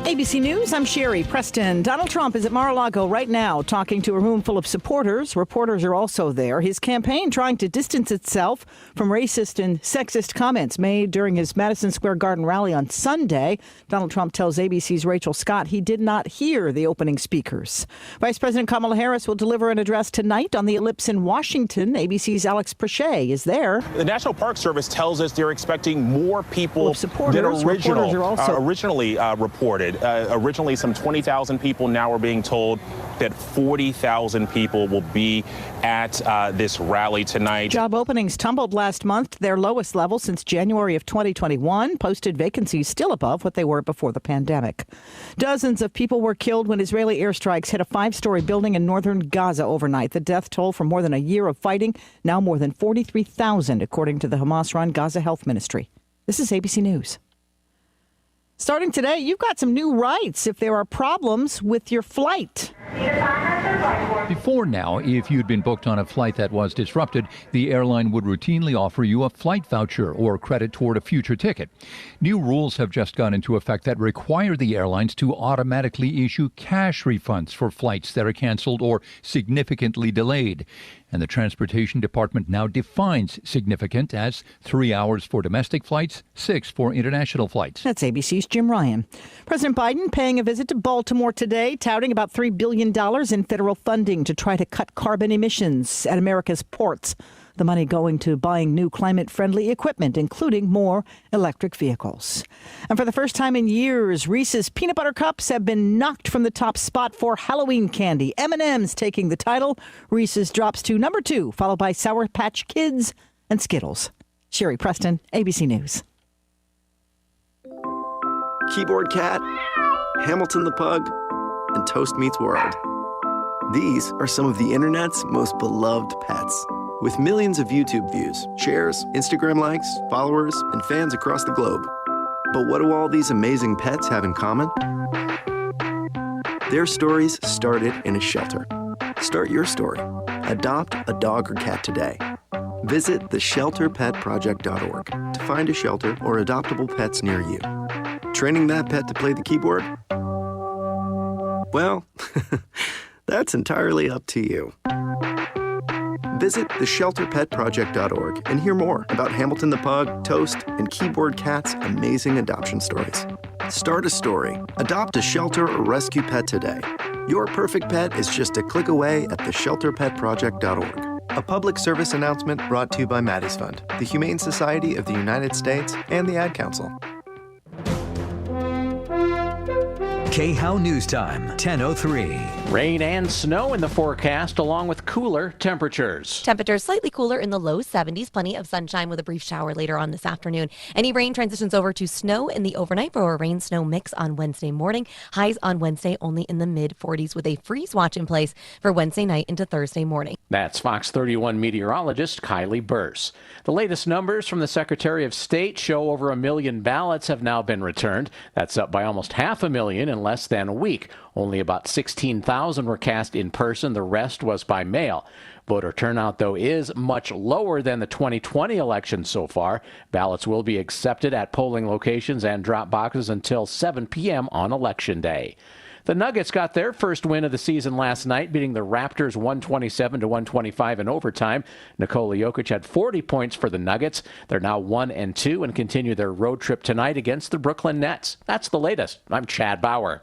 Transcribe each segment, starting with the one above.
ABC News, I'm Sherry Preston. Donald Trump is at Mar-a-Lago right now talking to a room full of supporters. Reporters are also there. His campaign trying to distance itself from racist and sexist comments made during his Madison Square Garden rally on Sunday. Donald Trump tells ABC's Rachel Scott he did not hear the opening speakers. Vice President Kamala Harris will deliver an address tonight on the Ellipse in Washington. ABC's Alex Prochet is there. The National Park Service tells us they're expecting more people than originally reported. Originally, some 20,000 people. Now we're being told that 40,000 people will be at this rally tonight. Job openings tumbled last month, their lowest level since January of 2021. Posted vacancies still above what they were before the pandemic. Dozens of people were killed when Israeli airstrikes hit a 5-story building in northern Gaza overnight. The death toll from more than a year of fighting, now more than 43,000, according to the Hamas-run Gaza Health Ministry. This is ABC News. Starting today, you've got some new rights if there are problems with your flight. Before now, if you'd been booked on a flight that was disrupted, the airline would routinely offer you a flight voucher or credit toward a future ticket. New rules have just gone into effect that require the airlines to automatically issue cash refunds for flights that are canceled or significantly delayed. And the Transportation Department now defines significant as 3 hours for domestic flights, 6 for international flights. That's ABC's Jim Ryan. President Biden paying a visit to Baltimore today, touting about $3 billion in federal funding to try to cut carbon emissions at America's ports. The money going to buying new climate-friendly equipment, including more electric vehicles. And for the first time in years, Reese's Peanut Butter Cups have been knocked from the top spot for Halloween candy. M&M's taking the title. Reese's drops to number 2, followed by Sour Patch Kids and Skittles. Sherry Preston, ABC News. Keyboard Cat, Hamilton the Pug, and Toast Meets World. These are some of the internet's most beloved pets. With millions of YouTube views, shares, Instagram likes, followers, and fans across the globe. But what do all these amazing pets have in common? Their stories started in a shelter. Start your story. Adopt a dog or cat today. Visit theshelterpetproject.org to find a shelter or adoptable pets near you. Training that pet to play the keyboard? Well, that's entirely up to you. Visit theshelterpetproject.org and hear more about Hamilton the Pug, Toast, and Keyboard Cat's amazing adoption stories. Start a story. Adopt a shelter or rescue pet today. Your perfect pet is just a click away at theshelterpetproject.org. A public service announcement brought to you by Maddie's Fund, the Humane Society of the United States, and the Ad Council. KHOW News Time, 10:03. Rain and snow in the forecast, along with cooler temperatures. Temperatures slightly cooler in the low 70s. Plenty of sunshine with a brief shower later on this afternoon. Any rain transitions over to snow in the overnight for a rain-snow mix on Wednesday morning. Highs on Wednesday only in the mid-40s with a freeze watch in place for Wednesday night into Thursday morning. That's Fox 31 meteorologist Kylie Burse. The latest numbers from the Secretary of State show over 1 million ballots have now been returned. That's up by almost 500,000 in less than a week. Only about 16,000 were cast in person. The rest was by mail. Voter turnout, though, is much lower than the 2020 election so far. Ballots will be accepted at polling locations and drop boxes until 7 p.m. on Election Day. The Nuggets got their first win of the season last night, beating the Raptors 127-125 in overtime. Nikola Jokic had 40 points for the Nuggets. They're now 1-2 and continue their road trip tonight against the Brooklyn Nets. That's the latest. I'm Chad Bauer.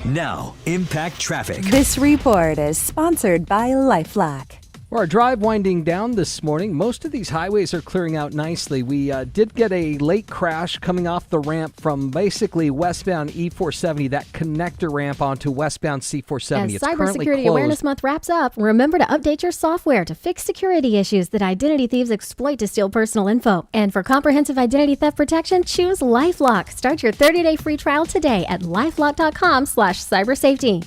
Now, Impact Traffic. This report is sponsored by LifeLock. For our drive winding down this morning, most of these highways are clearing out nicely. We did get a late crash coming off the ramp from basically westbound E470, that connector ramp onto westbound C470. As Cybersecurity Awareness Month wraps up, remember to update your software to fix security issues that identity thieves exploit to steal personal info. And for comprehensive identity theft protection, choose LifeLock. Start your 30-day free trial today at LifeLock.com/cybersafety.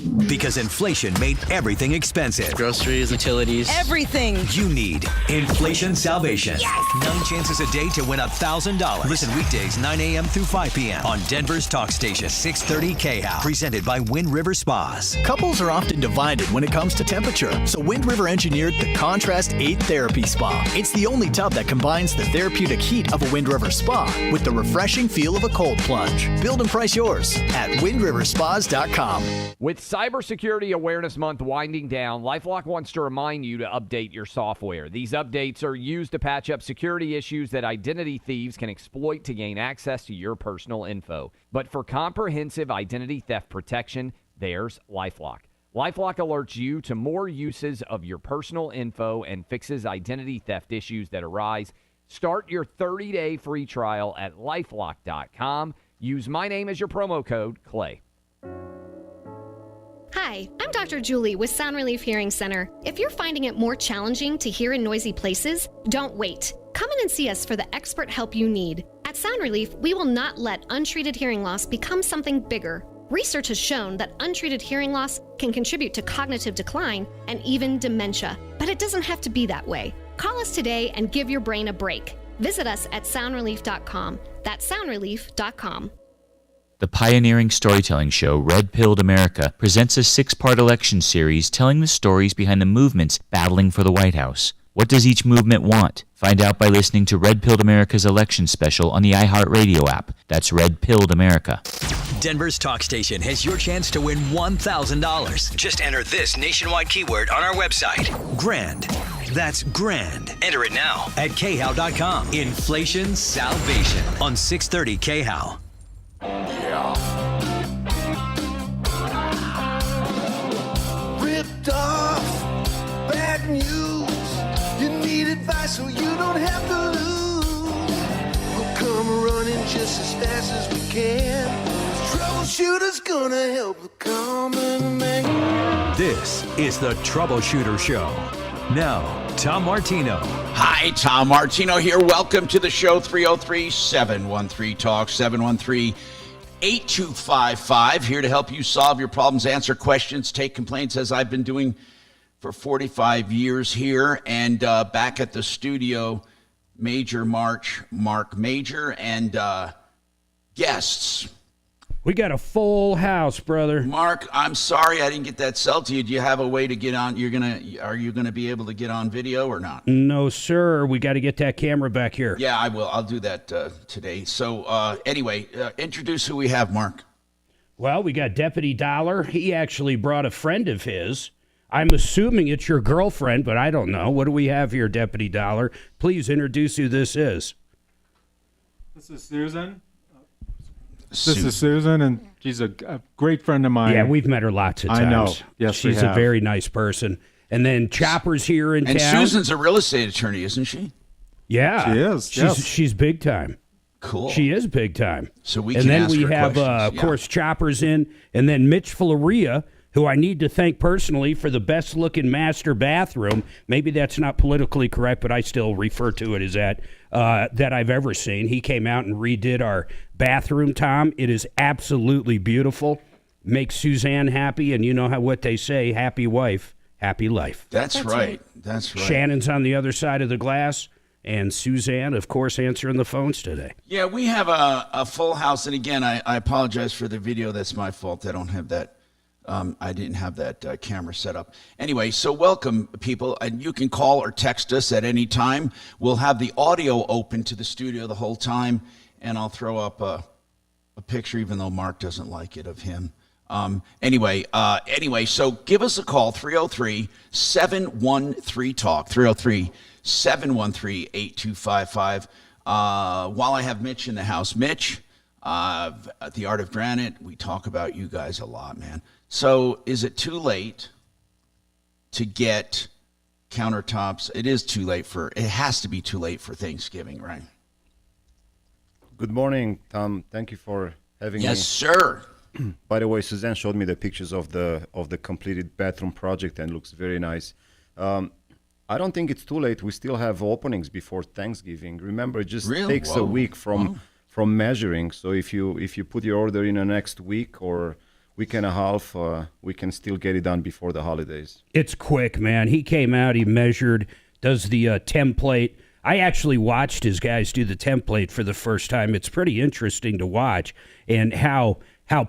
Because inflation made everything expensive. Groceries, utilities, everything. You need Inflation Salvation. Yes! 9 chances a day to win $1,000. Listen weekdays 9 a.m. through 5 p.m. on Denver's talk station 630 KHOW. Presented by Wind River Spas. Couples are often divided when it comes to temperature, so Wind River engineered the Contrast 8 Therapy Spa. It's the only tub that combines the therapeutic heat of a Wind River spa with the refreshing feel of a cold plunge. Build and price yours at windriverspas.com. With Cybersecurity Awareness Month winding down, LifeLock wants to remind you to update your software. These updates are used to patch up security issues that identity thieves can exploit to gain access to your personal info. But for comprehensive identity theft protection, there's LifeLock. LifeLock alerts you to more uses of your personal info and fixes identity theft issues that arise. Start your 30-day free trial at lifelock.com. Use my name as your promo code, Clay. Hi, I'm Dr. Julie with Sound Relief Hearing Center. If you're finding it more challenging to hear in noisy places, don't wait. Come in and see us for the expert help you need. At Sound Relief, we will not let untreated hearing loss become something bigger. Research has shown that untreated hearing loss can contribute to cognitive decline and even dementia. But it doesn't have to be that way. Call us today and give your brain a break. Visit us at soundrelief.com. That's soundrelief.com. The pioneering storytelling show Red Pilled America presents a 6-part election series telling the stories behind the movements battling for the White House. What does each movement want? Find out by listening to Red Pilled America's election special on the iHeartRadio app. That's Red Pilled America. Denver's talk station has your chance to win $1,000. Just enter this nationwide keyword on our website. Grand. That's grand. Enter it now at KHOW.com. Inflation Salvation on 630 KHOW. Ripped off, bad news. You need advice so you don't have to lose. We'll come running just as fast as we can. Troubleshooter's gonna help the common man. This is the Troubleshooter Show. Now, Tom Martino. Hi, Tom Martino here. Welcome to the show. 303-713-TALK, 713-8255. Here to help you solve your problems, answer questions, take complaints, as I've been doing for 45 years here. And back at the studio, Mark Major, and guests. We got a full house, brother. Mark, I'm sorry I didn't get that cell to you. Do you have a way to get on? Are you gonna be able to get on video or not? No, sir. We got to get that camera back here. Yeah, I will. I'll do that today. So anyway, introduce who we have, Mark. Well, we got Deputy Dollar. He actually brought a friend of his. I'm assuming it's your girlfriend, but I don't know. What do we have here, Deputy Dollar? Please introduce who this is. This is Susan. This is Susan, and she's a great friend of mine. Yeah, we've met her lots of times. I know. Yes, she's a very nice person. And then Chopper's here in town. And Susan's a real estate attorney, isn't she? Yeah, she is. She's big time. Cool. She is big time. So we and can then ask we her have, questions. of course, Chopper's in, and then Mitch Floria, who I need to thank personally for the best-looking master bathroom. Maybe that's not politically correct, but I still refer to it as that I've ever seen. He came out and redid our bathroom, Tom. It is absolutely beautiful. Makes Suzanne happy, and you know what they say, happy wife, happy life. That's right. That's right. Shannon's on the other side of the glass, and Suzanne, of course, answering the phones today. Yeah, we have a full house, and again, I apologize for the video. That's my fault. I don't have that. I didn't have that camera set up. Anyway, so welcome, people. And you can call or text us at any time. We'll have the audio open to the studio the whole time, and I'll throw up a picture, even though Mark doesn't like it, of him. Anyway, so give us a call, 303-713-TALK, 303-713-8255. While I have Mitch in the house. Mitch, at the Art of Granite, we talk about you guys a lot, man. So is it too late to get countertops? It is too late it has to be too late for Thanksgiving, right? Good morning, Tom. Thank you for having me. Yes, sir. By the way, Suzanne showed me the pictures of the completed bathroom project, and it looks very nice. I don't think it's too late. We still have openings before Thanksgiving. Remember, it just takes a week from measuring. So if you put your order in the next week or week and a half, we can still get it done before the holidays. It's quick, man. He came out, he measured, does the template. I actually watched his guys do the template for the first time. It's pretty interesting to watch, and how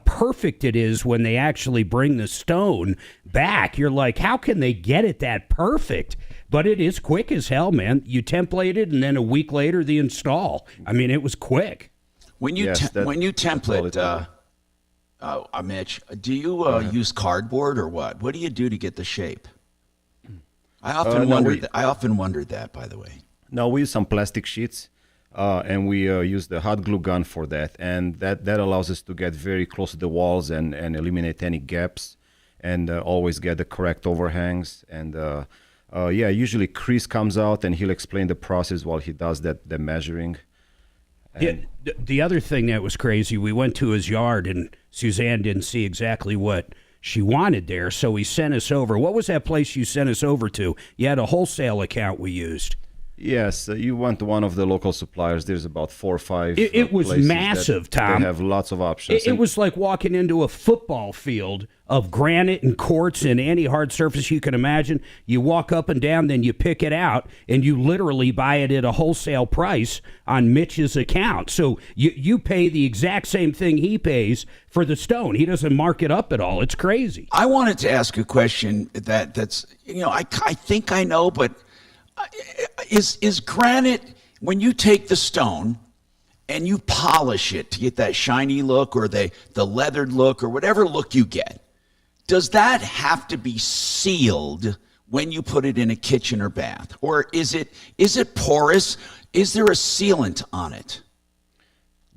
perfect it is when they actually bring the stone back. You're like, how can they get it that perfect? But it is quick as hell, man. You template it, and then a week later, the install. I mean, it was quick. When you template, Mitch, do you use cardboard or what? What do you do to get the shape? I often wondered that, by the way. No, we use some plastic sheets, and we use the hot glue gun for that, and that allows us to get very close to the walls and eliminate any gaps, and always get the correct overhangs. And usually Chris comes out and he'll explain the process while he does the measuring. Yeah, the other thing that was crazy, we went to his yard and Suzanne didn't see exactly what she wanted there, so he sent us over. What was that place you sent us over to? You had a wholesale account we used. Yes, you went to one of the local suppliers. There's about 4 or 5 It was massive, Tom. They have lots of options. It was like walking into a football field of granite and quartz and any hard surface you can imagine. You walk up and down, then you pick it out, and you literally buy it at a wholesale price on Mitch's account. So you pay the exact same thing he pays for the stone. He doesn't mark it up at all. It's crazy. I wanted to ask a question that's, I think I know, but is granite, when you take the stone and you polish it to get that shiny look or the leathered look or whatever look you get, does that have to be sealed when you put it in a kitchen or bath? Or is it porous? Is there a sealant on it?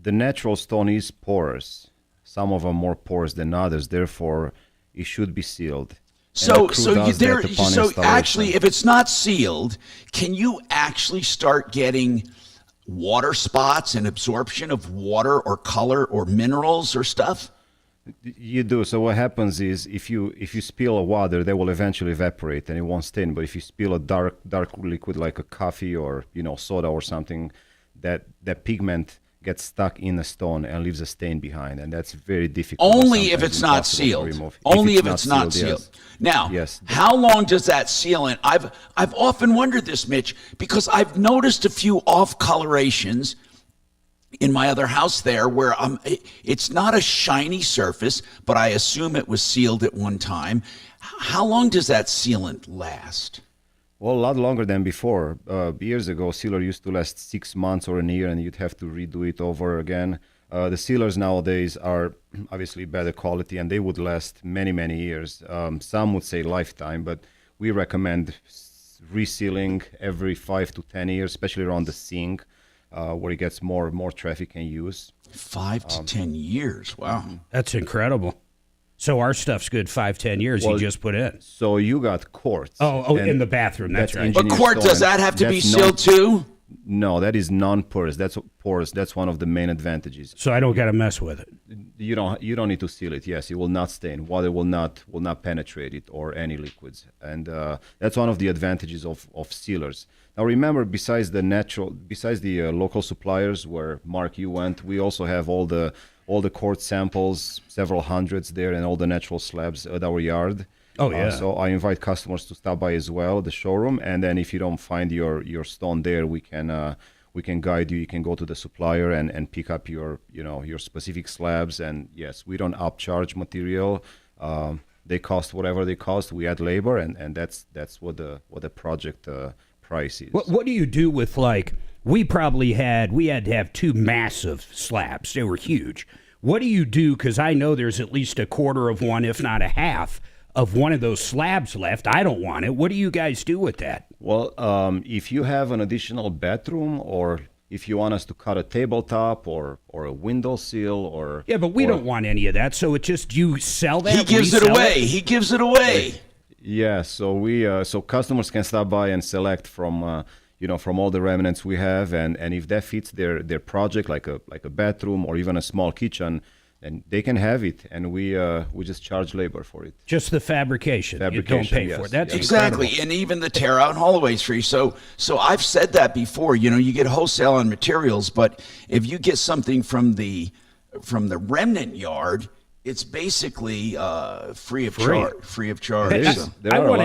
The natural stone is porous. Some of them more porous than others. Therefore, it should be sealed. So actually, if it's not sealed, can you actually start getting water spots and absorption of water or color or minerals or stuff? You do. So what happens is if you spill a water, they will eventually evaporate and it won't stain. But if you spill a dark liquid like a coffee or soda or something, that pigment gets stuck in the stone and leaves a stain behind, and that's very difficult. Only if it's not sealed. Only if it's not sealed. Yes. Now, yes. How long does that sealant? I've often wondered this, Mitch, because I've noticed a few off colorations in my other house there where it's not a shiny surface, but I assume it was sealed at one time. How long does that sealant last? Well, a lot longer than before. Years ago, sealer used to last 6 months or a year, and you'd have to redo it over again. The sealers nowadays are obviously better quality, and they would last many, many years. Some would say lifetime, but we recommend resealing every 5 to 10 years, especially around the sink, where it gets more traffic and use. 5 to 10 years. Wow. That's incredible. So our stuff's good 5-10 years. You just put in. So you got quartz. Oh, in the bathroom. That's right. But quartz, does that have to be sealed too? No, that is non-porous. That's porous. That's one of the main advantages. So I don't got to mess with it. You don't need to seal it. Yes, it will not stain. Water will not penetrate it or any liquids. And that's one of the advantages of sealers. Now remember, besides the local suppliers where Mark you went, we also have all the quartz samples, several hundreds there, and all the natural slabs at our yard. Oh, yeah. So I invite customers to stop by as well, the showroom, and then if you don't find your stone there, we can guide you. You can go to the supplier and pick up your specific slabs. And yes, we don't upcharge material. They cost whatever they cost. We add labor, and that's what the project price is. What do you do with, like, we had to have 2 massive slabs. They were huge. What do you do? Because I know there's at least a quarter of one, if not a half, of one of those slabs left. I don't want it. What do you guys do with that? Well, if you have an additional bedroom, or if you want us to cut a tabletop or a window sill, or yeah, but we don't want any of that. So it just, you sell that. He gives it away. He gives it away. Yeah. So so customers can stop by and select from from all the remnants we have, and if that fits their project, like a bedroom or even a small kitchen, then they can have it, and we just charge labor for it. Just the fabrication. You don't pay for it. That's exactly, incredible. and even the tear out and haul away is free. So I've said that before. You get wholesale on materials, but if you get something from the remnant yard, It's basically free of charge. Free of charge. I want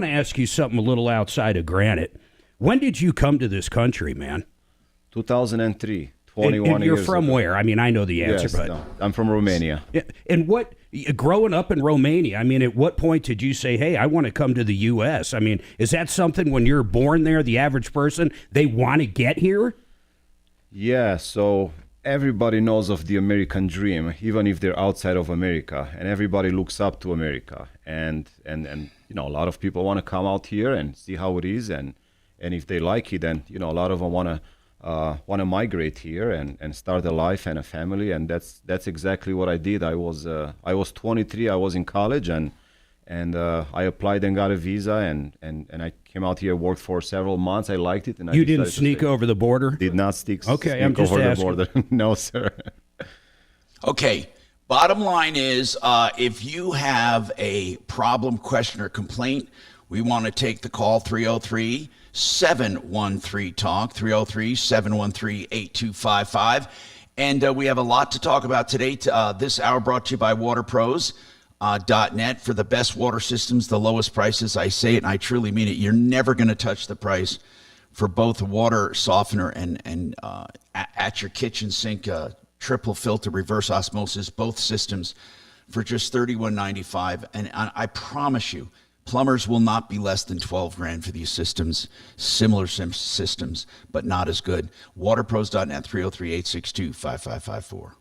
to ask you something a little outside of Granite. When did you come to this country, man? 2003. 21 and you're years from ago. where? I mean, I know the answer, Yes, but no, I'm from Romania. Yeah, and what growing up in Romania? I mean, at what point did you say, "Hey, I want to come to the U.S.?" I mean, is that something when you're born there, the average person they want to get here? Yeah, so everybody knows of the American dream, even if they're outside of America, and everybody looks up to America. And you know, a lot of people want to come out here and see how it is, and if they like it, then you know, a lot of them want to migrate here and start a life and a family, and that's exactly what I did. I was 23. I was in college, and I applied and got a visa, and I came out here, worked for several months. I liked it, and you didn't sneak over the border. Did not sneak. Okay, I'm just over asking. the border. No, sir. Okay. Bottom line is, if you have a problem, question, or complaint, we want to take the call 303-713-TALK, 303-713-8255. And we have a lot to talk about today. This hour brought to you by waterpros.net for the best water systems, the lowest prices. I say it and I truly mean it. You're never going to touch the price for both a water softener and at your kitchen sink, triple filter, reverse osmosis, both systems for just $31.95. And I promise you, plumbers will not be less than $12,000 for these systems, similar systems, but not as good. Waterpros.net, 303-862-5554.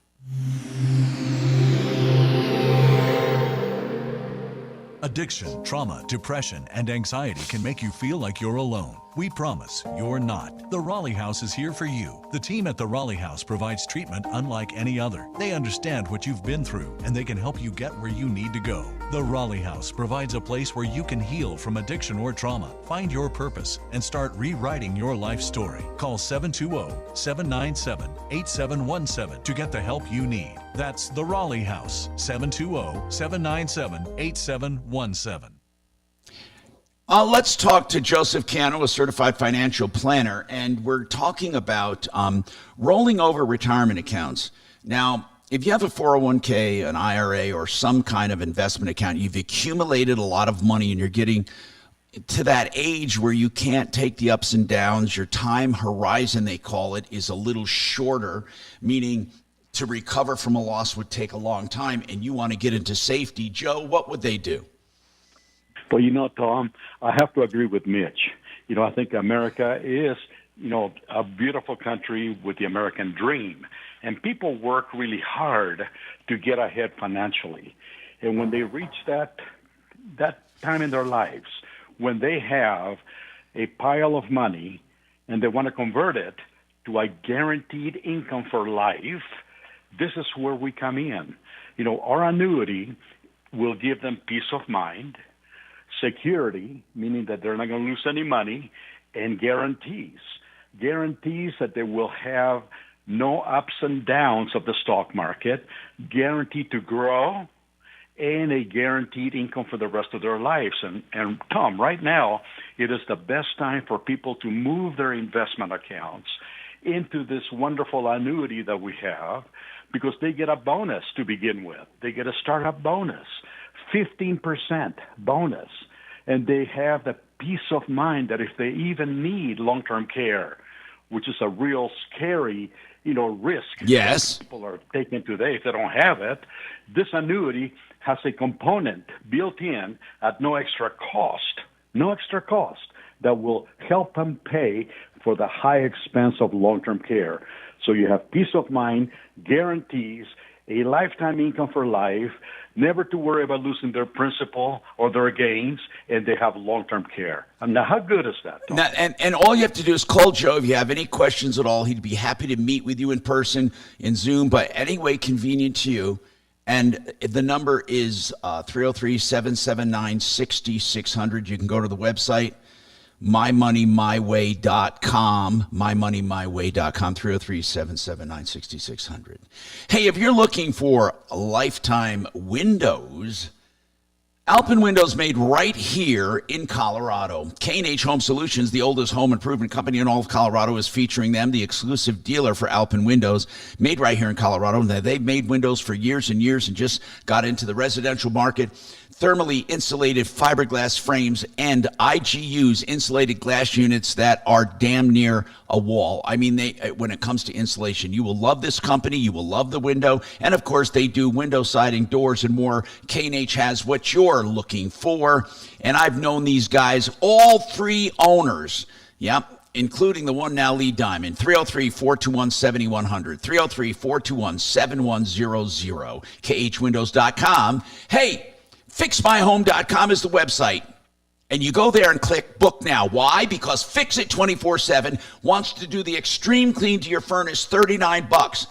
Addiction, trauma, depression, and anxiety can make you feel like you're alone. We promise you're not. The Raleigh House is here for you. The team at the Raleigh House provides treatment unlike any other. They understand what you've been through, and they can help you get where you need to go. The Raleigh House provides a place where you can heal from addiction or trauma, find your purpose, and start rewriting your life story. Call 720-797-8717 to get the help you need. That's the Raleigh House, 720-797-8717. Let's talk to Joseph Cano, a certified financial planner, and we're talking about rolling over retirement accounts. Now, if you have a 401k, an IRA, or some kind of investment account, you've accumulated a lot of money and you're getting to that age where you can't take the ups and downs. Your time horizon, they call it, is a little shorter, meaning to recover from a loss would take a long time, and you want to get into safety. Joe, what would they do? Well, you know, Tom, I have to agree with Mitch. You know, I think America is, you know, a beautiful country with the American dream. And people work really hard to get ahead financially. And when they reach that time in their lives, when they have a pile of money and they want to convert it to a guaranteed income for life, this is where we come in. You know, our annuity will give them peace of mind, security, meaning that they're not going to lose any money, and guarantees that they will have no ups and downs of the stock market, guaranteed to grow, and a guaranteed income for the rest of their lives. And Tom, right now, it is the best time for people to move their investment accounts into this wonderful annuity that we have, because they get a bonus to begin with. They get a startup bonus, 15% bonus. And they have the peace of mind that if they even need long-term care, which is a real scary, you know, risk yes, that people are taking today if they don't have it, this annuity has a component built in at no extra cost, that will help them pay for the high expense of long-term care. So you have peace of mind, guarantees, a lifetime income for life, never to worry about losing their principal or their gains, and they have long-term care. Now, how good is that, Tom? Now, and all you have to do is call Joe if you have any questions at all. He'd be happy to meet with you in person, in Zoom, but any way convenient to you. And the number is 303-779-6600. You can go to the website, mymoneymyway.com, mymoneymyway.com, 303-779-6600. Hey, if you're looking for lifetime windows, Alpine Windows made right here in Colorado. K&H Home Solutions, the oldest home improvement company in all of Colorado, is featuring them, the exclusive dealer for Alpine Windows, made right here in Colorado. They've made windows for years and years and just got into the residential market. Thermally insulated fiberglass frames and IGUs, insulated glass units that are damn near a wall. I mean, when it comes to insulation, you will love this company. You will love the window. And of course, they do window siding, doors, and more. K&H has what you're looking for. And I've known these guys, all three owners. Yep. Including the one now, Lee Diamond, 303-421-7100, 303-421-7100, khwindows.com. Hey, FixMyHome.com is the website. And you go there and click book now. Why? Because Fix It 24/7 wants to do the extreme clean to your furnace, $39.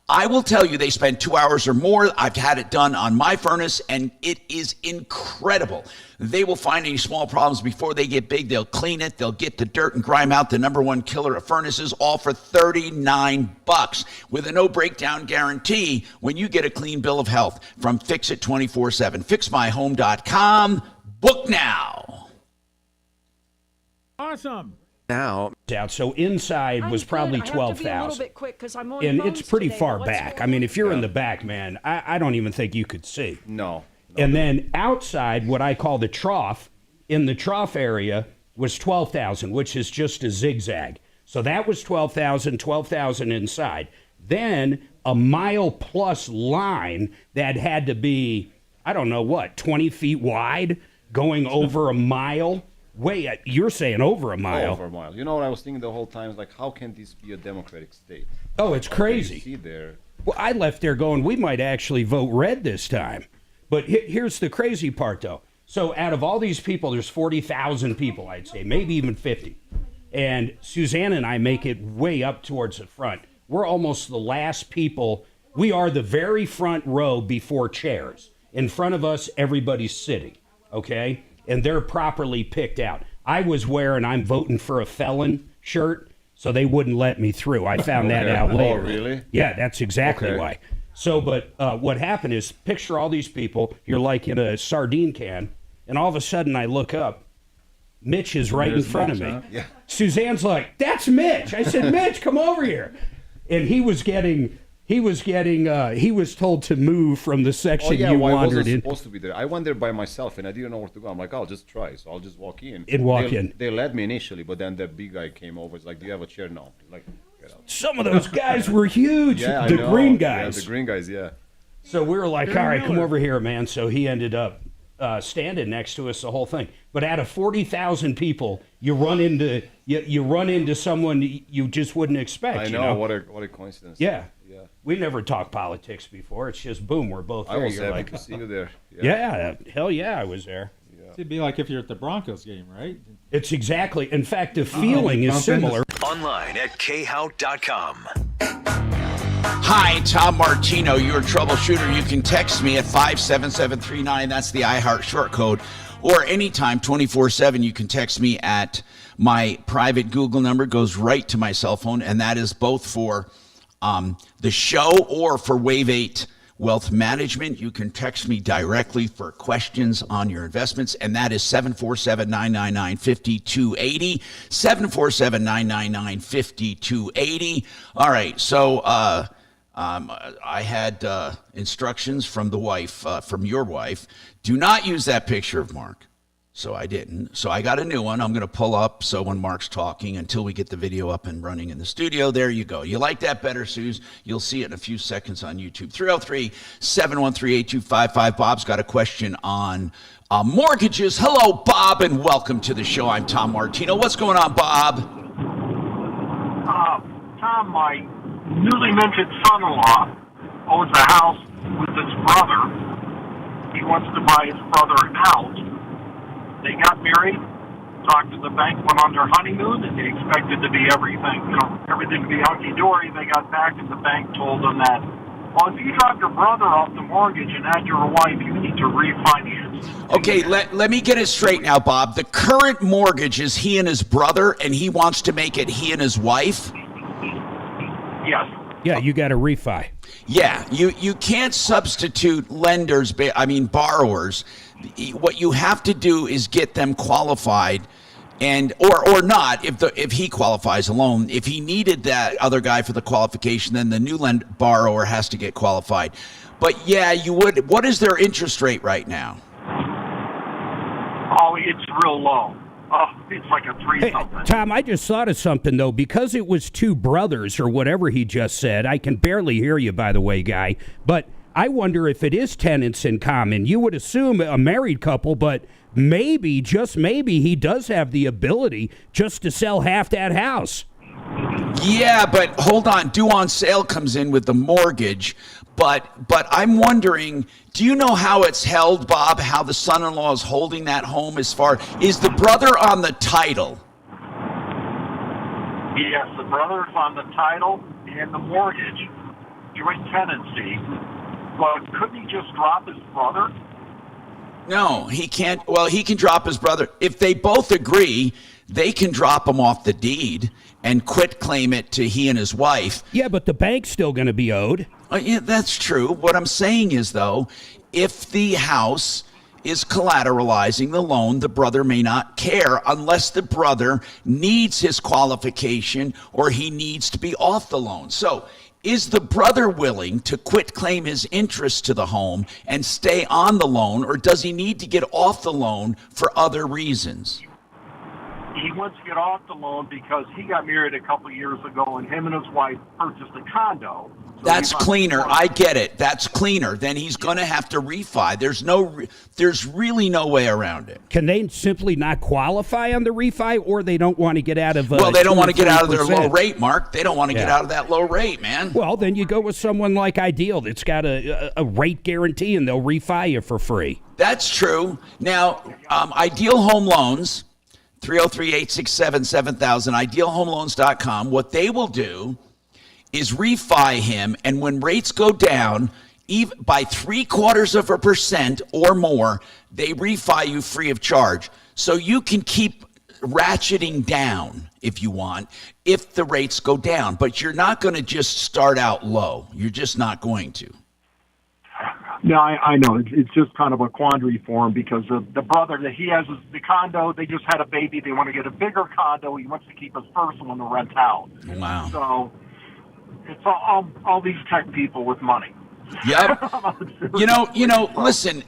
I will tell you, they spend 2 hours or more. I've had it done on my furnace, and it is incredible. They will find any small problems before they get big. They'll clean it. They'll get the dirt and grime out, the #1 killer of furnaces, all for $39 with a no breakdown guarantee when you get a clean bill of health from Fix It 24/7. FixMyHome.com. Book now. Awesome. Now, so inside was probably 12,000. And it's pretty far back. I mean, if you're in the back, man, I don't even think you could see. No. And then outside, what I call the trough, in the trough area was 12,000, which is just a zigzag. So that was 12,000 inside. Then a mile plus line that had to be, I don't know what, 20 feet wide, going over a mile. Wait, you're saying over a mile. Over a mile. You know what I was thinking the whole time? Like, how can this be a democratic state? Oh, it's crazy. See there. Well, I left there going, we might actually vote red this time. But here's the crazy part, though. So out of all these people, there's 40,000 people, I'd say, maybe even 50. And Suzanne and I make it way up towards the front. We're almost the last people. We are the very front row before chairs. In front of us, everybody's sitting, okay? And they're properly picked out. I was wearing "I'm voting for a felon" shirt, so they wouldn't let me through. I found that out later. Oh, really? Yeah, that's exactly why. So, but what happened is, picture all these people. You're like in a sardine can, and all of a sudden I look up. Mitch is right in front of me. Huh? Yeah. Suzanne's like, "That's Mitch." I said, "Mitch, come over here." And he was told to move from the section you wandered I wasn't in. supposed to be there. I went there by myself, and I didn't know where to go. I'm like, I'll just try. So I'll just walk in. They led me initially, but then the big guy came over. It's like, "Do you have a chair?" No. He's like, "Get out." Some of those guys were huge. Yeah, the I know. green guys. Yeah, the green guys, yeah. So we were like, all right, come over here, man. So he ended up standing next to us the whole thing. But out of 40,000 people, you run into someone you just wouldn't expect. I know, you know? What a coincidence. Yeah. We never talked politics before. It's just boom, we're both there. I was You're happy like, to see you there. Yeah, hell yeah, I was there. It'd be like if you're at the Broncos game, right? It's exactly. In fact, the feeling is similar. Online at khout.com. Hi, Tom Martino, your troubleshooter. You can text me at 57739. That's the iHeart short code. Or anytime, 24/7, you can text me at my private Google number. Goes right to my cell phone, and that is both for the show or for Wave 8 Wealth Management. You can text me directly for questions on your investments, and that is 747-999-5280, 747-999-5280. All right, so I had instructions from the wife, from your wife, do not use that picture of Mark. So I didn't. So I got a new one. I'm going to pull up so when Mark's talking until we get the video up and running in the studio. There you go. You like that better, Suze? You'll see it in a few seconds on YouTube. 303-713-8255. Bob's got a question on mortgages. Hello, Bob, and welcome to the show. I'm Tom Martino. What's going on, Bob? Tom, my newly minted son-in-law owns a house with his brother. He wants to buy his brother out. They got married, talked to the bank, went on their honeymoon, and they expected to be everything to be hunky-dory. They got back, and the bank told them that, well, if you drop your brother off the mortgage and add your wife, you need to refinance. Okay, let me get it straight now, Bob. The current mortgage is he and his brother, and he wants to make it he and his wife? Yes. Yeah, you got to refi. Yeah, you can't substitute lenders, borrowers. What you have to do is get them qualified, and or not if he qualifies alone. If he needed that other guy for the qualification, then the new borrower has to get qualified. But yeah, you would. What is their interest rate right now? Oh, it's real low. Oh, it's like a 3 something. Tom, I just thought of something, though. Because it was two brothers or whatever he just said, I can barely hear you, by the way, guy. But I wonder if it is tenants in common. You would assume a married couple, but maybe, just maybe, he does have the ability just to sell half that house. Yeah, but hold on. Due on sale comes in with the mortgage. But I'm wondering, do you know how it's held, Bob, how the son-in-law is holding that home is the brother on the title? Yes, the brother's on the title and the mortgage, joint tenancy. But couldn't he just drop his brother? No, he can't. Well, he can drop his brother. If they both agree, they can drop him off the deed and quit claim it to he and his wife. Yeah, but the bank's still going to be owed. Yeah, that's true. What I'm saying is, though, if the house is collateralizing the loan, the brother may not care unless the brother needs his qualification or he needs to be off the loan. So is the brother willing to quit claim his interest to the home and stay on the loan, or does he need to get off the loan for other reasons? He wants to get off the loan because he got married a couple years ago, and him and his wife purchased a condo. So that's cleaner. I get it. That's cleaner. Then he's going to have to refi. There's really no way around it. Can they simply not qualify on the refi, or they don't want to get out of? Well, they don't want to get out of their low rate, Mark. They don't want to get out of that low rate, man. Well, then you go with someone like Ideal that's got a rate guarantee, and they'll refi you for free. That's true. Now, Ideal Home Loans. 303-867-7000, idealhomeloans.com. What they will do is refi him, and when rates go down, even by 0.75% or more, they refi you free of charge. So you can keep ratcheting down if you want, if the rates go down. But you're not going to just start out low. You're just not going to. No, I know. It's just kind of a quandary for him because the brother that he has the condo, they just had a baby. They want to get a bigger condo. He wants to keep his first one to rent out. Wow. So it's all these tech people with money. Yep. you know. Listen,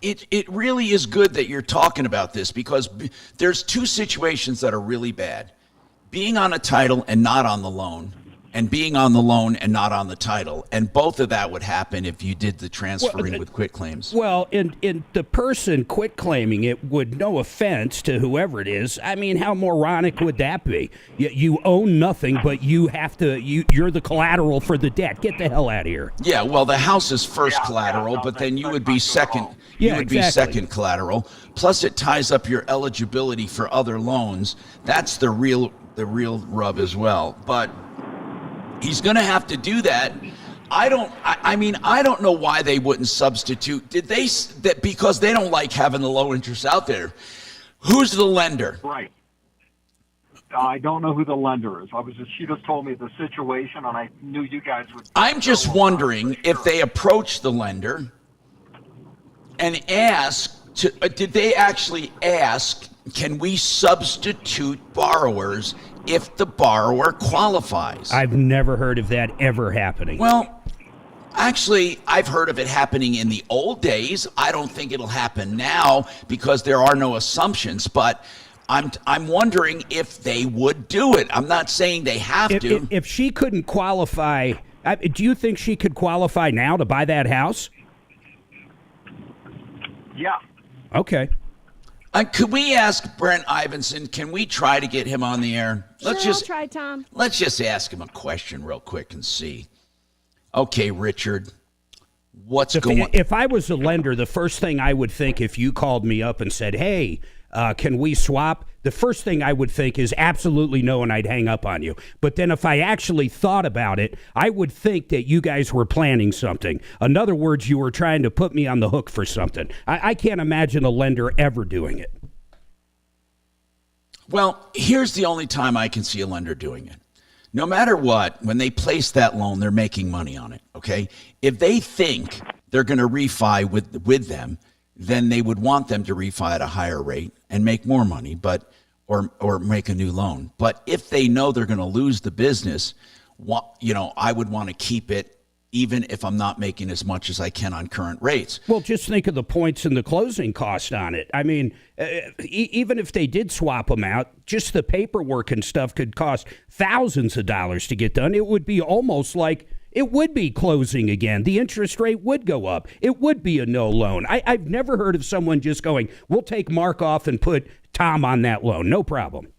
it really is good that you're talking about this because there's two situations that are really bad: being on a title and not on the loan, and being on the loan and not on the title. And both of that would happen if you did the transferring with quit claims. Well, and the person quit claiming it would, no offense to whoever it is, I mean, how moronic would that be? You own nothing, but you have to, you're the collateral for the debt. Get the hell out of here. Yeah, well, the house is first collateral, but then you would be second. You would be second collateral. Plus, it ties up your eligibility for other loans. That's the real rub as well. But he's going to have to do that. I don't know why they wouldn't substitute. Did they that because they don't like having the low interest out there? Who's the lender? Right. I don't know who the lender is. She just told me the situation, and I knew you guys would. I'm just wondering if they approach the lender and ask. Did they actually ask? Can we substitute borrowers if the borrower qualifies? I've never heard of that ever happening. Well, actually, I've heard of it happening in the old days. I don't think it'll happen now because there are no assumptions, but I'm wondering if they would do it. I'm not saying they have to. If she couldn't qualify, do you think she could qualify now to buy that house? Yeah. Okay. Could we ask Brent Ivinson, can we try to get him on the air? I'll try, Tom. Let's just ask him a question real quick and see. Okay, Richard, what's going on? If I was a lender, the first thing I would think if you called me up and said, hey, can we swap? The first thing I would think is absolutely no, and I'd hang up on you. But then if I actually thought about it, I would think that you guys were planning something. In other words, you were trying to put me on the hook for something. I can't imagine a lender ever doing it. Well, here's the only time I can see a lender doing it. no matter what, when they place that loan, they're making money on it, okay? If they think they're going to refi with them, then they would want them to refi at a higher rate and make more money, or make a new loan. But if they know they're going to lose the business, I would want to keep it even if I'm not making as much as I can on current rates. Well, just think of the points and the closing cost on it. I mean, even if they did swap them out, just the paperwork and stuff could cost thousands of dollars to get done. It would be almost like it would be closing again. The interest rate would go up. It would be a no loan. I've never heard of someone just going, we'll take Mark off and put Tom on that loan. No problem.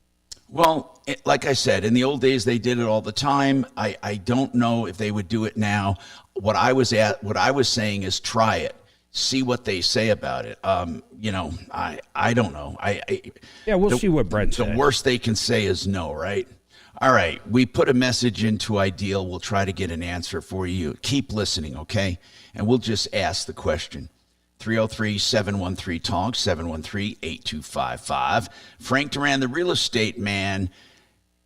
Well, like I said, in the old days, they did it all the time. I don't know if they would do it now. What I was saying is try it. See what they say about it. I don't know. We'll see what Brent says. The worst they can say is no, right? All right. We put a message into Ideal. We'll try to get an answer for you. Keep listening, okay? And we'll just ask the question. 303-713-TALK, 713-8255. Frank Duran, the real estate man,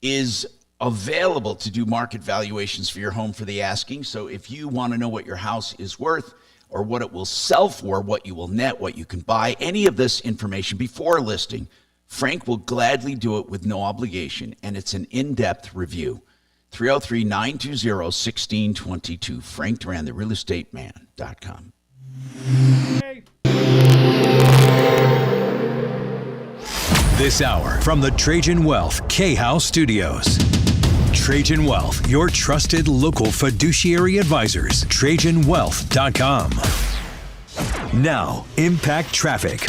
is available to do market valuations for your home for the asking. So if you want to know what your house is worth or what it will sell for, what you will net, what you can buy, any of this information before listing, Frank will gladly do it with no obligation, and it's an in-depth review. 303-920-1622. Frank Duran, therealestateman.com. This hour from the Trajan Wealth K-House Studios. Trajan Wealth, your trusted local fiduciary advisors. TrajanWealth.com. Now, Impact Traffic.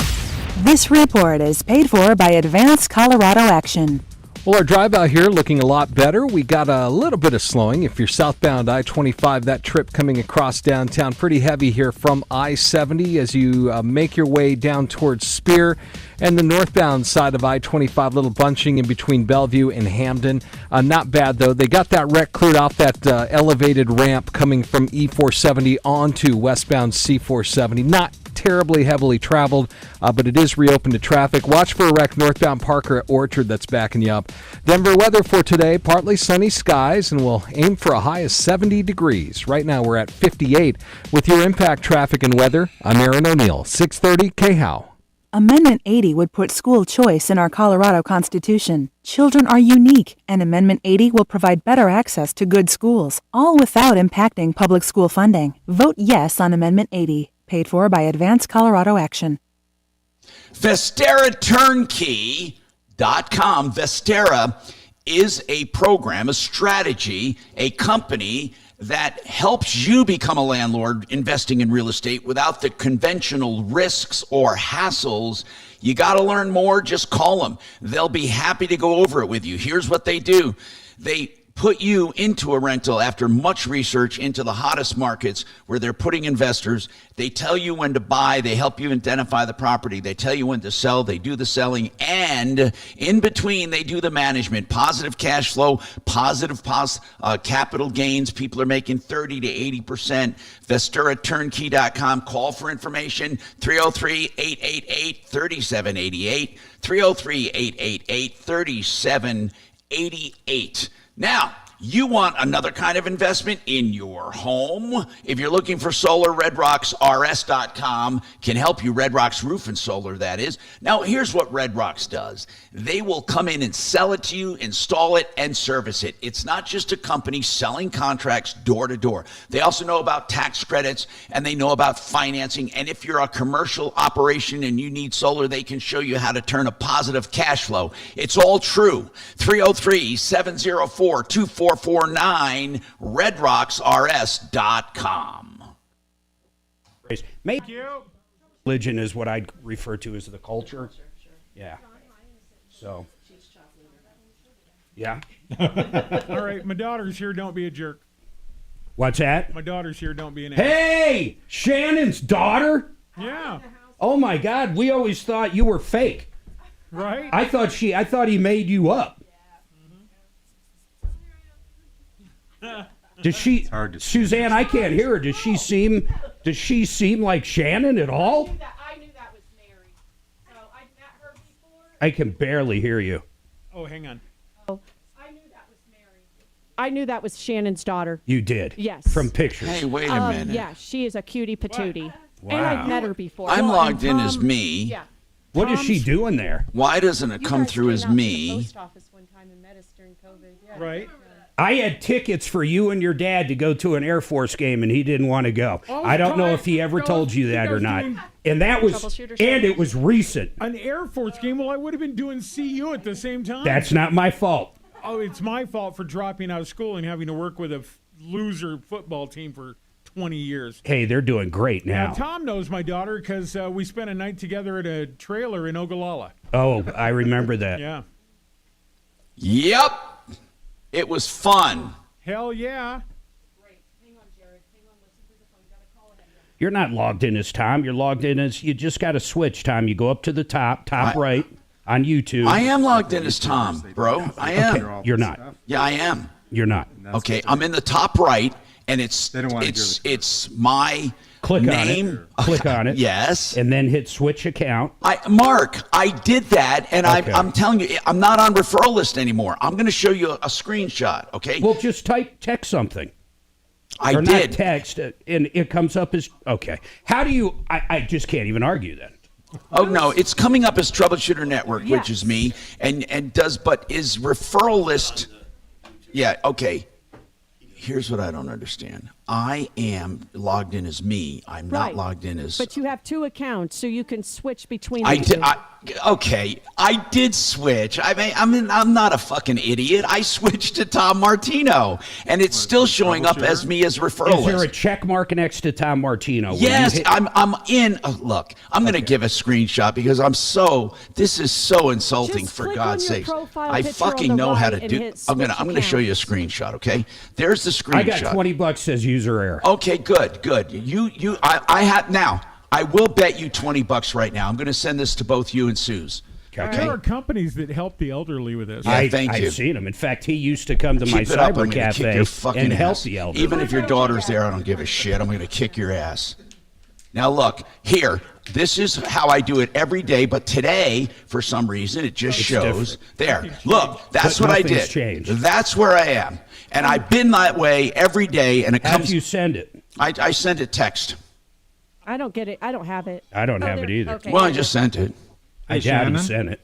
This report is paid for by Advanced Colorado Action. Well, our drive out here looking a lot better. We got a little bit of slowing. If you're southbound I-25, that trip coming across downtown, pretty heavy here from I-70 as you make your way down towards Spear. And the northbound side of I-25, little bunching in between Bellevue and Hamden. Not bad, though. They got that wreck cleared off that elevated ramp coming from E-470 onto westbound C-470. Not terribly heavily traveled, but it is reopened to traffic. Watch for a wreck northbound Parker at Orchard that's backing you up. Denver weather for today, partly sunny skies, and we'll aim for a high of 70 degrees. Right now we're at 58. With your Impact Traffic and Weather, I'm Aaron O'Neill, 630 KHOW. Amendment 80 would put school choice in our Colorado Constitution. Children are unique, and Amendment 80 will provide better access to good schools, all without impacting public school funding. Vote yes on Amendment 80. Paid for by Advanced Colorado Action. VesteraTurnkey.com. Vestera is a program, a strategy, a company that helps you become a landlord investing in real estate without the conventional risks or hassles. You got to learn more, just call them. They'll be happy to go over it with you. Here's what they do. They put you into a rental after much research into the hottest markets where they're putting investors. They tell you when to buy. They help you identify the property. They tell you when to sell. They do the selling. And in between, they do the management. Positive cash flow, positive capital gains. People are making 30 to 80%. VesteraTurnkey.com. Call for information. 303-888-3788. 303-888-3788. Now, you want another kind of investment in your home? If you're looking for solar, RedRocksRS.com can help you. Red Rocks Roof and Solar, that is. Now, here's what Red Rocks does. They will come in and sell it to you, install it, and service it. It's not just a company selling contracts door to door. They also know about tax credits, and they know about financing. And if you're a commercial operation and you need solar, they can show you how to turn a positive cash flow. It's all true. 303-704-2449, RedRocksRS.com. Thank you. Religion is what I'd refer to as the culture. Yeah. So. Yeah. All right, my daughter's here. Don't be a jerk. What's that? My daughter's here. Don't be an ass. Hey, Shannon's daughter? Yeah. Oh my God, we always thought you were fake. Right? I thought he made you up. Does she, Suzanne? I can't hear her. Does she seem like Shannon at all? I knew that was Mary. So I met her before. I can barely hear you. Oh, hang on. Oh, I knew that was Mary. I knew that was Shannon's daughter. You did? Yes. From pictures. Hey, wait a minute. Yeah, she is a cutie patootie. Wow. And I've met her before. I'm Well, logged in Tom- as me. Yeah. What is she doing there? Why doesn't it come through as me? Post office one time and met us during COVID. Yeah. Right. I had tickets for you and your dad to go to an Air Force game, and he didn't want to go. Oh, I don't know God. if he ever told you that or not. doing- And that was, Troubleshooter and it was recent. An Air Force game. Well, I would have been doing CU at the same time. That's not my fault. Oh, it's my fault for dropping out of school and having to work with a loser football team for 20 years. Hey, they're doing great now. Tom knows my daughter because we spent a night together at a trailer in Ogallala. Oh, I remember that. Yeah. Yep. It was fun. Hell yeah. You're not logged in as Tom. You're logged in as, you just got to switch, Tom. You go up to the top right on YouTube. I am logged in as Tom, bro. I am. Okay, you're not. Yeah, I am. You're not. Okay, I'm in the top right, and it's my Click name. on it. Click on it. Yes. And then hit switch account. Mark, I did that, and Okay. I'm telling you, I'm not on referral list anymore. I'm going to show you a screenshot, okay? Well, just text something. I or did. Not text, and it comes up as, okay. How do you, I just can't even argue that. Oh, no, it's coming up as Troubleshooter Network, which is me, and does, but is referral list, yeah, okay. Here's what I don't understand. I am logged in as me. I'm not logged in as... But you have two accounts, so you can switch between I the did. two. Okay, I did switch. I mean, I'm not a fucking idiot. I switched to Tom Martino, and it's still showing up as me as referral Is there a list. check mark next to Tom Martino? when Yes, you hit- I'm in. Look, I'm going to give a screenshot because this is so insulting. Just for click God's on your sakes. profile I picture on fucking the know how right to and do. hit I'm going switch to show you a screenshot. Okay, there's the screenshot. I got $20 says user error. Okay, good. I have now. I will bet you $20 right now. I'm going to send this to both you and Suze. There are companies that help the elderly with this. Yeah, thank you. I've seen him. In fact, he used to come to my Keep it up. I'm cyber gonna kick cafe your fucking and help ass. the elderly. Even if your daughter's there, I don't give a shit. I'm going to kick your ass. Now look here. This is how I do it every day, but today, for some reason, it just shows there. Look, that's But what I nothing's did. changed. That's where I am, and I've been that way every day. And it How comes. do you send it? I send it text. I don't get it. I don't have it. I don't have it either. Okay. Well, I just sent it. I doubt he sent it.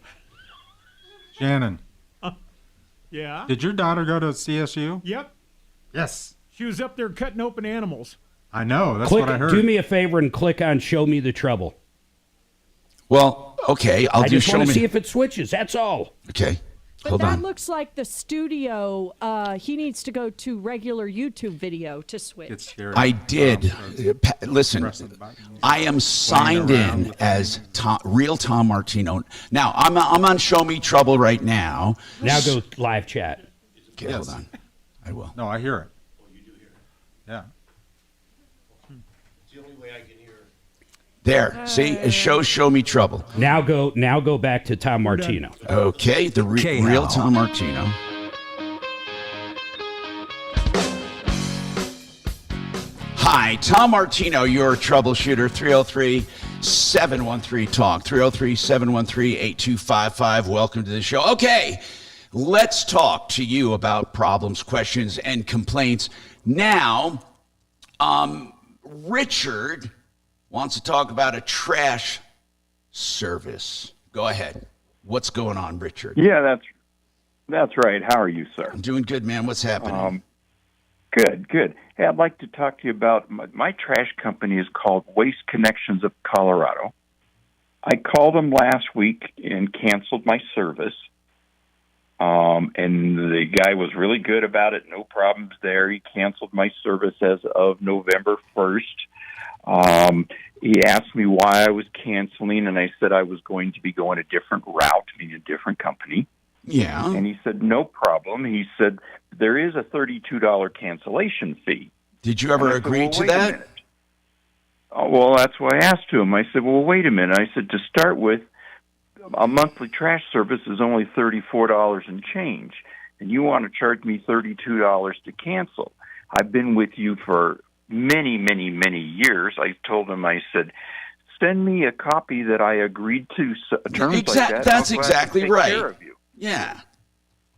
Shannon, Yeah. did your daughter go to CSU? Yep. Yes. She was up there cutting open animals. I know. That's Click, what I heard. do me a favor and click on Show Me the Trouble. Well, okay, I'll I do just show want me. to see if it switches. That's all. Okay, But hold that on. looks like the studio. He needs to go to regular YouTube video to switch. I did. Listen, I am signed in as real Tom Martino. Now I'm on Show Me Trouble right now. Now go live chat. Okay, hold on. I will. No, I hear it. Oh, you do hear it? Yeah. It's the only way I can hear it. There. See, it shows Show Me Trouble. Now go back to Tom Martino. Okay, the real Tom Martino. Hi, Tom Martino, your troubleshooter, 303-713-TALK, 303-713-8255. Welcome to the show. Okay, let's talk to you about problems, questions, and complaints. Now, Richard wants to talk about a trash service. Go ahead. What's going on, Richard? Yeah, that's right. How are you, sir? I'm doing good, man. What's happening? Good. Hey, I'd like to talk to you about my trash company is called Waste Connections of Colorado. I called them last week and canceled my service. And the guy was really good about it. No problems there. He canceled my service as of November 1st. He asked me why I was canceling, and I said I was going to be going a different route, meaning a different company. Yeah. And he said, no problem. He said, there is a $32 cancellation fee. Did you ever agree to wait a that? minute. Oh, well, that's what I asked to him. I said, well, wait a minute. I said, to start with, a monthly trash service is only $34 and change, and you want to charge me $32 to cancel. I've been with you for many, many, many years. I told him, I said, send me a copy that I agreed to terms like that. That's I'll gladly exactly take right. care of you. Yeah.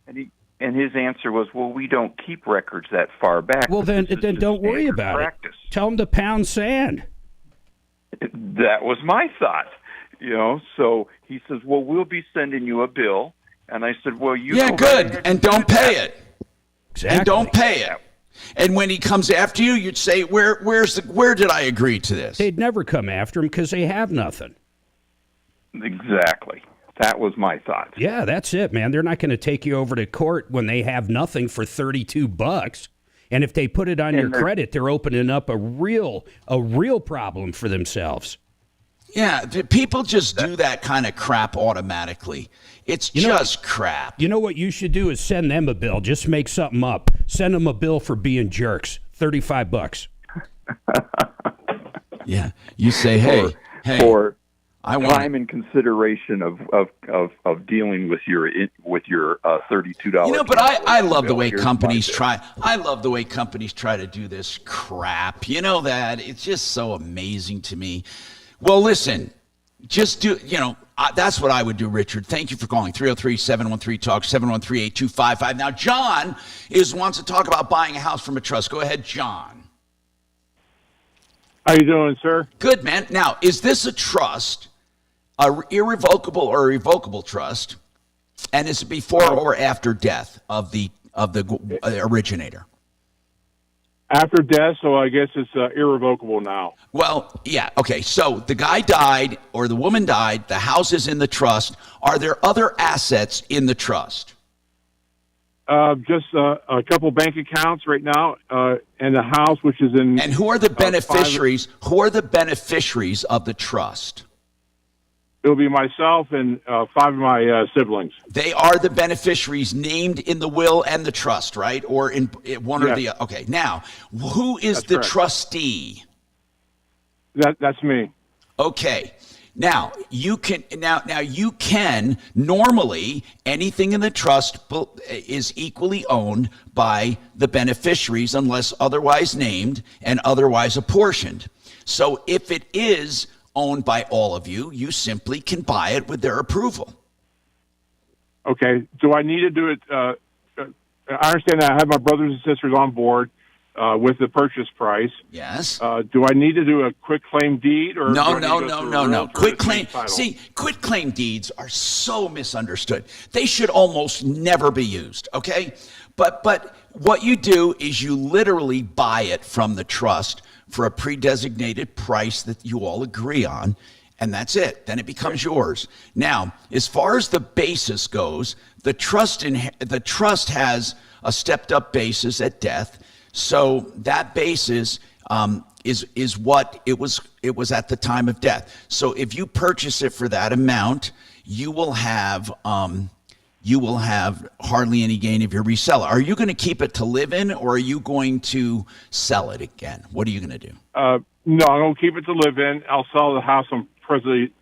And And his answer was, well, we don't keep records that far back. Well, then don't worry about practice. it. Tell him to pound sand. That was my thought, So he says, well, we'll be sending you a bill. And I said, well, you... Yeah, good. And don't pay it. Exactly. And don't pay it. And when he comes after you, you'd say, where did I agree to this? They'd never come after him because they have nothing. Exactly. That was my thought. Yeah, that's it, man. They're not going to take you over to court when they have nothing for $32. And if they put it on your credit, they're opening up a real problem for themselves. Yeah, people just do that kind of crap automatically. It's just crap. You know what you should do is send them a bill. Just make something up. Send them a bill for being jerks. $35. Yeah, you say, hey, for I want time and consideration of dealing with your $32. But I love the way companies try. I love the way companies try to do this crap. You know that it's just so amazing to me. Well, listen, just do. That's what I would do, Richard. Thank you for calling 303-713-TALK 713-8255. Now, John wants to talk about buying a house from a trust. Go ahead, John. How you doing, sir? Good, man. Now, is this a trust? A irrevocable or revocable trust, and is it before or after death of the originator? After death, so I guess it's irrevocable now. Well, yeah, okay. So the guy died or the woman died. The house is in the trust. Are there other assets in the trust? Just a couple bank accounts right now, and a house which is in. And who are the beneficiaries? Who are the beneficiaries of the trust? It'll be myself and 5 of my siblings. They are the beneficiaries named in the will and the trust, right? Or in one or the other. Okay. Now, who is the trustee? That's me. Okay. Now you can normally anything in the trust is equally owned by the beneficiaries unless otherwise named and otherwise apportioned. So if it is owned by all of you, you simply can buy it with their approval. Okay. Do I need to do it? I understand that I have my brothers and sisters on board with the purchase price. Yes. Do I need to do a quick claim deed or no? Quick claim deeds are so misunderstood. They should almost never be used. Okay, but what you do is you literally buy it from the trust for a pre-designated price that you all agree on, and that's it. Then it becomes yours. Now, as far as the basis goes, the trust has a stepped-up basis at death. So that basis is what it was at the time of death. So if you purchase it for that amount, you will have hardly any gain if you resell it. Are you going to keep it to live in, or are you going to sell it again? What are you going to do? No, I'm going to keep it to live in. I'll sell the house I'm presently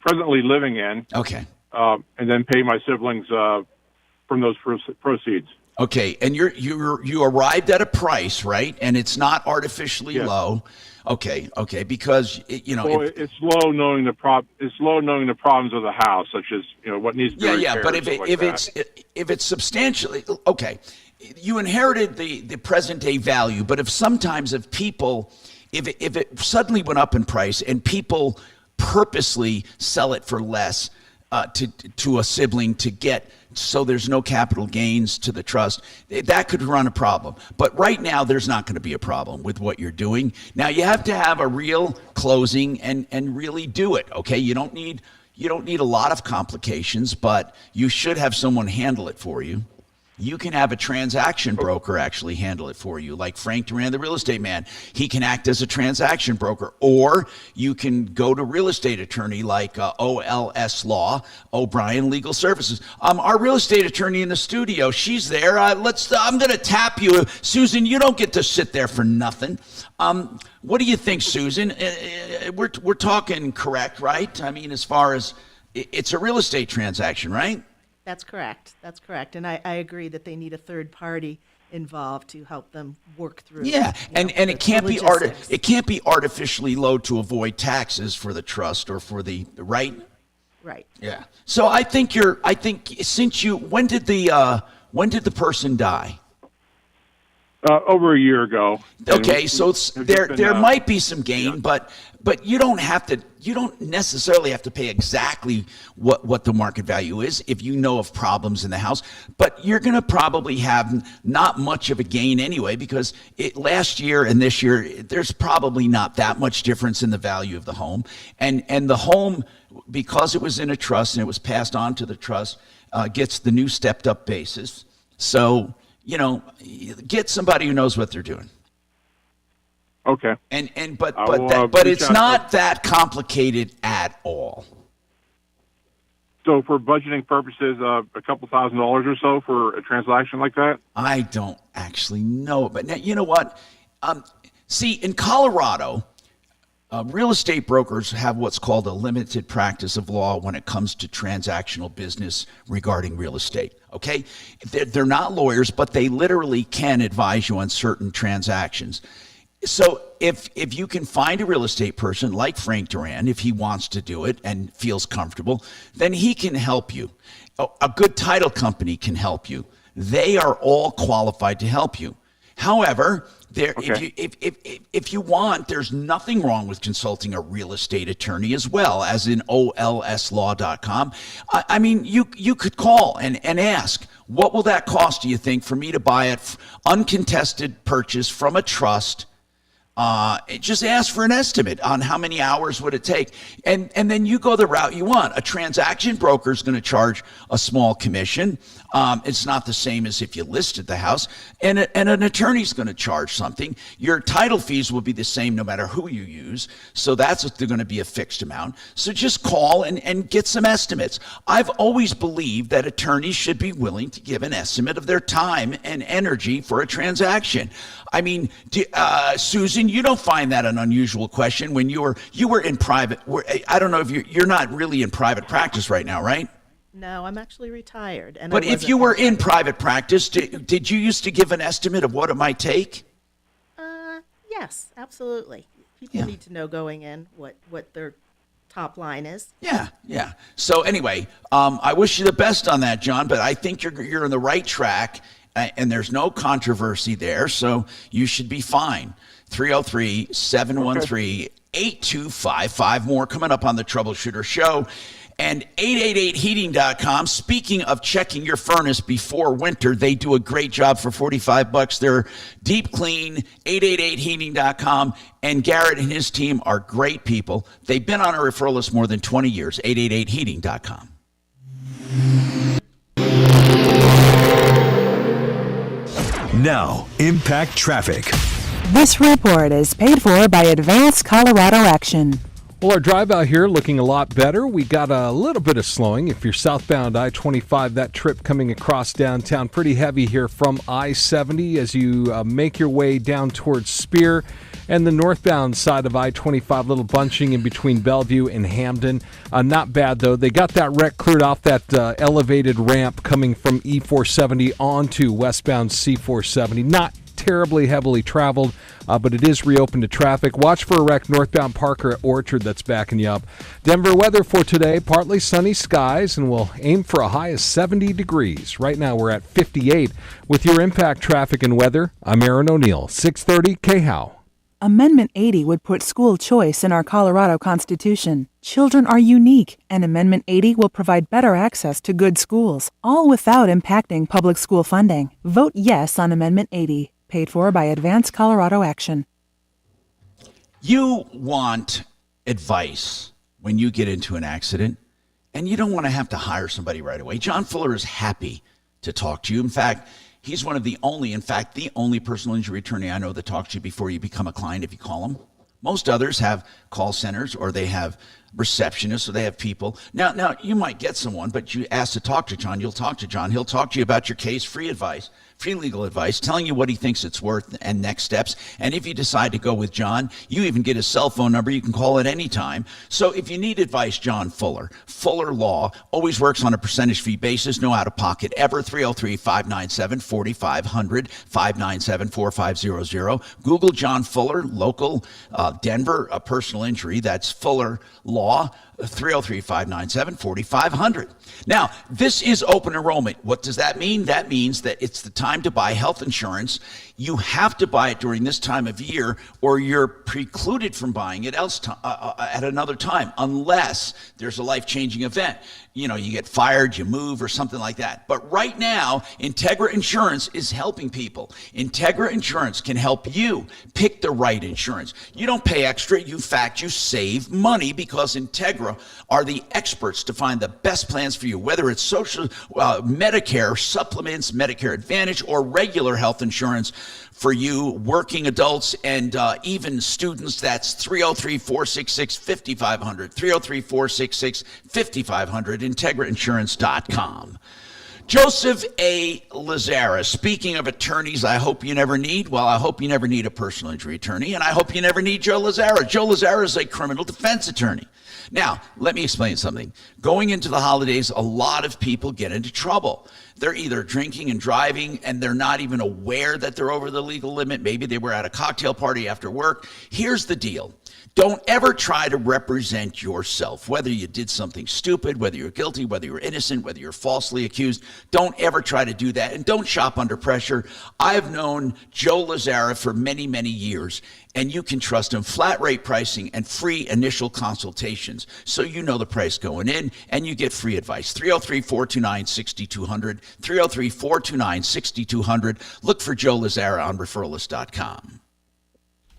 living in. Okay. And then pay my siblings from those proceeds. Okay, and you arrived at a price, right? And it's not artificially low. Okay, because it's low knowing the problems of the house, such as what needs to be repaired. But if it's substantially okay, you inherited the present day value. But if it suddenly went up in price and people purposely sell it for less to a sibling to get. So there's no capital gains to the trust, that could run a problem. But right now, there's not going to be a problem with what you're doing. Now, you have to have a real closing and really do it, okay? You don't need a lot of complications, but you should have someone handle it for you. You can have a transaction broker actually handle it for you, like Frank Duran, the real estate man. He can act as a transaction broker. Or you can go to real estate attorney like OLS Law, O'Brien Legal Services. Our real estate attorney in the studio, she's there. I'm going to tap you. Susan, you don't get to sit there for nothing. What do you think, Susan? We're talking correct, right? I mean, as far as it's a real estate transaction, right? That's correct. And I agree that they need a third party involved to help them work through. Yeah, and it can't be artificially low to avoid taxes for the trust or for the right. Right. Yeah. So when did the When did the person die? Over a year ago. Okay, so there might be some gain, but you don't necessarily have to pay exactly what the market value is if you know of problems in the house. But you're going to probably have not much of a gain anyway, because last year and this year there's probably not that much difference in the value of the home, and the home, because it was in a trust and it was passed on to the trust, gets the new stepped up basis. So, get somebody who knows what they're doing. Okay. But it's not that complicated at all. So for budgeting purposes, a couple $1,000 or so for a transaction like that? I don't actually know, but now, you know what? See, in Colorado, real estate brokers have what's called a limited practice of law when it comes to transactional business regarding real estate. Okay, they're not lawyers, but they literally can advise you on certain transactions. So if you can find a real estate person like Frank Duran, if he wants to do it and feels comfortable, then he can help you. A good title company can help you. They are all qualified to help you. However, if you want, there's nothing wrong with consulting a real estate attorney as well, as in olslaw.com. I mean, you could call and ask, what will that cost, do you think, for me to buy it uncontested purchase from a trust? Just ask for an estimate on how many hours would it take, and then you go the route you want. A transaction broker is going to charge a small commission. It's not the same as if you listed the house, and an attorney's going to charge something. Your title fees will be the same no matter who you use, so that's going to be a fixed amount. So just call and get some estimates. I've always believed that attorneys should be willing to give an estimate of their time and energy for a transaction. I mean, Susan, you don't find that an unusual question when you were in private. I don't know if you're not really in private practice right now, right? No, I'm actually retired. But if you were in private practice, did you used to give an estimate of what it might take? Yes, absolutely. People need to know going in what their top line is. Yeah. So anyway, I wish you the best on that, John, but I think you're on the right track. And there's no controversy there, so you should be fine. 303-713-8255. More coming up on the Troubleshooter Show. And 888heating.com. Speaking of checking your furnace before winter, they do a great job for $45. They're deep clean. 888heating.com. And Garrett and his team are great people. They've been on a referral list more than 20 years. 888heating.com. Now, Impact Traffic. This report is paid for by Advanced Colorado Action. Well, our drive out here looking a lot better. We got a little bit of slowing. If you're southbound I-25, that trip coming across downtown, pretty heavy here from I-70 as you make your way down towards Spear. And the northbound side of I-25, little bunching in between Bellevue and Hamden. Not bad, though. They got that wreck cleared off that elevated ramp coming from E-470 onto westbound C-470. Not terribly heavily traveled, but it is reopened to traffic. Watch for a wreck northbound Parker at Orchard that's backing you up. Denver weather for today, partly sunny skies, and we'll aim for a high of 70 degrees. Right now we're at 58. With your Impact Traffic and weather, I'm Aaron O'Neill, 630 KHOW. Amendment 80 would put school choice in our Colorado Constitution. Children are unique, and Amendment 80 will provide better access to good schools, all without impacting public school funding. Vote yes on Amendment 80, paid for by Advanced Colorado Action. You want advice when you get into an accident, and you don't want to have to hire somebody right away. John Fuller is happy to talk to you. In fact, he's one of the only personal injury attorney I know that talks to you before you become a client if you call him. Most others have call centers, or they have receptionists, or they have people. Now you might get someone, but you ask to talk to John, you'll talk to John. He'll talk to you about your case, free advice, free legal advice, telling you what he thinks it's worth and next steps. And if you decide to go with John, you even get his cell phone number. You can call at any time. So if you need advice, John Fuller, Fuller Law, always works on a percentage fee basis, no out-of-pocket ever. 303-597-4500, 597-4500. Google John Fuller, local Denver, personal injury. That's Fuller Law. 303-597-4500. Now, this is open enrollment. What does that mean? That means that it's the time to buy health insurance. You have to buy it during this time of year, or you're precluded from buying it at another time, unless there's a life-changing event. You know, you get fired, you move, or something like that. But right now, Integra Insurance is helping people. Integra Insurance can help you pick the right insurance. You don't pay extra. You save money, because Integra are the experts to find the best plans for you, whether it's social, Medicare, supplements, Medicare Advantage, or regular health insurance for you, working adults, and even students. That's 303-466-5500, 303-466-5500, IntegraInsurance.com. Joseph A. Lazara, speaking of attorneys I hope you never need, well, I hope you never need a personal injury attorney, and I hope you never need Joe Lazara. Joe Lazara is a criminal defense attorney. Now, let me explain something. Going into the holidays, a lot of people get into trouble. They're either drinking and driving, and they're not even aware that they're over the legal limit. Maybe they were at a cocktail party after work. Here's the deal. Don't ever try to represent yourself, whether you did something stupid, whether you're guilty, whether you're innocent, whether you're falsely accused. Don't ever try to do that, and don't shop under pressure. I've known Joe Lazara for many, many years, and you can trust him. Flat rate pricing and free initial consultations, so you know the price going in, and you get free advice. 303-429-6200, 303-429-6200. Look for Joe Lazara on referralist.com.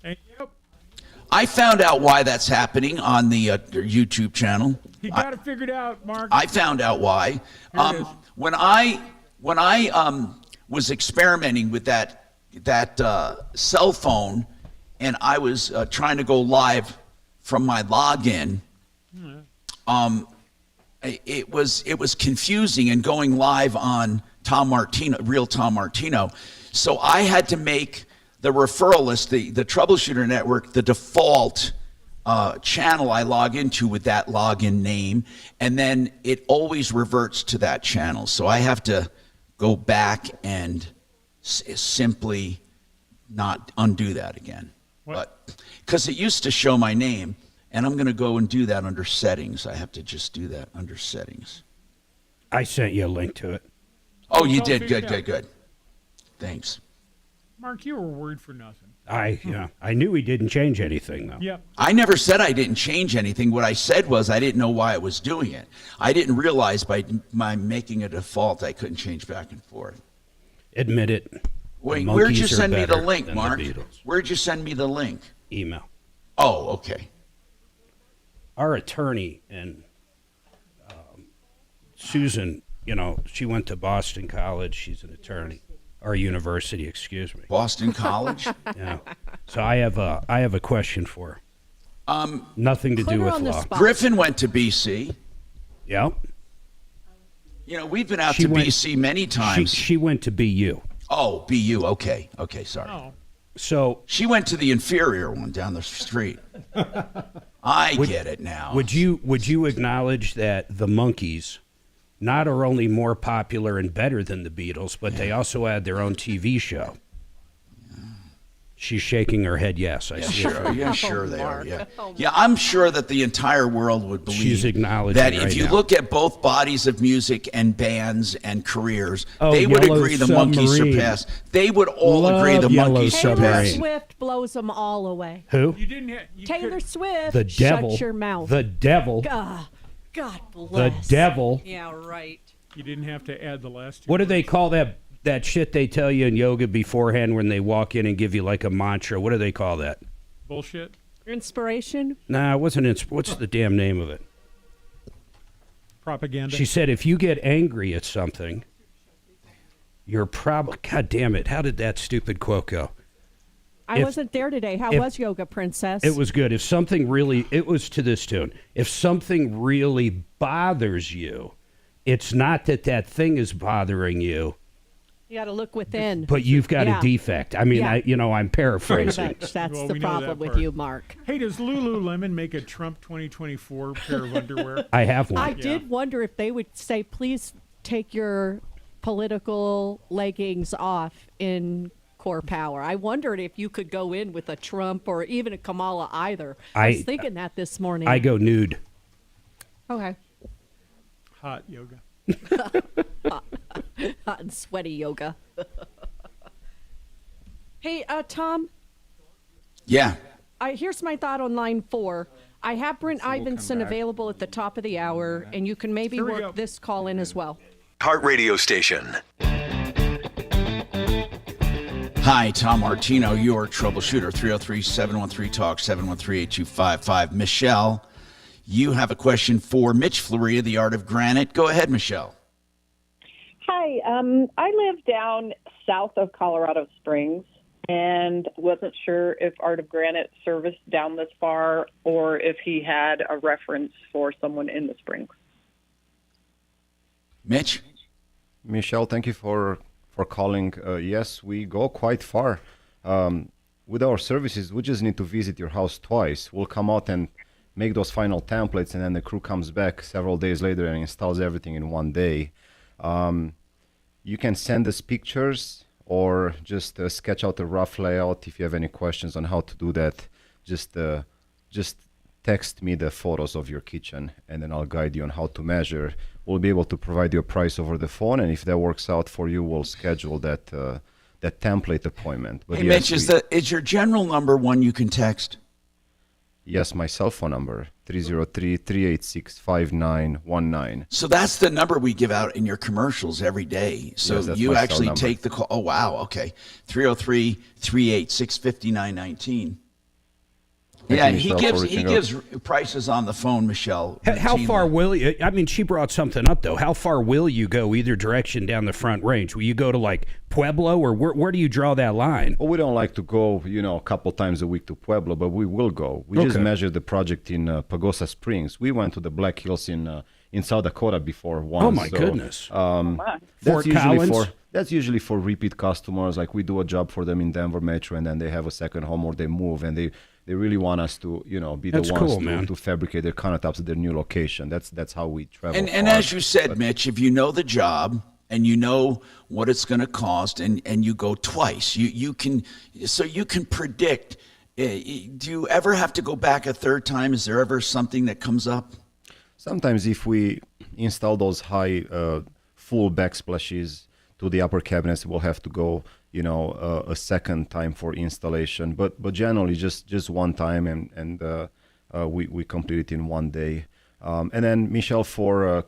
Thank you. I found out why that's happening on the YouTube channel. You got it figured out, Mark. I found out why. When I was experimenting with that cell phone, and I was trying to go live from my login, it was confusing, and going live on real Tom Martino. So I had to make the referral list, the Troubleshooter Network, the default channel I log into with that login name, and then it always reverts to that channel. So I have to go back and simply not undo that again. But because it used to show my name, and I'm going to go and do that under settings. I have to just do that under settings. I sent you a link to it. Oh, you did? Good. Thanks. Mark, you were worried for nothing. I knew he didn't change anything, though. Yep. I never said I didn't change anything. What I said was I didn't know why it was doing it. I didn't realize by making a default I couldn't change back and forth. Admit it. Wait, where'd you send me the link, Mark? Where'd you send me the link? Email. Oh, okay. Our attorney, and Susan, she went to Boston College. She's an attorney. Or university, excuse me. Boston College? Yeah. So I have a question for her. Nothing to do with law. Griffin went to BC. Yep. We've been out to BC many times. She went to BU. Oh, BU. Okay, sorry. Oh. So she went to the inferior one down the street. I get it now. Would you acknowledge that the Monkees not are only more popular and better than the Beatles, but they also had their own TV show? She's shaking her head yes. I see. Sure they are. Yeah, I'm sure that the entire world would believe she's acknowledging that right if you now. look at both bodies of music and bands and careers, Oh, they would Yellow agree the Monkees Submarine. surpassed. They would all agree the Yellow Monkees Taylor surpassed. Swift blows them all away. Who? You didn't. Taylor Swift. The devil. Shut your mouth. The devil. God bless. The devil. Yeah, right. You didn't have to add the last two. What do they call that shit they tell you in yoga beforehand when they walk in and give you like a mantra? What do they call that? Bullshit. Inspiration. Nah, it wasn't. What's the damn name of it? Propaganda. She said if you get angry at something, you're probably. God damn it! How did that stupid quote go? I wasn't there today. How was Yoga Princess? It was good. If something really, it was to this tune. If something really bothers you, it's not that thing is bothering you. You got to look within. But you've got a defect. I mean, I'm paraphrasing. Pretty much. That's the problem with you, Mark. Hey, does Lululemon make a Trump 2024 pair of underwear? I have one. I did wonder if they would say, please take your political leggings off in Core Power. I wondered if you could go in with a Trump or even a Kamala either. I was thinking that this morning. I go nude. Okay. Hot yoga. Hot and sweaty yoga. Hey, Tom. Yeah. Here's my thought on line 4. I have Brent Ivinson available at the top of the hour, and you can maybe work this call in as well. Heart radio station. Hi, Tom Martino, your troubleshooter, 303-713-TALK, 713-8255. Michelle, you have a question for Mitch Floria, the Art of Granite. Go ahead, Michelle. Hi, I live down south of Colorado Springs and wasn't sure if Art of Granite serviced down this far or if he had a reference for someone in the Springs. Mitch? Michelle, thank you for calling. Yes, we go quite far. With our services, we just need to visit your house twice. We'll come out and make those final templates, and then the crew comes back several days later and installs everything in one day. You can send us pictures or just sketch out a rough layout. If you have any questions on how to do that, just text me the photos of your kitchen, and then I'll guide you on how to measure. We'll be able to provide you a price over the phone, and if that works out for you, we'll schedule that template appointment. But Hey, yes, Mitch, is your general number one you can text? Yes, my cell phone number, 303-386-5919. So that's the number we give out in your commercials every day. So Yes, that's you my cell actually number. take the call. Oh, wow. Okay. 303-386-5919. Thank Yeah, you, he Michelle, for gives reaching prices on the phone, Michelle. How far will you? I mean, she brought something up though. How far will you go either direction down the Front Range? Will you go to like Pueblo, or where do you draw that line? Well, we don't like to go, a couple times a week to Pueblo, but we will go. We just Okay. measured the project in Pagosa Springs. We went to the Black Hills in South Dakota before once. Oh, my goodness. Fort Collins? That's usually for repeat customers. Like we do a job for them in Denver Metro, and then they have a second home or they move, and they really want us to, be That's the ones cool, man. to fabricate their countertops at their new location. That's how we travel. And far. as you said, Mitch, if you know the job and you know what it's going to cost, and you go twice, you can predict. Do you ever have to go back a third time? Is there ever something that comes up? Sometimes if we install those high full backsplashes to the upper cabinets, we'll have to go, a second time for installation. But generally just one time, and we complete it in one day. And then Michelle, for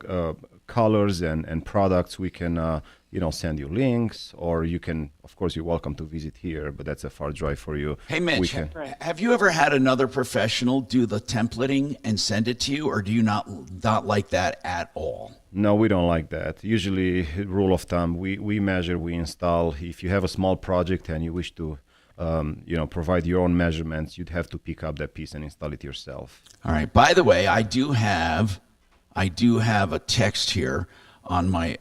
colors and products, we can send you links, or you can, of course, you're welcome to visit here, but that's a far drive for you. Hey, Mitch, have you ever had another professional do the templating and send it to you, or do you not like that at all? No, we don't like that. Usually, rule of thumb, we measure, we install. If you have a small project and you wish to, provide your own measurements, you'd have to pick up that piece and install it yourself. All right. By the way, I do have a text here on my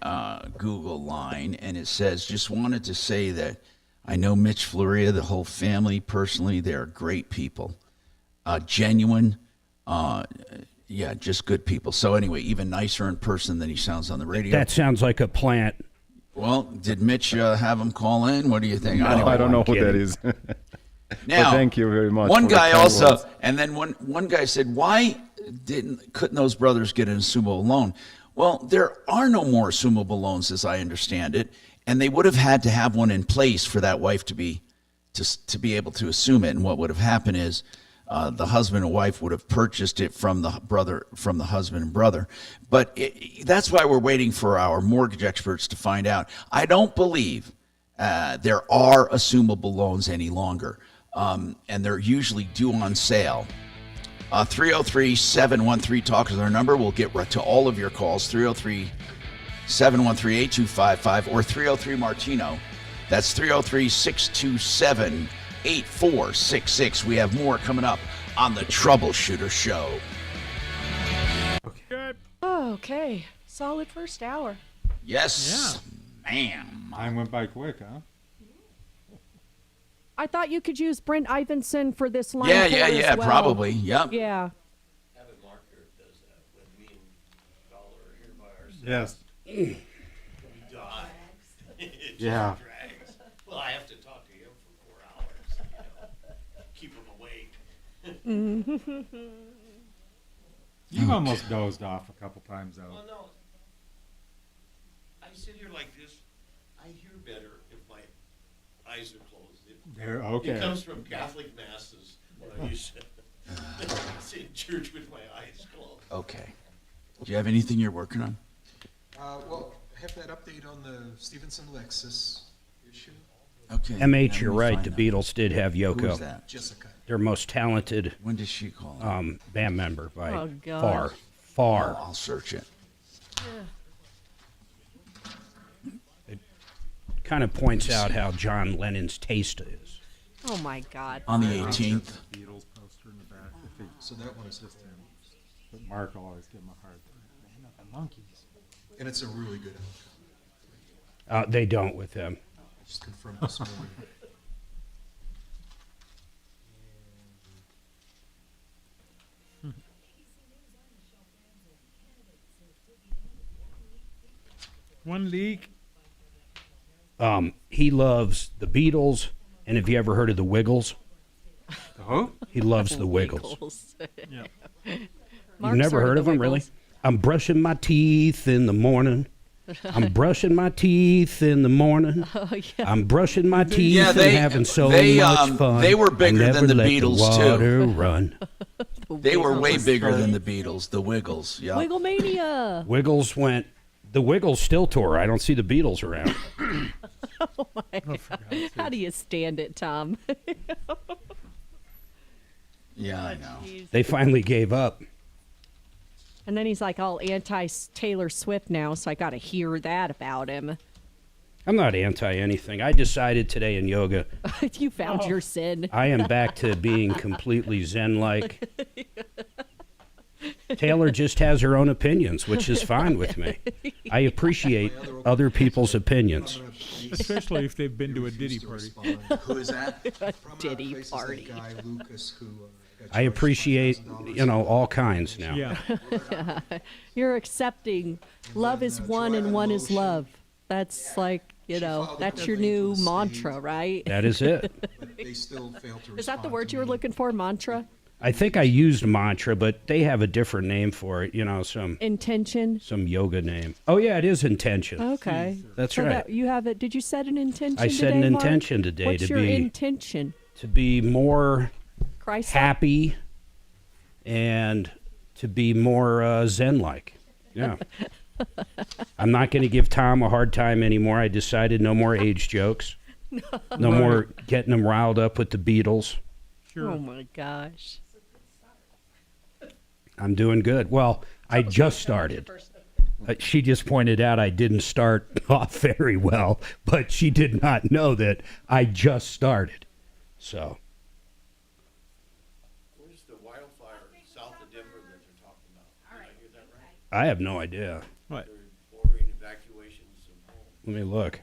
Google line, and it says, just wanted to say that I know Mitch Floria, the whole family, personally. They're great people, genuine, just good people. So anyway, even nicer in person than he sounds on the radio. That sounds like a plant. Well, did Mitch have him call in? What do you think? No, I don't know who that is. Now, thank you very much. One for the guy kind also, words. and then one guy said, why couldn't those brothers get an assumable loan? Well, there are no more assumable loans, as I understand it, and they would have had to have one in place for that wife to be able to assume it. And what would have happened is the husband and wife would have purchased it from the husband and brother. But that's why we're waiting for our mortgage experts to find out. I don't believe there are assumable loans any longer, and they're usually due on sale. 303-713-TALK is our number. We'll get right to all of your calls. 303-713-8255 or 303-MARTINO. That's 303-627-8466. We have more coming up on the Troubleshooter Show. Okay. Solid first hour. Yes, ma'am. Mine went by quick, huh? I thought you could use Brent Ivinson for this line. Yeah, four as well. probably. Yep. Yeah. Yes. We die. It Yeah. just drags. Well, I have to talk to him for 4 hours, keep him awake. You've almost dozed off a couple times, though. Well, no. I sit here like this. I hear better if my eyes are closed. Okay. It comes from Catholic masses when I used to sit in church with my eyes closed. Okay. Do you have anything you're working on? Well, I have that update on the Stevenson Lexus issue. Okay. MH, you're right. The Beatles did have Yoko. Who was that? Jessica. Their most talented. When did she call? Band member by Oh, gosh. far. Oh, I'll search it. It kind of points out how John Lennon's taste is. Oh my God. On the 18th. Beatles poster in the back. So that one is just him. But Mark will always give him a hard time. Man, the monkeys. And it's a really good outcome. They don't with him. Just confirmed this morning. One leak. He loves the Beatles, and have you ever heard of the Wiggles? Oh? He loves the Wiggles. Yeah. You've Mark's never heard of them, really? Wiggles. I'm brushing my teeth in the morning. I'm brushing my teeth in the morning. Oh, yeah. I'm brushing my teeth Yeah, and having so much fun. they were I bigger never than the let Beatles, water too. Run. They were way bigger than the Beatles, the Wiggles. Yeah. Wigglemania. Wiggles went. The Wiggles still tour. I don't see the Beatles around. Oh my God. How do you stand it, Tom? Yeah, I know. They finally gave up. And then he's like all anti-Taylor Swift now, so I got to hear that about him. I'm not anti anything. I decided today in yoga You found your sin. I am back to being completely Zen-like. Taylor just has her own opinions, which is fine with me. I appreciate other people's opinions. Especially if they've been to a Diddy party. Who is that? Diddy party. Guy Lucas who I appreciate, all kinds now. Yeah. You're accepting love is one and one is love. That's like, that's your new mantra, right? That is it. But they still fail to Is that the respond word to you were me. looking for, mantra? I think I used mantra, but they have a different name for it, some Intention? yoga name. Oh, yeah, it is intention. Okay. That's So right. that you have it. Did you set an intention I set today, an Mark? intention today What's to your be intention? to be more Christ happy and to be more Zen-like. Yeah. I'm not going to give Tom a hard time anymore. I decided no more age jokes. No more getting him riled up with the Beatles. Sure. Oh my gosh. I'm doing good. Well, I just started. She just pointed out I didn't start off very well, but she did not know that I just started. So, Where's the wildfire south of Denver that they're talking about? Did I hear that right? I have no idea. What? They're ordering evacuations of homes. Let me look.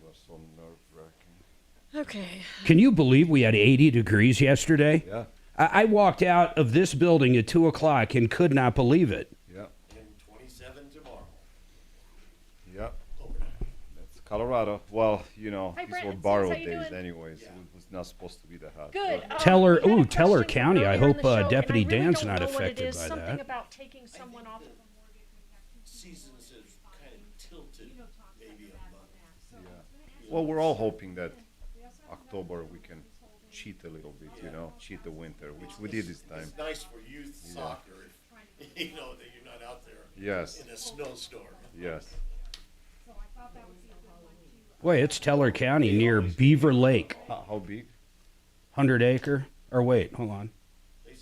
Okay. Can you believe we had 80 degrees yesterday? Yeah. I walked out of this building at 2 o'clock and could not believe it. Yeah. And 27 tomorrow. Yeah. That's Colorado. Well, Hi, these Brent. were It's borrowed Liz. How you days doing? anyways. It was not supposed to be that hot. Good. Teller County. I hope Deputy Dan's not what it affected is. by Something that. about taking someone off of a mortgage. Seasons have kind of tilted maybe a month. Well, we're all hoping that October we can cheat a little bit, cheat the winter, which we did this time. It's nice for youth soccer if that you're not out there Yes. in a snowstorm. Yes. Wait, it's Teller County near Beaver Lake. How big? 100 acre. Or wait, hold on.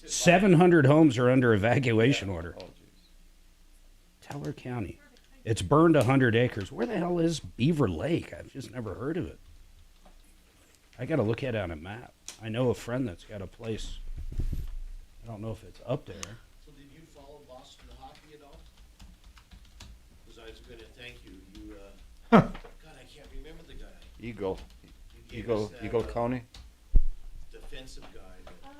700 homes are under evacuation order. Oh, Teller County. It's burned 100 acres. Where the hell is Beaver Lake? I've just never heard of it. I got to look at it on a map. I know a friend that's got a place. I don't know if it's up there. So did you follow Boston hockey at all? Because I was going to thank you. God, I can't remember the guy. Eagle. You gave us that, Eagle County? Defensive guy. That,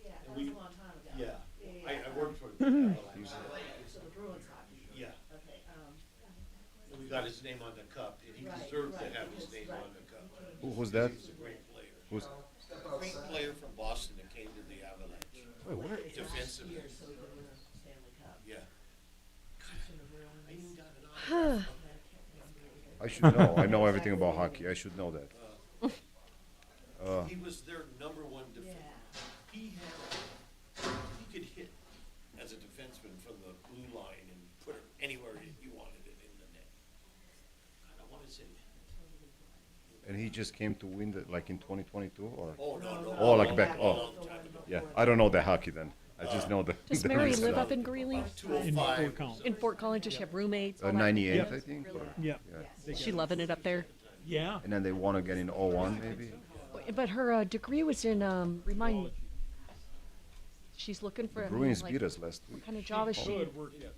that was a long time ago. Yeah. I worked for him. So the Bruins hockey. Yeah. And we got his name on the cup, and he deserved to have his name on the cup. Who's that? He's a great player. Who's? A great player from Boston that came to the Avalanche. Wait, where? Defensive. I should know. I know everything about hockey. I should know that. He was their number one defender. He could hit as a defenseman from the blue line and put it anywhere you wanted it in the net. I don't want to say. And he just came to win the, like in 2022, or? Oh, no. Oh, like back. Oh, yeah. I don't know the hockey then. I just know the. Does the Mary league live stuff. up in Greeley? In Fort Collins. In Fort Collins, does she have roommates? all that? 98, Yep. I think. or- Yeah. yeah. Is she loving it up there? Yeah. And then they won again in 01, maybe. But her degree was in remind me. She's looking for Bruins like, beat us last week. what kind of job is she? Could work at the zoo.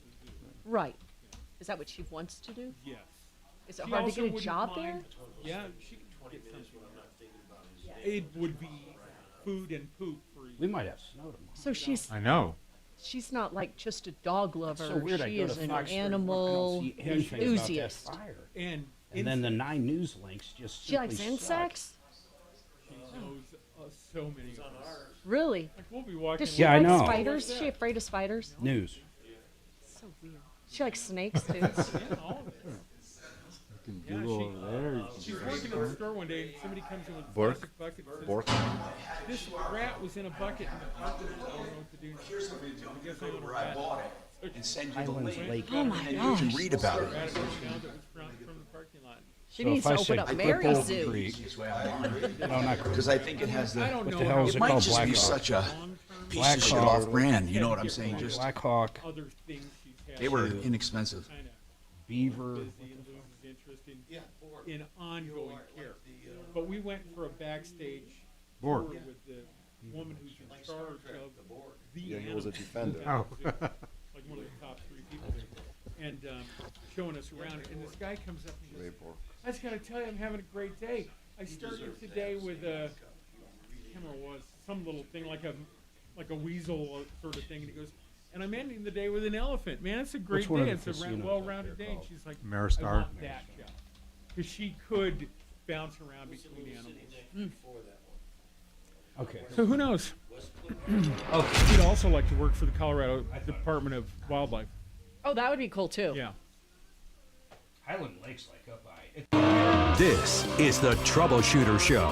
Right. Is that what she wants to do? Yes. Is it She hard to also get a wouldn't job there? mind- Yeah, she could get something. It would be food and poop for you. We might have snow tomorrow. So she's I know. she's not like just a dog lover. So weird. I She go is to an Fox 30, animal I don't see anything about that enthusiast. fire. And then the 9 News links just She likes simply insects. She knows so many of us. Really? Like we'll be walking. Does she Yeah, I like know. spiders? Is she afraid of spiders? News. So weird. She likes snakes too. Yeah, all of it. You can Yeah, Google there. You she was can working in the store one day, and somebody comes in with a Bork? plastic bucket and says, Bork? "This rat was in a bucket in the parking lot. I don't know what to do." Here's the reason I guess I'm where I gonna bought it and send you the Highlands link. Lake. Oh my And you gosh. can read about it. Rat was found that was from the parking lot. She So needs if to I open said up Clip Mary's Old Zoo. Creek, No, not Creek. because I think it has the. I don't What know the hell how is It it might called? just be Black Hawk. such a piece Black of shit Hawk. off brand. You know what I'm saying? Just Black Hawk, other things she's had. they were inexpensive. Kind of Beaver. busy and loses interest in ongoing care. But we went for a backstage tour Bork. with the woman who's in charge of the Yeah, he was a animals. defender. Oh. Like one of the top 3 people there, and showing us around. And this guy comes up and Ray goes, Bork. "I just gotta tell you, I'm having a great day. I started today with I can't remember what it was, some little thing like a weasel sort of thing." And he goes, "And I'm ending the day with an elephant. Man, it's a great Which one of day. the It's a casinos well-rounded out there day." And called? she's like, Maristar? "I want that job," because she could bounce around between animals. Okay. So who knows? She'd also like to work for the Colorado Department of Wildlife. Oh, that would be cool too. Yeah. Highland Lake's like up by. This is the Troubleshooter Show.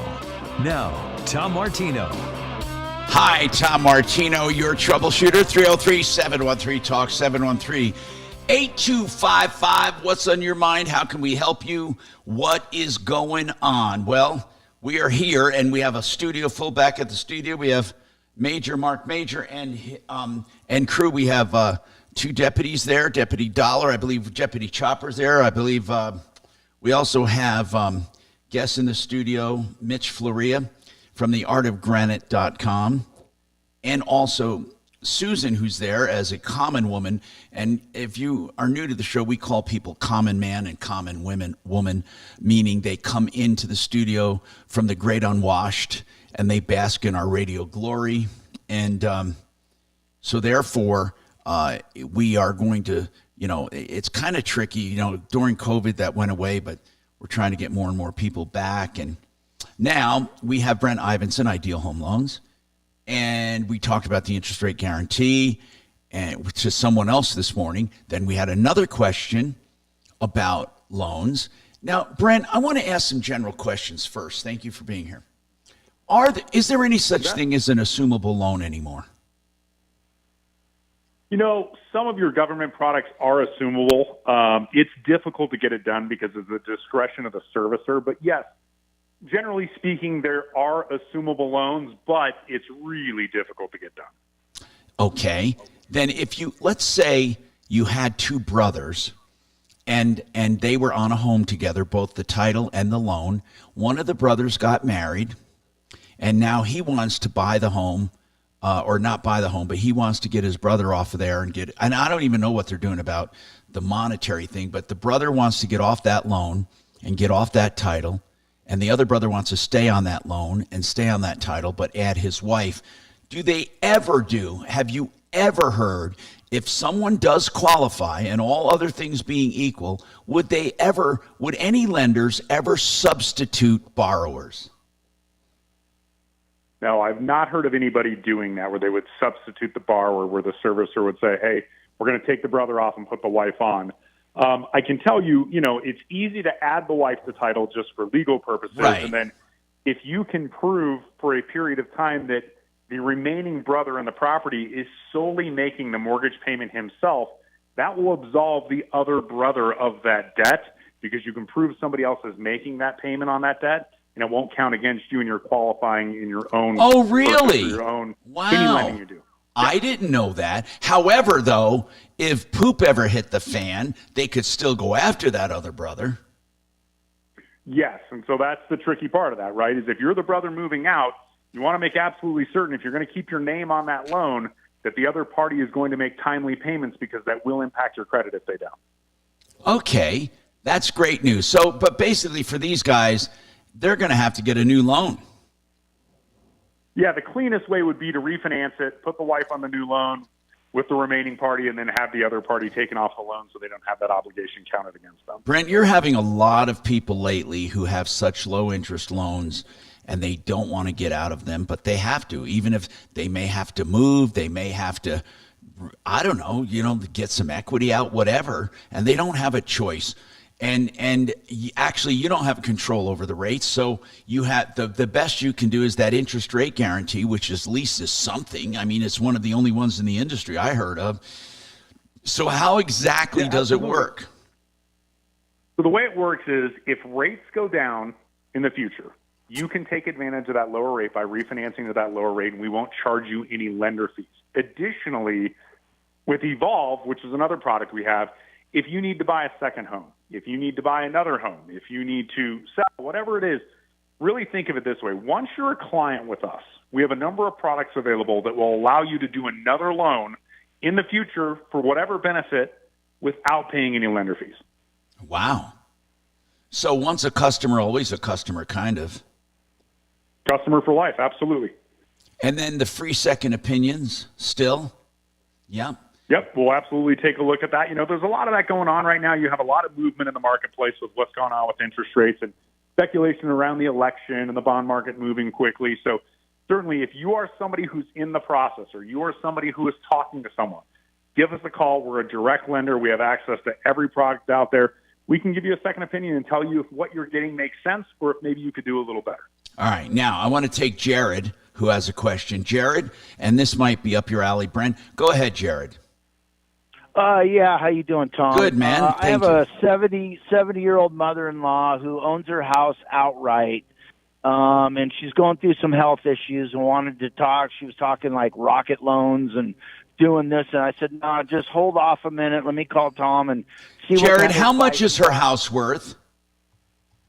Now, Tom Martino. Hi, Tom Martino, your troubleshooter. 303-713-TALK, 713-8255. What's on your mind? How can we help you? What is going on? Well, we are here, and we have a studio full back at the studio. We have Mark Major, and crew. We have 2 deputies there, Deputy Dollar, I believe Deputy Chopper's there. I believe we also have guests in the studio, Mitch Floria from theartofgranite.com, and also Susan, who's there as a common woman. And if you are new to the show, we call people common man and common woman, meaning they come into the studio from the great unwashed and they bask in our radio glory. And so therefore, we are going to, it's kind of tricky, during COVID that went away, but we're trying to get more and more people back. And now we have Brent Ivinson, Ideal Home Loans, and we talked about the interest rate guarantee and to someone else this morning. Then we had another question about loans. Now, Brent, I want to ask some general questions first. Thank you for being here. Is there any such thing as an assumable loan anymore? Some of your government products are assumable. It's difficult to get it done because of the discretion of the servicer. But yes, generally speaking, there are assumable loans, but it's really difficult to get done. Okay. Then let's say you had 2 brothers and they were on a home together, both the title and the loan. One of the brothers got married and now he wants to buy the home. Or not buy the home, but he wants to get his brother off of there and I don't even know what they're doing about the monetary thing, but the brother wants to get off that loan and get off that title, and the other brother wants to stay on that loan and stay on that title, but add his wife. Have you ever heard, if someone does qualify and all other things being equal, would any lenders ever substitute borrowers? No, I've not heard of anybody doing that where they would substitute the borrower, where the servicer would say, hey, we're going to take the brother off and put the wife on. I can tell you, it's easy to add the wife to title just for legal purposes. Right. And then if you can prove for a period of time that the remaining brother in the property is solely making the mortgage payment himself, that will absolve the other brother of that debt, because you can prove somebody else is making that payment on that debt, and it won't count against you, and you're qualifying in your own. Oh, really? Your own Wow. any lending you do. I didn't know that. However, though, if poop ever hit the fan, they could still go after that other brother. Yes, and so that's the tricky part of that, right? Is if you're the brother moving out, you want to make absolutely certain, if you're going to keep your name on that loan, that the other party is going to make timely payments, because that will impact your credit if they don't. Okay, that's great news. So, but basically for these guys, they're going to have to get a new loan. Yeah, the cleanest way would be to refinance it, put the wife on the new loan with the remaining party, and then have the other party taken off the loan so they don't have that obligation counted against them. Brent, you're having a lot of people lately who have such low interest loans and they don't want to get out of them, but they have to. Even if they may have to move, they may have to, I don't know, get some equity out, whatever, and they don't have a choice. And actually, you don't have control over the rates, so you have the best you can do is that interest rate guarantee, which at least is something. I mean, it's one of the only ones in the industry I heard of. So how exactly does it work? So the way it works is, if rates go down in the future, you can take advantage of that lower rate by refinancing to that lower rate, and we won't charge you any lender fees. Additionally, with Evolve, which is another product we have, if you need to buy a second home, if you need to buy another home, if you need to sell, whatever it is, really think of it this way. Once you're a client with us, we have a number of products available that will allow you to do another loan in the future for whatever benefit without paying any lender fees. Wow. So once a customer, always a customer, kind of. Customer for life, absolutely. And then the free second opinions still? Yeah. Yep, we'll absolutely take a look at that. There's a lot of that going on right now. You have a lot of movement in the marketplace with what's going on with interest rates and speculation around the election and the bond market moving quickly. So certainly if you are somebody who's in the process, or you are somebody who is talking to someone, give us a call. We're a direct lender. We have access to every product out there. We can give you a second opinion and tell you if what you're getting makes sense, or if maybe you could do a little better. All right. Now, I want to take Jared, who has a question. Jared, and this might be up your alley, Brent. Go ahead, Jared. Yeah, how you doing, Tom? Good, man. I have a 70-year-old mother-in-law who owns her house outright, and she's going through some health issues and wanted to talk. She was talking like rocket loans and doing this, and I said, no, just hold off a minute. Let me call Tom and see what Jared, how much is her house worth?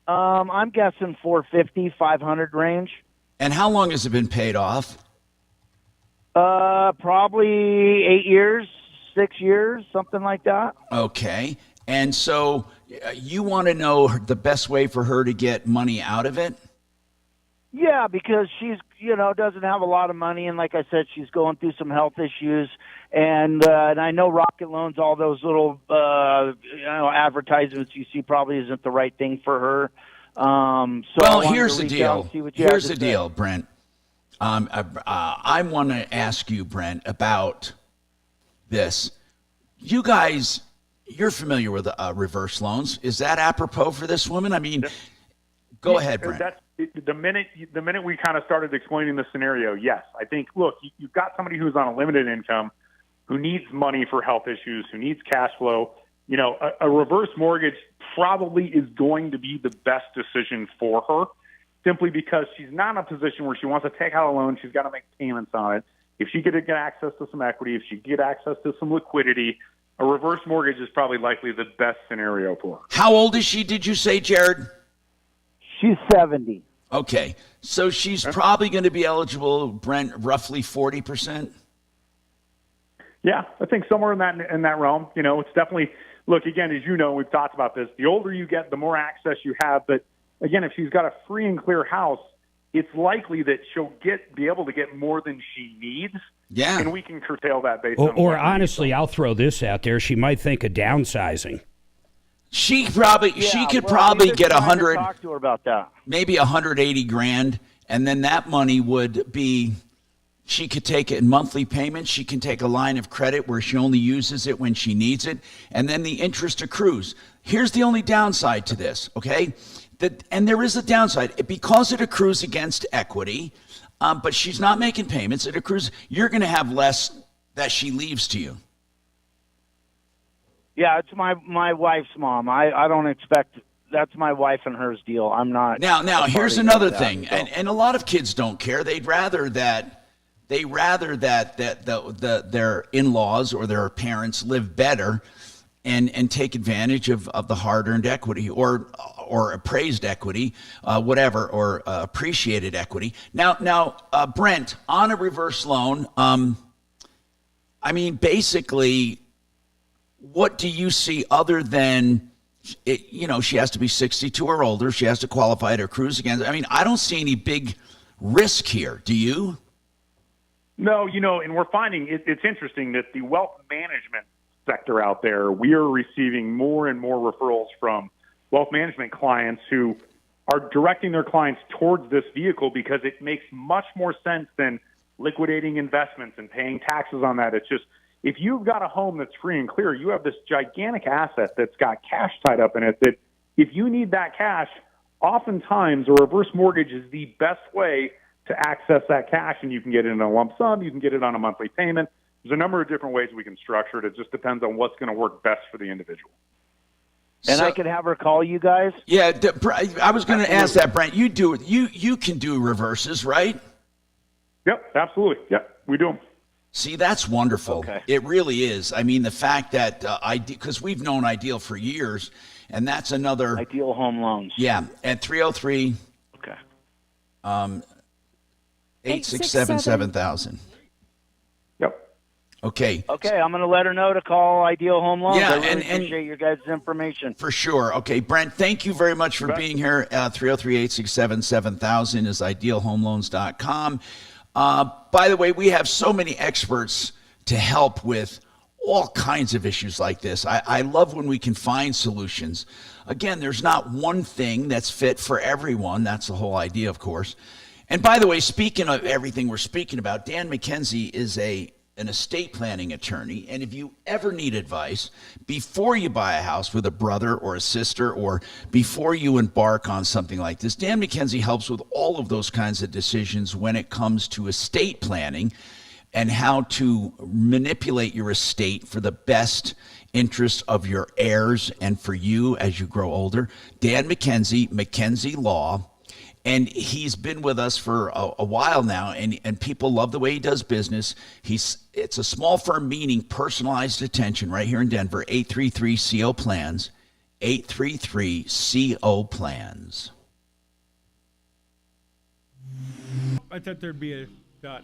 I'm guessing 450, 500 range. And how long has it been paid off? Probably 8 years. 6 years, something like that. Okay. And so you want to know the best way for her to get money out of it? Yeah, because she's, doesn't have a lot of money. And like I said, she's going through some health issues. And I know rocket loans, all those little, advertisements you see probably isn't the right thing for her. Well, here's the deal. Here's the deal, Brent. I want to ask you, Brent, about this. You guys, you're familiar with reverse loans. Is that apropos for this woman? I mean, go ahead, Brent. That's the minute we kind of started explaining the scenario. Yes, I think. Look, you've got somebody who's on a limited income, who needs money for health issues, who needs cash flow. A reverse mortgage probably is going to be the best decision for her, simply because she's not in a position where she wants to take out a loan. She's got to make payments on it. If she could get access to some equity, if she could get access to some liquidity, a reverse mortgage is probably likely the best scenario for her. How old is she, did you say, Jared? She's 70. Okay. So she's probably going to be eligible, Brent, roughly 40%? Yeah, I think somewhere in that realm. It's definitely, look, again, as you know, we've talked about this, the older you get, the more access you have. But again, if she's got a free and clear house, it's likely that she'll be able to get more than she needs. Yeah. And we can curtail that based on. Or honestly, I'll throw this out there. She might think of downsizing. She could probably get 100. Talk to her about that. Maybe 180 grand, and then that money would be She could take it in monthly payments. She can take a line of credit where she only uses it when she needs it, and then the interest accrues. Here's the only downside to this, okay? And there is a downside. Because it accrues against equity, but she's not making payments, it accrues, you're going to have less that she leaves to you. Yeah, it's my wife's mom. I don't expect, that's my wife and hers deal. I'm not. Now here's another thing, and a lot of kids don't care. They'd rather that their in-laws or their parents live better and take advantage of the hard-earned equity or appraised equity, whatever, or appreciated equity. Now, Brent, on a reverse loan, I mean, basically, what do you see other than, she has to be 62 or older, she has to qualify to cruise against. I mean, I don't see any big risk here. Do you? No, and we're finding it's interesting that the wealth management sector out there, we are receiving more and more referrals from wealth management clients who are directing their clients towards this vehicle because it makes much more sense than liquidating investments and paying taxes on that. It's just, if you've got a home that's free and clear, you have this gigantic asset that's got cash tied up in it that if you need that cash, oftentimes a reverse mortgage is the best way to access that cash, and you can get it in a lump sum, you can get it on a monthly payment. There's a number of different ways we can structure it. It just depends on what's going to work best for the individual. And I could have her call you guys? Yeah, I was going to ask that, Brent. You do it. You can do reverses, right? Yep, absolutely. Yep, we do them. See, that's wonderful. Okay. It really is. I mean, the fact that because we've known Ideal for years, and that's another Ideal Home Loans. Yeah, at 303. Okay. 867-7000. Yep. Okay. Okay, I'm going to let her know to call Ideal Home Loans. Yeah, I really and appreciate your guys' information. For sure. Okay, Brent, thank you very much for being here. 303-867-7000 is idealhomeloans.com. By the way, we have so many experts to help with all kinds of issues like this. I love when we can find solutions. Again, there's not one thing that's fit for everyone. That's the whole idea, of course. And by the way, speaking of everything we're speaking about, Dan McKenzie is an estate planning attorney. And if you ever need advice before you buy a house with a brother or a sister, or before you embark on something like this, Dan McKenzie helps with all of those kinds of decisions when it comes to estate planning and how to manipulate your estate for the best interest of your heirs and for you as you grow older. Dan McKenzie, McKenzie Law. And he's been with us for a while now, and people love the way he does business. It's a small firm, meaning personalized attention right here in Denver. 833-CO Plans. 833-CO Plans. I thought there'd be a dot.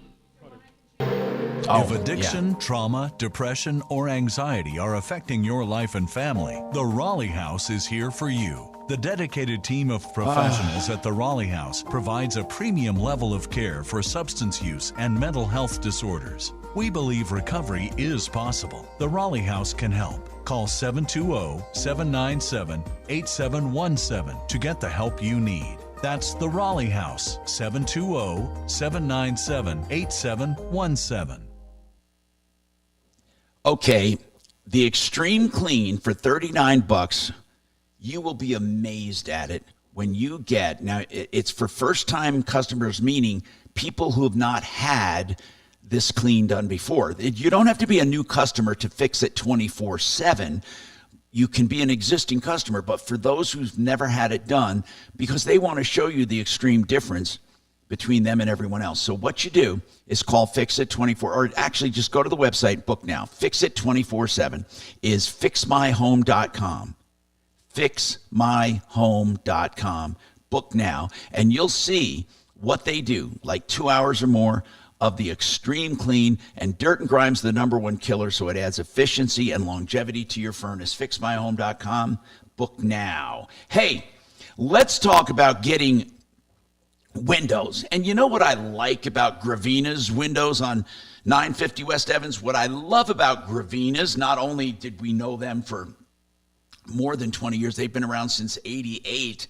If addiction, trauma, depression, or anxiety are affecting your life and family, the Raleigh House is here for you. The dedicated team of professionals at the Raleigh House provides a premium level of care for substance use and mental health disorders. We believe recovery is possible. The Raleigh House can help. Call 720-797-8717 to get the help you need. That's the Raleigh House, 720-797-8717. Okay, the Extreme Clean for $39. You will be amazed at it when you get, now it's for first-time customers, meaning people who have not had this clean done before. You don't have to be a new customer to fix it 24/7. You can be an existing customer, but for those who've never had it done, because they want to show you the extreme difference between them and everyone else. So what you do is call Fix It 24, or actually just go to the website, book now. Fix It 24/7 is fixmyhome.com. Fixmyhome.com. Book now, and you'll see what they do, like 2 hours or more of the Extreme Clean, and dirt and grime's the #1 killer, so it adds efficiency and longevity to your furnace. Fixmyhome.com. Book now. Hey, let's talk about getting windows. And you know what I like about Gravina's windows on 950 West Evans? What I love about Gravina's, not only did we know them for more than 20 years, they've been around since 88.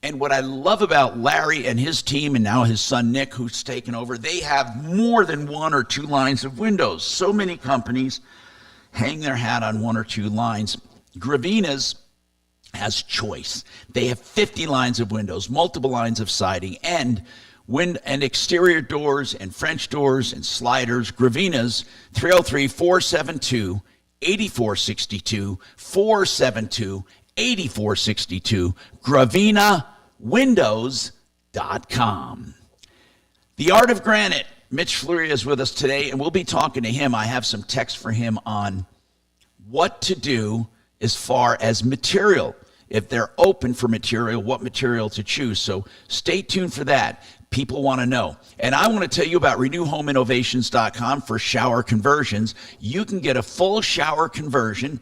And what I love about Larry and his team, and now his son Nick, who's taken over, they have more than 1 or 2 lines of windows. So many companies hang their hat on 1 or 2 lines. Gravina's has choice. They have 50 lines of windows, multiple lines of siding, and exterior doors and French doors and sliders. Gravina's 303-472-8462, 472-8462, GravinaWindows.com. The Art of Granite. Mitch Fleury is with us today, and we'll be talking to him. I have some text for him on what to do as far as material. If they're open for material, what material to choose. So stay tuned for that. People want to know. And I want to tell you about RenewHomeInnovations.com for shower conversions. You can get a full shower conversion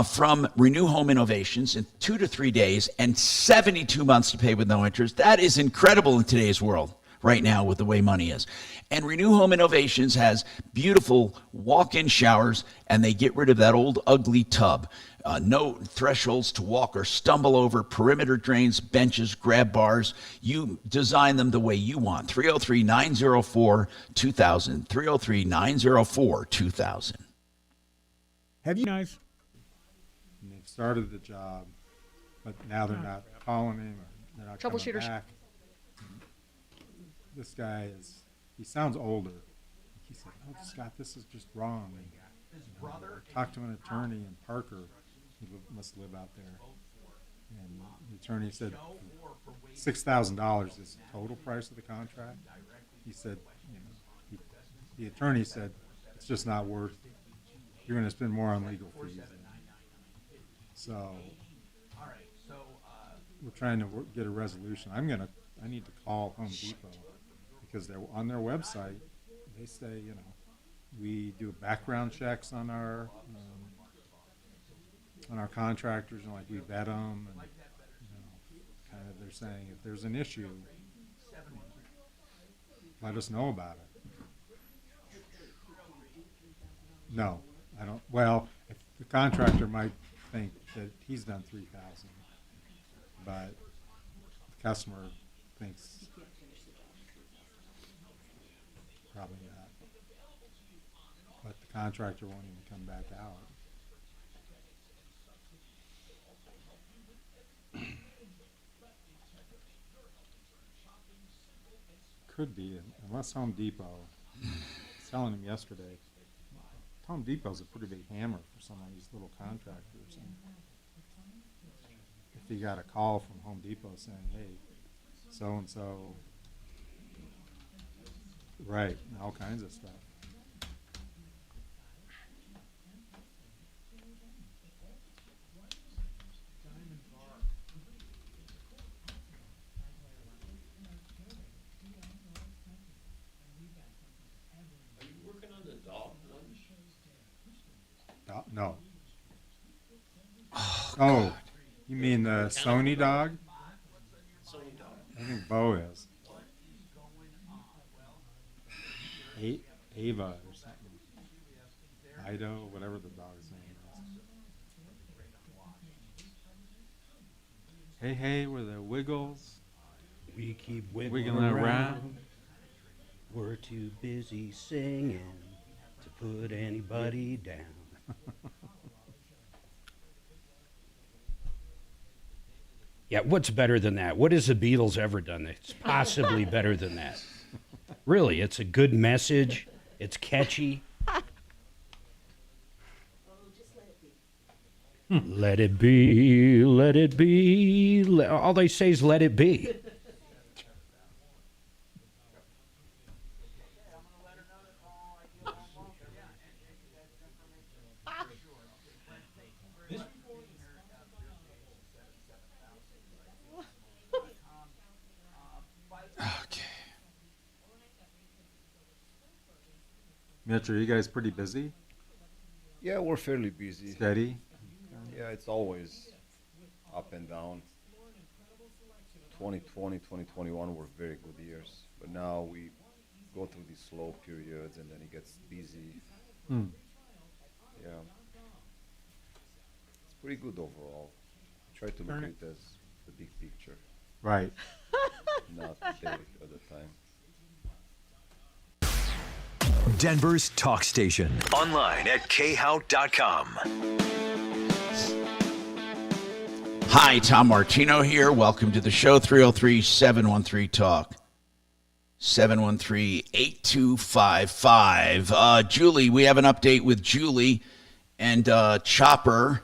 from Renew Home Innovations in 2 to 3 days and 72 months to pay with no interest. That is incredible in today's world right now with the way money is. And Renew Home Innovations has beautiful walk-in showers, and they get rid of that old ugly tub. No thresholds to walk or stumble over, perimeter drains, benches, grab bars. You design them the way you want. 303-904-2000, 303-904-2000. Have you guys? And they've started the job, but now they're not calling him, or they're not coming Troubleshooters. back. This guy he sounds older. He said, "Oh, Scott, this is just wrong." And, talked to an attorney in Parker. He must live out there. And the attorney said $6,000 is the total price of the contract. He said, the attorney said, it's just not worth. You're going to spend more on legal fees. So we're trying to get a resolution. I need to call Home Depot because they're on their website. They say, we do background checks on our contractors, and we vet them, and kind of they're saying if there's an issue, let us know about it. No, I don't. Well, the contractor might think that he's done 3,000, but the customer thinks probably not. But the contractor won't even come back out. Could be, unless Home Depot. I was telling him yesterday, Home Depot's a pretty big hammer for some of these little contractors. And if he got a call from Home Depot saying, hey, so-and-so, right, and all kinds of stuff. No. Oh, you mean the Sony dog? Sony dog. I think Bo is. Ava or something. Ido, whatever the dog's name is. Hey, were the Wiggles? We keep wiggling around. We're too busy singing to put anybody down. Yeah, what's better than that? What has the Beatles ever done that's possibly better than that? Really, it's a good message. It's catchy. Let it be, let it be. All they say is let it be. Mitch, are you guys pretty busy? Yeah, we're fairly busy. Steady? Yeah, it's always up and down. 2020, 2021 were very good years, but now we go through these slow periods and then it gets busy. Yeah. It's pretty good overall. Try to look at it as the big picture. Right. Not shake at the time. Denver's talk station. Online at khout.com. Hi, Tom Martino here. Welcome to the show. 303-713-TALK. 713-8255. Julie, we have an update with Julie, and Chopper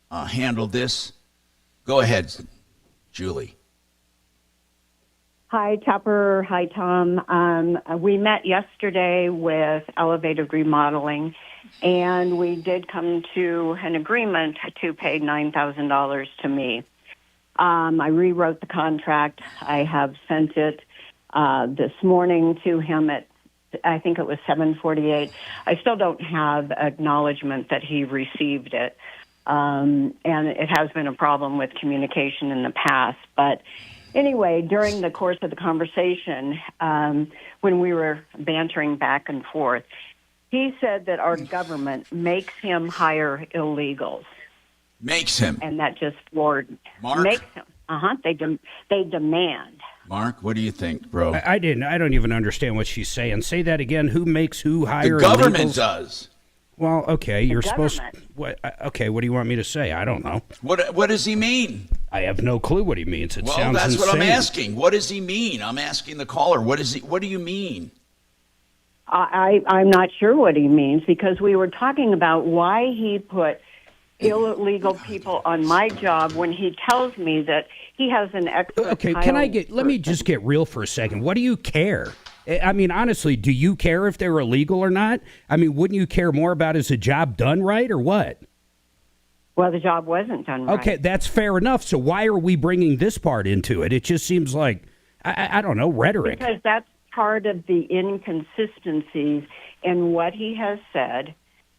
handled this. Go ahead, Julie. Hi, Chopper. Hi, Tom. We met yesterday with Elevated Remodeling, and we did come to an agreement to pay $9,000 to me. I rewrote the contract. I have sent it this morning to him at, I think it was 7:48. I still don't have acknowledgement that he received it, and it has been a problem with communication in the past, but anyway, during the course of the conversation, when we were bantering back and forth, he said that our government makes him hire illegals. Makes him. And that just floored. Mark? Makes him. They demand. Mark, what do you think, bro? I don't even understand what she's saying. Say that again. Who makes who hire? The government illegals? Does. Well, okay, you're supposed. government. What? Okay, what do you want me to say? I don't know. What does he mean? I have no clue what he means. It Well, sounds that's insane. what I'm asking. What does he mean? I'm asking the caller. What do you mean? I'm not sure what he means because we were talking about why he put illegal people on my job when he tells me that he has an extra. Okay, let me just get real for a second. What do you care? I mean, honestly, do you care if they're illegal or not? I mean, wouldn't you care more about is the job done right or what? Well, the job wasn't done right. Okay, that's fair enough. So why are we bringing this part into it? It just seems like, I don't know, rhetoric. Because that's part of the inconsistencies in what he has said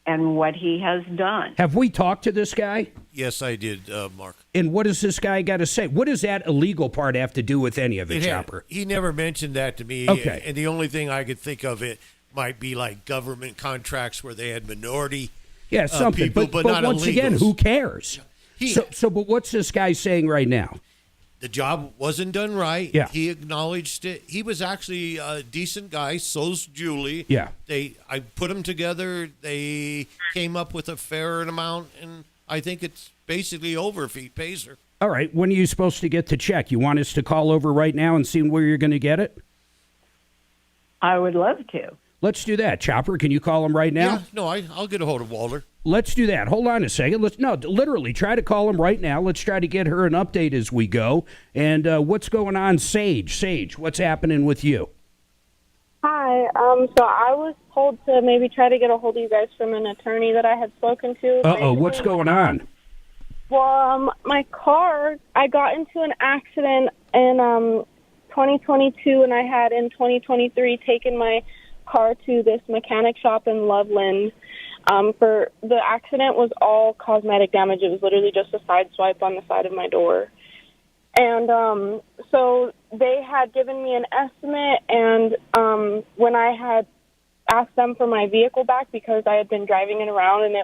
and what he has done. Have we talked to this guy? Yes, I did, Mark. And what does this guy got to say? What does that illegal part have to do with any of it, Chopper? He never mentioned that to me. Okay. And the only thing I could think of it might be like government contracts where they had minority Something. people, but not once illegals. again, who cares? But what's this guy saying right now? The job wasn't done right. Yeah. He acknowledged it. He was actually a decent guy. So's Julie. Yeah. I put them together. They came up with a fair amount, and I think it's basically over if he pays her. All right. When are you supposed to get the check? You want us to call over right now and see where you're going to get it? I would love to. Let's do that. Chopper, can you call him right now? Yeah, no, I'll get a hold of Walter. Let's do that. Hold on a second. Literally, try to call him right now. Let's try to get her an update as we go. And what's going on, Sage? Sage, what's happening with you? Hi. So I was told to maybe try to get a hold of you guys from an attorney that I had spoken to. What's going on? Well, my car, I got into an accident in 2022, and I had in 2023 taken my car to this mechanic shop in Loveland. For the accident was all cosmetic damage. It was literally just a side swipe on the side of my door. And so they had given me an estimate, and when I had asked them for my vehicle back because I had been driving it around and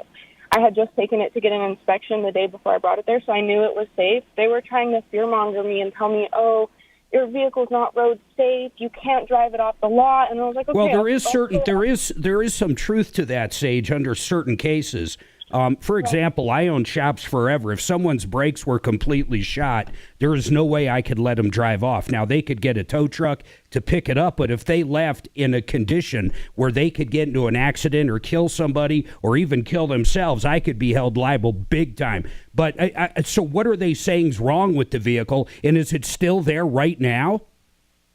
I had just taken it to get an inspection the day before I brought it there, so I knew it was safe. They were trying to fearmonger me and tell me, oh, your vehicle's not road safe. You can't drive it off the lot. And I was like, okay. Well, there is some truth to that, Sage, under certain cases. For example, I owned shops forever. If someone's brakes were completely shot, there is no way I could let them drive off. Now, they could get a tow truck to pick it up, but if they left in a condition where they could get into an accident or kill somebody or even kill themselves, I could be held liable big time. But so what are they saying is wrong with the vehicle, and is it still there right now?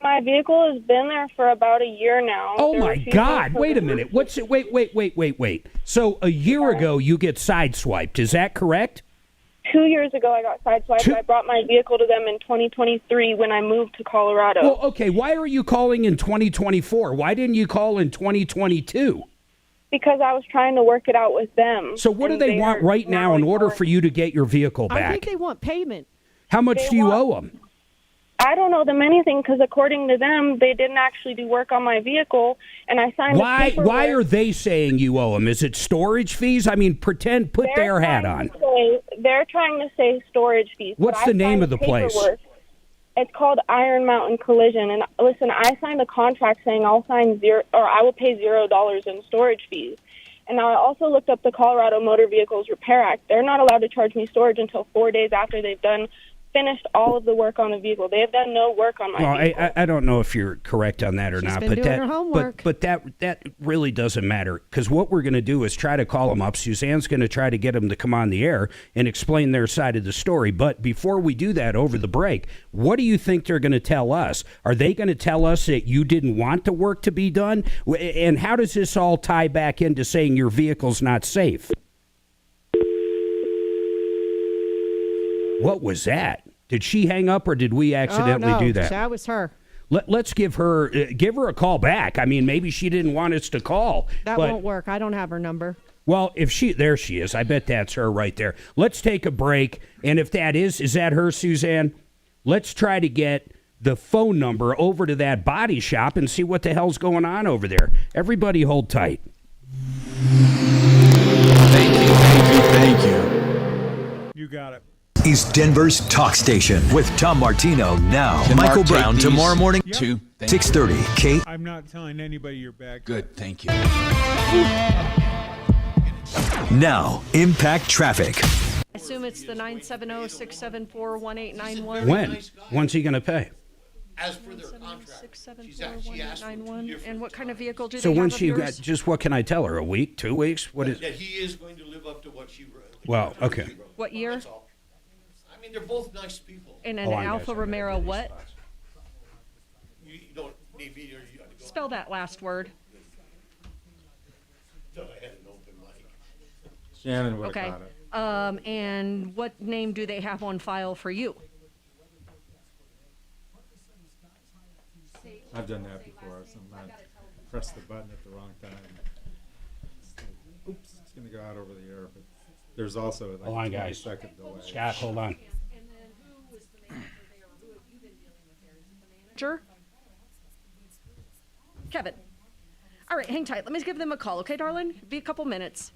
My vehicle has been there for about a year now. Oh, my God. Wait a minute. What's it? Wait. So a year ago, you get sideswiped. Is that correct? 2 years ago, I got sideswiped. I brought my vehicle to them in 2023 when I moved to Colorado. Well, okay. Why are you calling in 2024? Why didn't you call in 2022? Because I was trying to work it out with them. So what do they want right now in order for you to get your vehicle back? I think they want payment. How much do you owe them? I don't owe them anything because according to them, they didn't actually do work on my vehicle, and I signed Why are they saying you owe them? Is it storage fees? I mean, put their hat on. They're trying to say storage fees. What's the name of the place? It's called Iron Mountain Collision. And listen, I signed a contract saying I will pay $0 in storage fees. And now I also looked up the Colorado Motor Vehicles Repair Act. They're not allowed to charge me storage until 4 days after they've finished all of the work on the vehicle. They have done no work on my vehicle. I don't know if you're correct on that or not, been but doing her homework. but that really doesn't matter, because what we're going to do is try to call them up. Suzanne's going to try to get them to come on the air and explain their side of the story. But before we do that over the break, what do you think they're going to tell us? Are they going to tell us that you didn't want the work to be done? And how does this all tie back into saying your vehicle's not safe? What was that? Did she hang up, or did we accidentally do that? That was her. Let's give her a call back. I mean, maybe she didn't want us to call. That won't work. I don't have her number. Well, there she is. I bet that's her right there. Let's take a break, and if that is that her, Suzanne? Let's try to get the phone number over to that body shop and see what the hell's going on over there. Everybody hold tight. Thank you. You got it. Is Denver's talk station with Tom Martino now. Can Michael Mark take Brown these? tomorrow morning, Yep. 6:30. K. I'm not telling anybody you're back. Good, thank you. Now, Impact Traffic. I assume it's the 970-674-1891. When? When's he going to pay? As per their contract, she asked for 2 And what kind of vehicle do So they when have of she yours? got, just what can I tell her? A week? 2 weeks? What is? that he is going to live up to what she wrote. Well, okay. What year? That's all. I mean, they're both nice people. In an Alfa Romero what? You don't need video. You got to go. Spell that last word. Thought I had an open mic. Shannon would Okay. have got it. And what name do they have on file for you? I've done that before. Sometimes press the button at the wrong time. Oops, it's going to go out over the air. But there's also like Hold on, a guys. 20-second delay. Scott, hold on. Manager? Kevin. All right, hang tight. Let me give them a call, okay, darling? Be a couple minutes.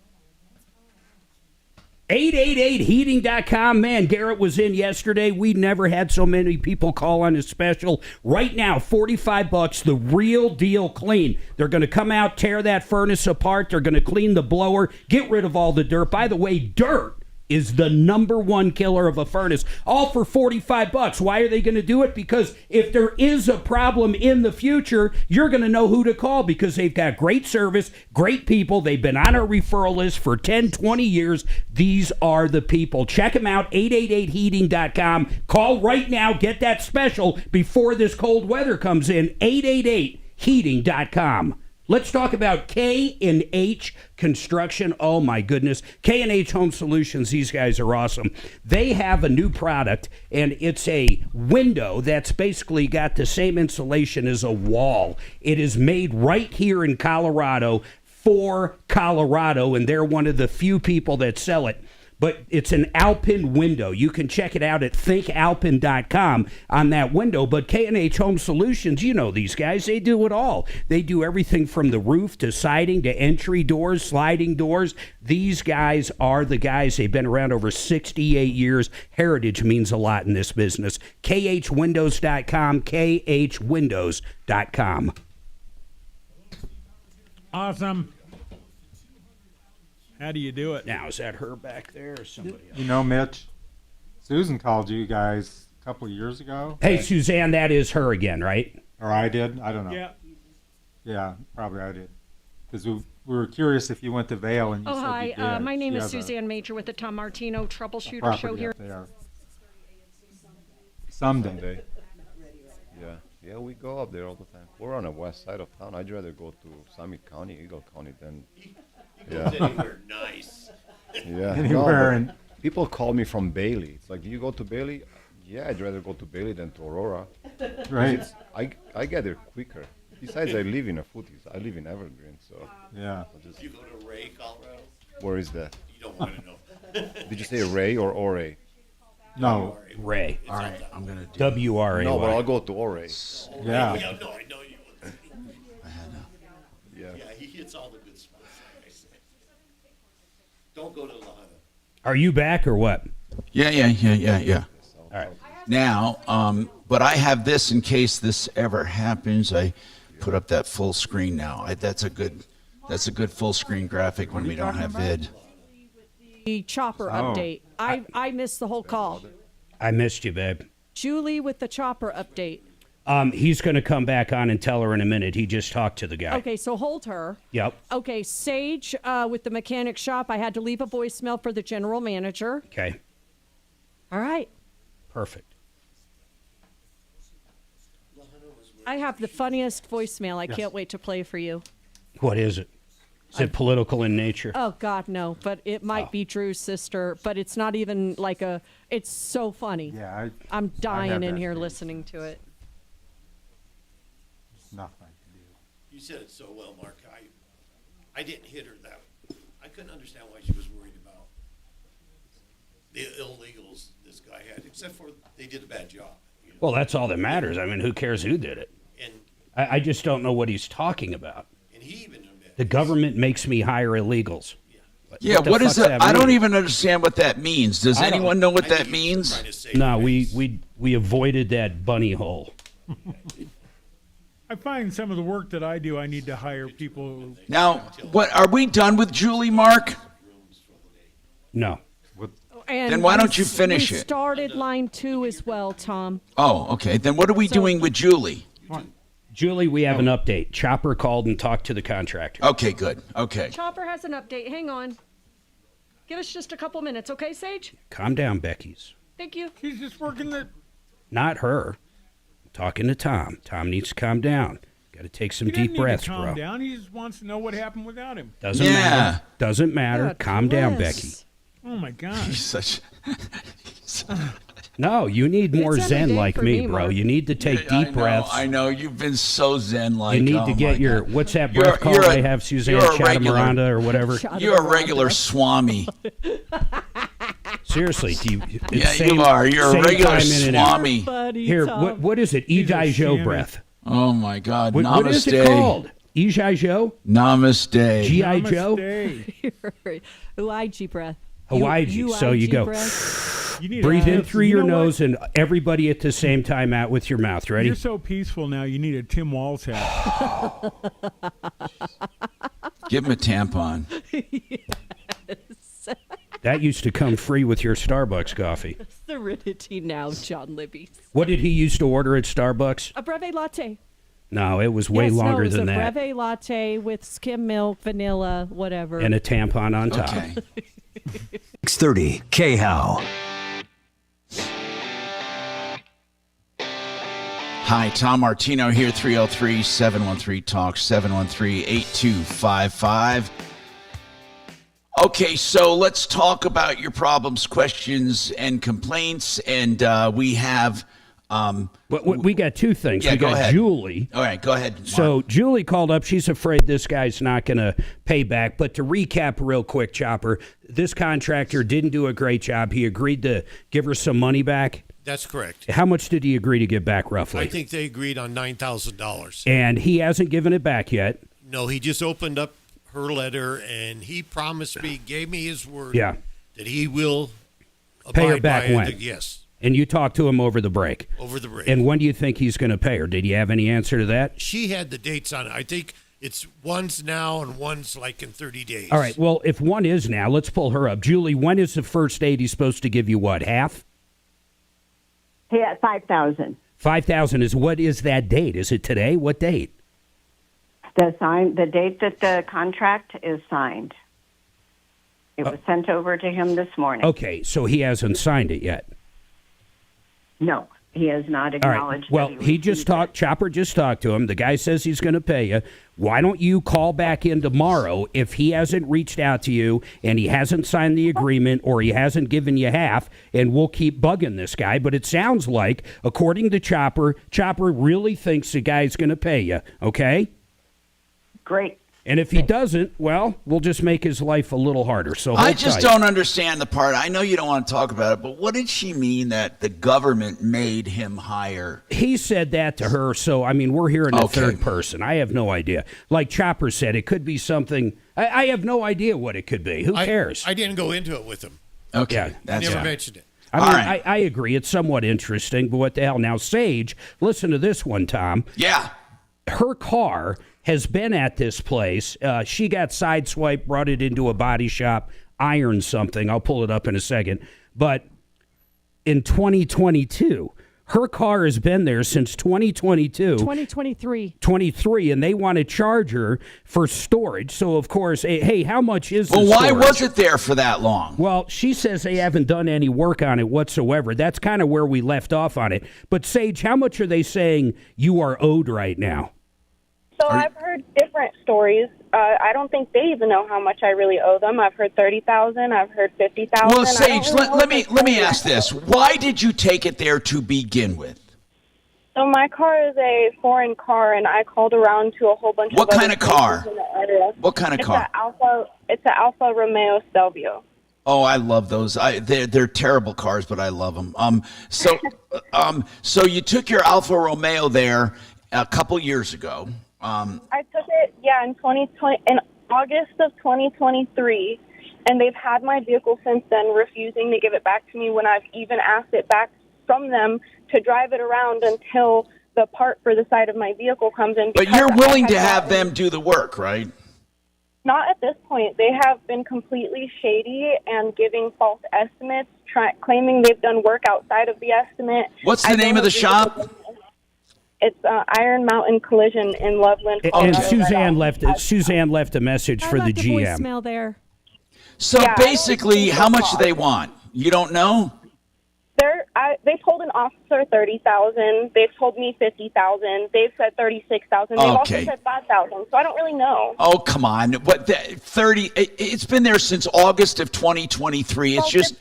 888heating.com. Man, Garrett was in yesterday. We never had so many people call on his special. Right now, $45, the real deal clean. They're going to come out, tear that furnace apart. They're going to clean the blower, get rid of all the dirt. By the way, dirt is the #1 killer of a furnace, all for $45. Why are they going to do it? Because if there is a problem in the future, you're going to know who to call, because they've got great service, great people. They've been on our referral list for 10, 20 years. These are the people. Check them out, 888heating.com. Call right now. Get that special before this cold weather comes in, 888heating.com. Let's talk about K&H Construction. Oh, my goodness. K&H Home Solutions, these guys are awesome. They have a new product, and it's a window that's basically got the same insulation as a wall. It is made right here in Colorado for Colorado, and they're one of the few people that sell it. But it's an Alpin window. You can check it out at thinkalpin.com on that window. But K&H Home Solutions, you know these guys, they do it all. They do everything from the roof to siding to entry doors, sliding doors. These guys are the guys. They've been around over 68 years. Heritage means a lot in this business. khwindows.com, khwindows.com. Awesome. How do you do it? Now, is that her back there or somebody else? You know, Mitch, Susan called you guys a couple of years ago. Hey, Suzanne, that is her again, right? Or I did? I don't know. Yeah. Yeah, probably I did. Because we were curious if you went to Vail and you said Hi. you did. My name She is has a Suzanne Major with the Tom Martino Troubleshooter property show here. up there. Someday. Yeah, we go up there all the time. We're on the west side of town. I'd rather go to Summit County, Eagle County than Anywhere nice. Yeah. Anywhere no, in- people call me from Bailey. It's like, do you go to Bailey? Yeah, I'd rather go to Bailey than to Aurora. Right. I get there quicker. Besides, I live in a footies. I live in Evergreen, so. Yeah. Do you go to Ray, Colorado? Where is that? You don't want to know. Did you say Ray or Ore? No. Ray. All right, I'm going to do W-R-A-Y. No, but I'll go to Ore. Yeah. Yeah, no, I know you would. Yeah. Yeah, he hits all the good spots, like I say. Don't go to Lahana. Are you back or what? Yeah. All right. Now, But I have this in case this ever happens. I put up that full screen now. That's a good full screen graphic when we don't have vid. The chopper update. I missed the whole call. I missed you, babe. Julie with the chopper update. He's going to come back on and tell her in a minute. He just talked to the guy. Okay, so hold her. Yep. Okay, Sage with the mechanic shop. I had to leave a voicemail for the general manager. Okay. All right. Perfect. I have the funniest voicemail. I can't wait to play for you. What is it? Is it political in nature? Oh, God, no. But it might be Drew's sister, but it's not even like a... It's so funny. Yeah, I'm dying in that here too. listening to it. There's nothing I can do. You said it so well, Mark. I didn't hit her that. I couldn't understand why she was worried about the illegals this guy had, except for they did a bad job. You know? Well, that's all that matters. I mean, who cares who did it? And I just don't know what he's talking about. and he even The government makes me hire illegals. Yeah, what is that? that? I don't even understand what that means. Does I don't- anyone know what that means? No, we avoided that bunny hole. I find some of the work that I do, I need to hire people. Now, what are we done with Julie, Mark? No. And Then why don't you we finish it? started line 2 as well, Tom. Oh, okay. Then what are we doing with Julie? Julie, we have an update. Chopper called and talked to the contractor. Okay, good. Okay. Chopper has an update. Hang on. Give us just a couple minutes, okay, Sage? Calm down, Becky's. Thank you. He's just working the... Not her. I'm talking to Tom. Tom needs to calm down. Got to take some He doesn't deep need to breaths, calm bro. down. He just wants to know what happened without him. Doesn't matter. Doesn't matter. Yeah, Calm down, Chris. Becky. Oh, my gosh. He's such... No, you need more It's every zen day like for me, me, bro. Mark. You need to take deep breaths. I know. You've been so zen-like. You need Oh, to my get your, God. what's that You're- breath called you're a- they have, Suzanne you're a regular- Chatamaranda or whatever? You're a regular swami. Seriously, do you, it's Yeah, same- you are. You're a same regular time in and out. swami. Buddy, Here, Tom. what is it? E.J. Joe breath. Oh, my God. What, Namaste. what is it called? E.J. Joe? Namaste. G.I. Joe? Hawaii breath. Hawaii. So you go. You need Breathe a- in through you your know what? nose and everybody at the same time out with your mouth. Ready? You're so peaceful now, you need a Tim Walz hat. Give him a tampon. That used to come free with your Starbucks coffee. Serenity now, John Libby. What did he used to order at Starbucks? A breve latte. No, it was way Yes, no, longer it was than a that. breve latte with skim milk, vanilla, whatever. And a tampon on top. Okay. 630 K-How. Hi, Tom Martino here, 303-713-TALK, 713-8255. Okay, so let's talk about your problems, questions, and complaints. And we have... we got two things. Yeah, we go got ahead. Julie. All right, go ahead, Mark. So Julie called up. She's afraid this guy's not going to pay back. But to recap real quick, Chopper, this contractor didn't do a great job. He agreed to give her some money back. That's correct. How much did he agree to give back roughly? I think they agreed on $9,000. And he hasn't given it back yet. No, he just opened up her letter, and he promised me, gave me his word Yeah. that he will Pay her abide back by when? yes, And you talked to him over the break. over the break. And when do you think he's going to pay her? Did you have any answer to that? She had the dates on it. I think it's one's now and one's like in 30 days. All right. Well, if one is now, let's pull her up. Julie, when is the first date he's supposed to give you what, half? Yeah, 5,000. 5,000 is what is that date? Is it today? What date? The date that the contract is signed. It was sent over to him this morning. Okay, so he hasn't signed it yet. No, he has not All right. acknowledged. Well, that he just talked. Chopper just talked to him. The guy says he's going to pay you. Why don't you call back in tomorrow if he hasn't reached out to you and he hasn't signed the agreement or he hasn't given you half, and we'll keep bugging this guy. But it sounds like, according to Chopper, Chopper really thinks the guy's going to pay you. Okay. Great. And if he doesn't, well, we'll just make his life a little harder. So I hold just tight. don't understand the part. I know you don't want to talk about it, but what did she mean that the government made him hire? He said that to her, so, I mean, we're hearing the Okay. third person. I have no idea. Like Chopper said, it could be something. I have no idea what it could be. Who cares? I didn't go into it with him. Okay. Yeah. I never mentioned it. I mean, All right. I agree. It's somewhat interesting, but what the hell? Now, Sage, listen to this one, Tom. Yeah. Her car has been at this place. She got sideswiped, brought it into a body shop, ironed something. I'll pull it up in a second. But in 2022, her car has been there since 2022. 2023. 23, and they want to charge her for storage. So, of course, hey, how much is Well, the why storage? was it there for that long? Well, she says they haven't done any work on it whatsoever. That's kind of where we left off on it. But, Sage, how much are they saying you are owed right now? So I've heard different stories. I don't think they even know how much I really owe them. I've heard 30,000. I've heard 50,000. Well, Sage, let me ask this. Why did you take it there to begin with? So my car is a foreign car, and I called around to a whole bunch What of kind of car? in the area. What kind of car? It's an Alfa Romeo Stelvio. Oh, I love those. They're terrible cars, but I love them. So you took your Alfa Romeo there a couple years ago. I took it, in 2020, in August of 2023, and they've had my vehicle since then, refusing to give it back to me when I've even asked it back from them to drive it around until the part for the side of my vehicle comes in. But you're willing to have them do the work, right? Not at this point. They have been completely shady and giving false estimates, claiming they've done work outside of the estimate. What's the name of the shop? It's Iron Mountain Collision in Loveland. And Colorado. Suzanne left a message for the GM. Voicemail there. So basically, how much do they want? You don't know? They told an officer 30,000. They've told me 50,000. They've said 36,000. They've also Okay. said 5,000. So I don't really know. Oh, come on. What? 30? It's been there since August of 2023. It's just.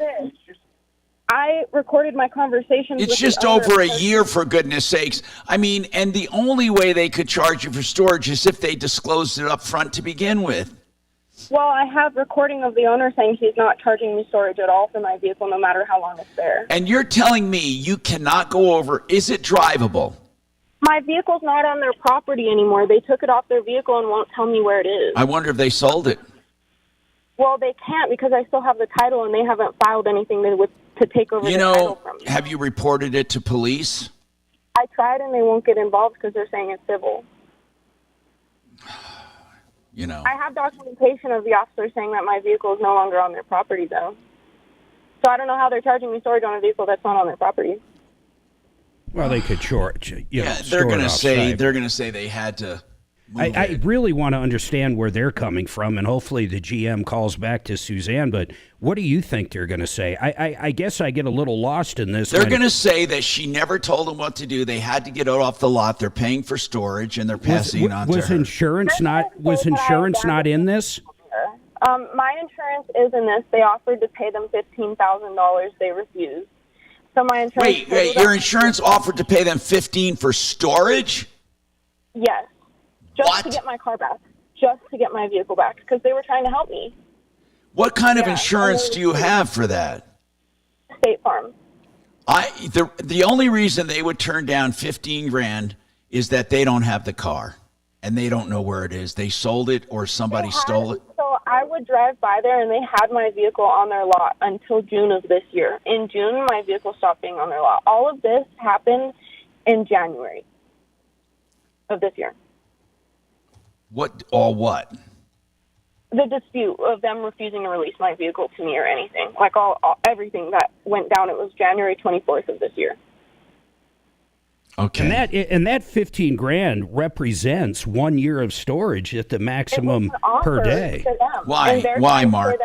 I recorded my conversations. It's with just the owner over a person. year, for goodness sakes. I mean, and the only way they could charge you for storage is if they disclosed it up front to begin with. Well, I have recording of the owner saying he's not charging me storage at all for my vehicle, no matter how long it's there. And you're telling me you cannot go over, is it drivable? My vehicle's not on their property anymore. They took it off their vehicle and won't tell me where it is. I wonder if they sold it. Well, they can't because I still have the title and they haven't filed anything to take over You the title know, from me. have you reported it to police? I tried and they won't get involved because they're saying it's civil. You know. I have documentation of the officer saying that my vehicle is no longer on their property, though. So I don't know how they're charging me storage on a vehicle that's not on their property. Well, they could charge. They're store it going to say offsite. they had to. I really want to understand where they're coming from, and hopefully the GM calls back to Suzanne. But what do you think they're going to say? I guess I get a little lost in this. They're going to say that she never told them what to do. They had to get it off the lot. They're paying for storage, and they're passing it on to her. Insurance not in this? My insurance is in this. They offered to pay them $15,000. They refused. So my insurance. Wait, your insurance offered to pay them $15,000 for storage? Yes. Just to get my car back. Just to get my vehicle back. Because they were trying to help me. What kind of insurance do you have for that? State Farm. The only reason they would turn down $15,000 is that they don't have the car and they don't know where it is. They sold it or somebody stole it. So I would drive by there and they had my vehicle on their lot until June of this year. In June, my vehicle stopped being on their lot. All of this happened in January of this year. What? The dispute of them refusing to release my vehicle to me or anything. Like everything that went down, it was January 24th of this year. Okay. And that $15,000 represents 1 year of storage at the maximum per day. Why, Mark?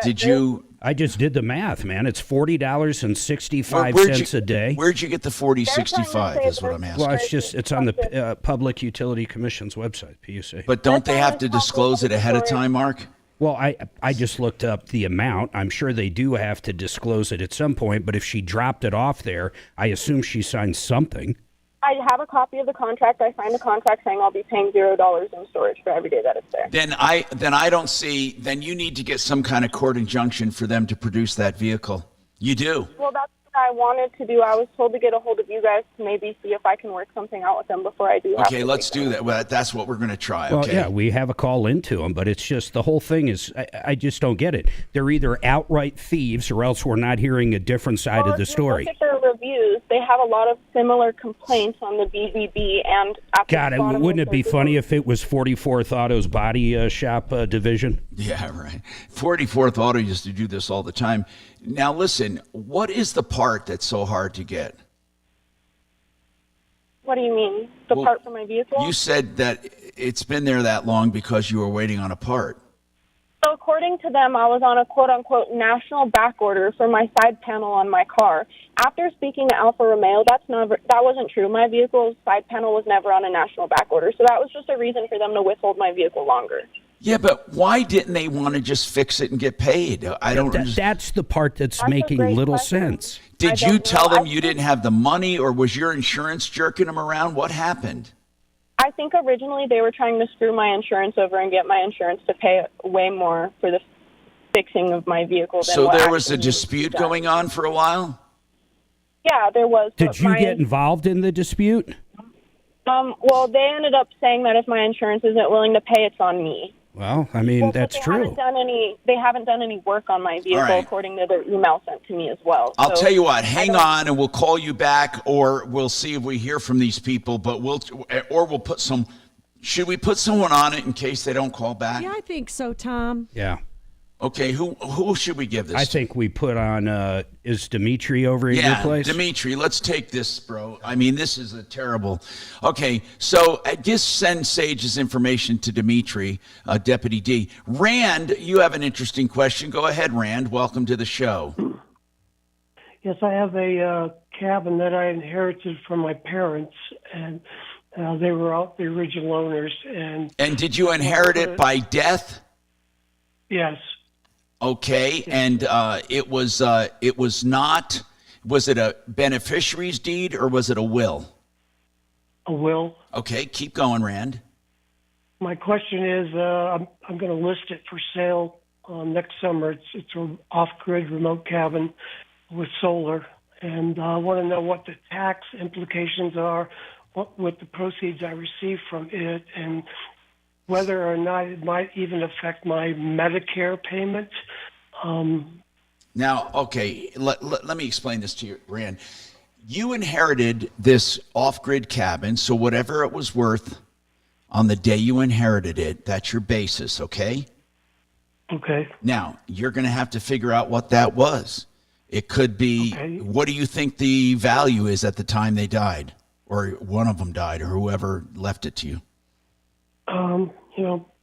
I just did the math, man. It's $40.65 a day. Where'd you get the $40.65? Is what I'm asking. Well, it's on the Public Utility Commission's website, PUC. But don't they have to disclose it ahead of time, Mark? Well, I just looked up the amount. I'm sure they do have to disclose it at some point. But if she dropped it off there, I assume she signed something. I have a copy of the contract. I signed a contract saying I'll be paying $0 in storage for every day that it's there. Then I don't see. Then you need to get some kind of court injunction for them to produce that vehicle. You do. Well, that's the I wanted to do. I was told to get a hold of you guys to maybe see if I can work something out with them before I do. Okay, let's do that. Well, that's what we're going to try. Well, Okay. yeah, we have a call into them, but it's just the whole thing is I just don't get it. They're either outright thieves or else we're not hearing a different side of the story. Look at their reviews. They have a lot of similar complaints on the BBB and. God, wouldn't it be funny if it was 44th Auto's body shop division? Yeah, right. 44th Auto used to do this all the time. Now, listen, what is the part that's so hard to get? What do you mean? The part for my vehicle? You said that it's been there that long because you were waiting on a part. So according to them, I was on a quote-unquote national back order for my side panel on my car. After speaking to Alfa Romeo, that wasn't true. My vehicle's side panel was never on a national back order, so that was just a reason for them to withhold my vehicle longer. Yeah, but why didn't they want to just fix it and get paid? I don't understand. That's the part that's making little sense. Did you tell them you didn't have the money, or was your insurance jerking them around? What happened? I think originally they were trying to screw my insurance over and get my insurance to pay way more for the fixing of my vehicle. Than So what there was a actually needed to be dispute done. going on for a while? Yeah, there was. Did but you get involved in the dispute? Well, they ended up saying that if my insurance isn't willing to pay, it's on me. Well, I mean, that's true. They haven't done any work on my vehicle, All right. according to their email sent to me as well. I'll So tell you what, I hang don't- on and we'll call you back, or we'll see if we hear from these people, but we'll put some, should we put someone on it in case they don't call back? Yeah, I think so, Tom. Yeah. Okay, who should we give this I to? think we put on, is Dimitri over at your Yeah, place? Dimitri, let's take this, bro. I mean, this is a terrible. Okay, so just send Sage's information to Dimitri, Deputy D. Rand, you have an interesting question. Go ahead, Rand. Welcome to the show. Yes, I have a cabin that I inherited from my parents, and they were out the original owners. And did you inherit it by death? Yes. Okay, and it was not. Was it a beneficiary's deed or was it a will? A will. Okay, keep going, Rand. My question is, I'm going to list it for sale next summer. It's an off-grid remote cabin with solar, and I want to know what the tax implications are, what the proceeds I receive from it, and whether or not it might even affect my Medicare payment. Now, okay, let me explain this to you, Rand. You inherited this off-grid cabin, so whatever it was worth on the day you inherited it, that's your basis, okay? Okay. Now, you're going to have to figure out what that was. It could be, what do you think the value is at the time they died? Or one of them died, or whoever left it to you?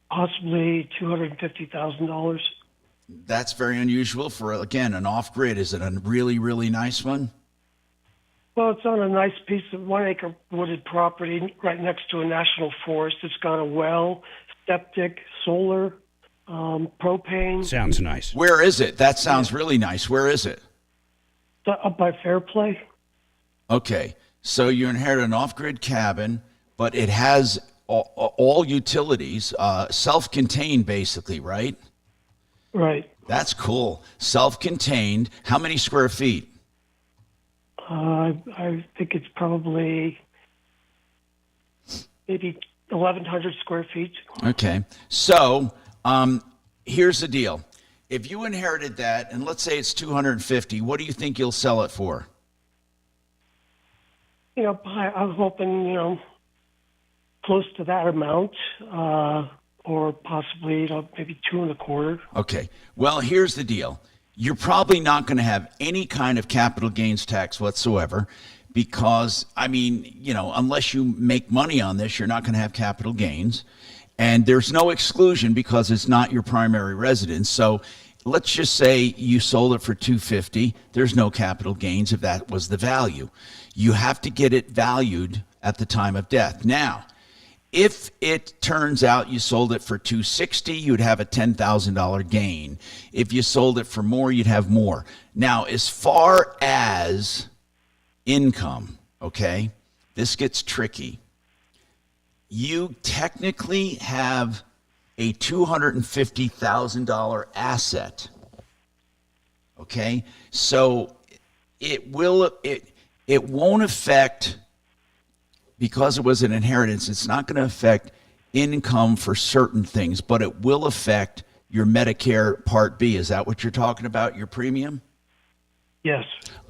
Possibly $250,000. That's very unusual for, again, an off-grid. Is it a really, really nice one? Well, it's on a nice piece of 1 acre wooded property right next to a national forest. It's got a well, septic, solar, propane. Sounds nice. Where is it? That sounds really nice. Where is it? Up by Fairplay. Okay. So you inherit an off-grid cabin, but it has all utilities, self-contained basically, right? Right. That's cool. Self-contained. How many square feet? I think it's probably maybe 1,100 square feet. Okay. So here's the deal. If you inherited that, and let's say it's 250, what do you think you'll sell it for? I was hoping, close to that amount, or possibly, maybe 2.25. Okay. Well, here's the deal. You're probably not going to have any kind of capital gains tax whatsoever because, unless you make money on this, you're not going to have capital gains. And there's no exclusion because it's not your primary residence. So let's just say you sold it for $250. There's no capital gains if that was the value. You have to get it valued at the time of death. Now, if it turns out you sold it for $260, you'd have a $10,000 gain. If you sold it for more, you'd have more. Now, as far as income, okay, this gets tricky. You technically have a $250,000 asset. Okay? So it won't affect, because it was an inheritance, it's not going to affect income for certain things, but it will affect your Medicare Part B. Is that what you're talking about, your premium? Yes.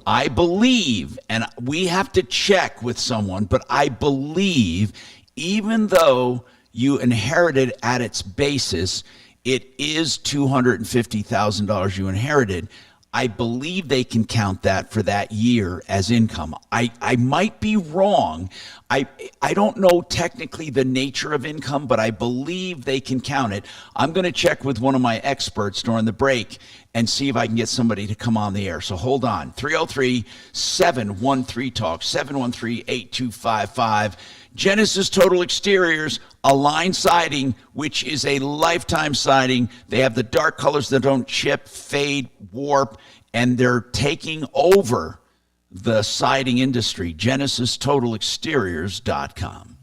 I believe, and we have to check with someone, but I believe even though you inherited at its basis, it is $250,000 you inherited. I believe they can count that for that year as income. I might be wrong. I don't know technically the nature of income, but I believe they can count it. I'm going to check with one of my experts during the break and see if I can get somebody to come on the air. So hold on. 303-713-TALK, 713-8255. Genesis Total Exteriors, Align Siding, which is a lifetime siding. They have the dark colors that don't chip, fade, warp, and they're taking over the siding industry. GenesisTotalExteriors.com.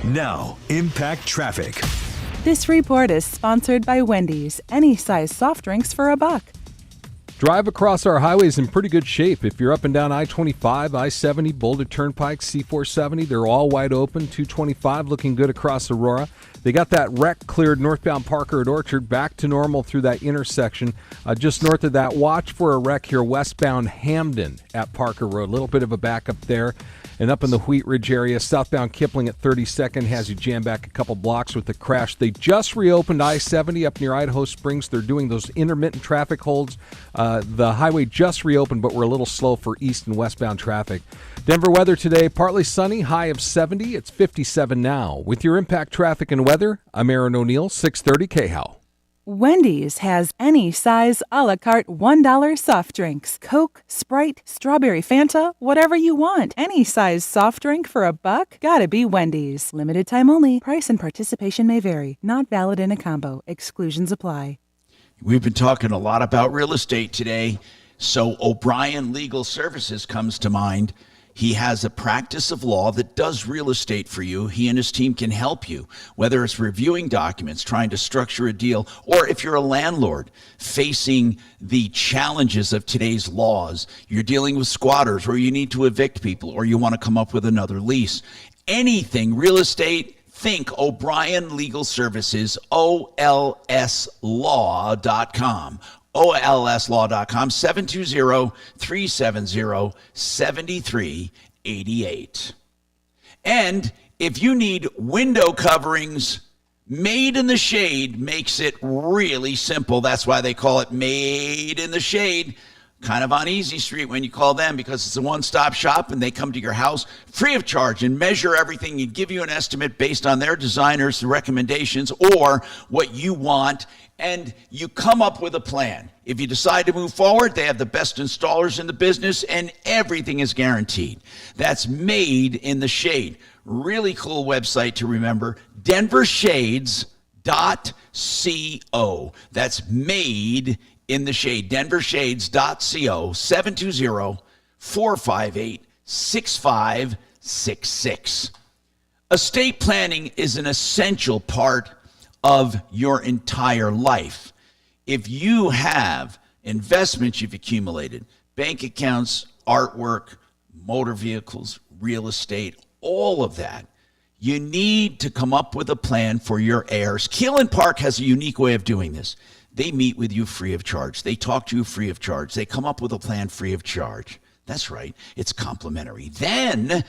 Now, Impact Traffic. This report is sponsored by Wendy's. Any size soft drinks for $1. Drive across our highways in pretty good shape. If you're up and down I-25, I-70, Boulder Turnpike, C-470, they're all wide open. 225 looking good across Aurora. They got that wreck cleared northbound Parker at Orchard, back to normal through that intersection. Just north of that, watch for a wreck here westbound Hamden at Parker Road. A little bit of a backup there. And up in the Wheat Ridge area, southbound Kipling at 32nd has you jammed back a couple blocks with the crash. They just reopened I-70 up near Idaho Springs. They're doing those intermittent traffic holds. The highway just reopened, but we're a little slow for east and westbound traffic. Denver weather today, partly sunny, high of 70. It's 57 now. With your Impact Traffic and Weather, I'm Aaron O'Neill, 630 KHOW. Wendy's has any size a la carte $1 soft drinks. Coke, Sprite, strawberry Fanta, whatever you want. Any size soft drink for $1? Gotta be Wendy's. Limited time only. Price and participation may vary. Not valid in a combo. Exclusions apply. We've been talking a lot about real estate today, so O'Brien Legal Services comes to mind. He has a practice of law that does real estate for you. He and his team can help you, whether it's reviewing documents, trying to structure a deal, or if you're a landlord facing the challenges of today's laws, you're dealing with squatters, or you need to evict people, or you want to come up with another lease. Anything real estate, think O'Brien Legal Services, OLSlaw.com. OLSlaw.com, 720-370-7388. And if you need window coverings, Made in the Shade makes it really simple. That's why they call it Made in the Shade. Kind of on Easy Street when you call them, because it's a one-stop shop and they come to your house free of charge and measure everything. You give you an estimate based on their designers' recommendations or what you want, and you come up with a plan. If you decide to move forward, they have the best installers in the business and everything is guaranteed. That's Made in the Shade. Really cool website to remember, denvershades.co. That's Made in the Shade, denvershades.co, 720-458-6566. Estate planning is an essential part of your entire life. If you have investments you've accumulated, bank accounts, artwork, motor vehicles, real estate, all of that, you need to come up with a plan for your heirs. Keelan Park has a unique way of doing this. They meet with you free of charge. They talk to you free of charge. They come up with a plan free of charge. That's right. It's complimentary. Then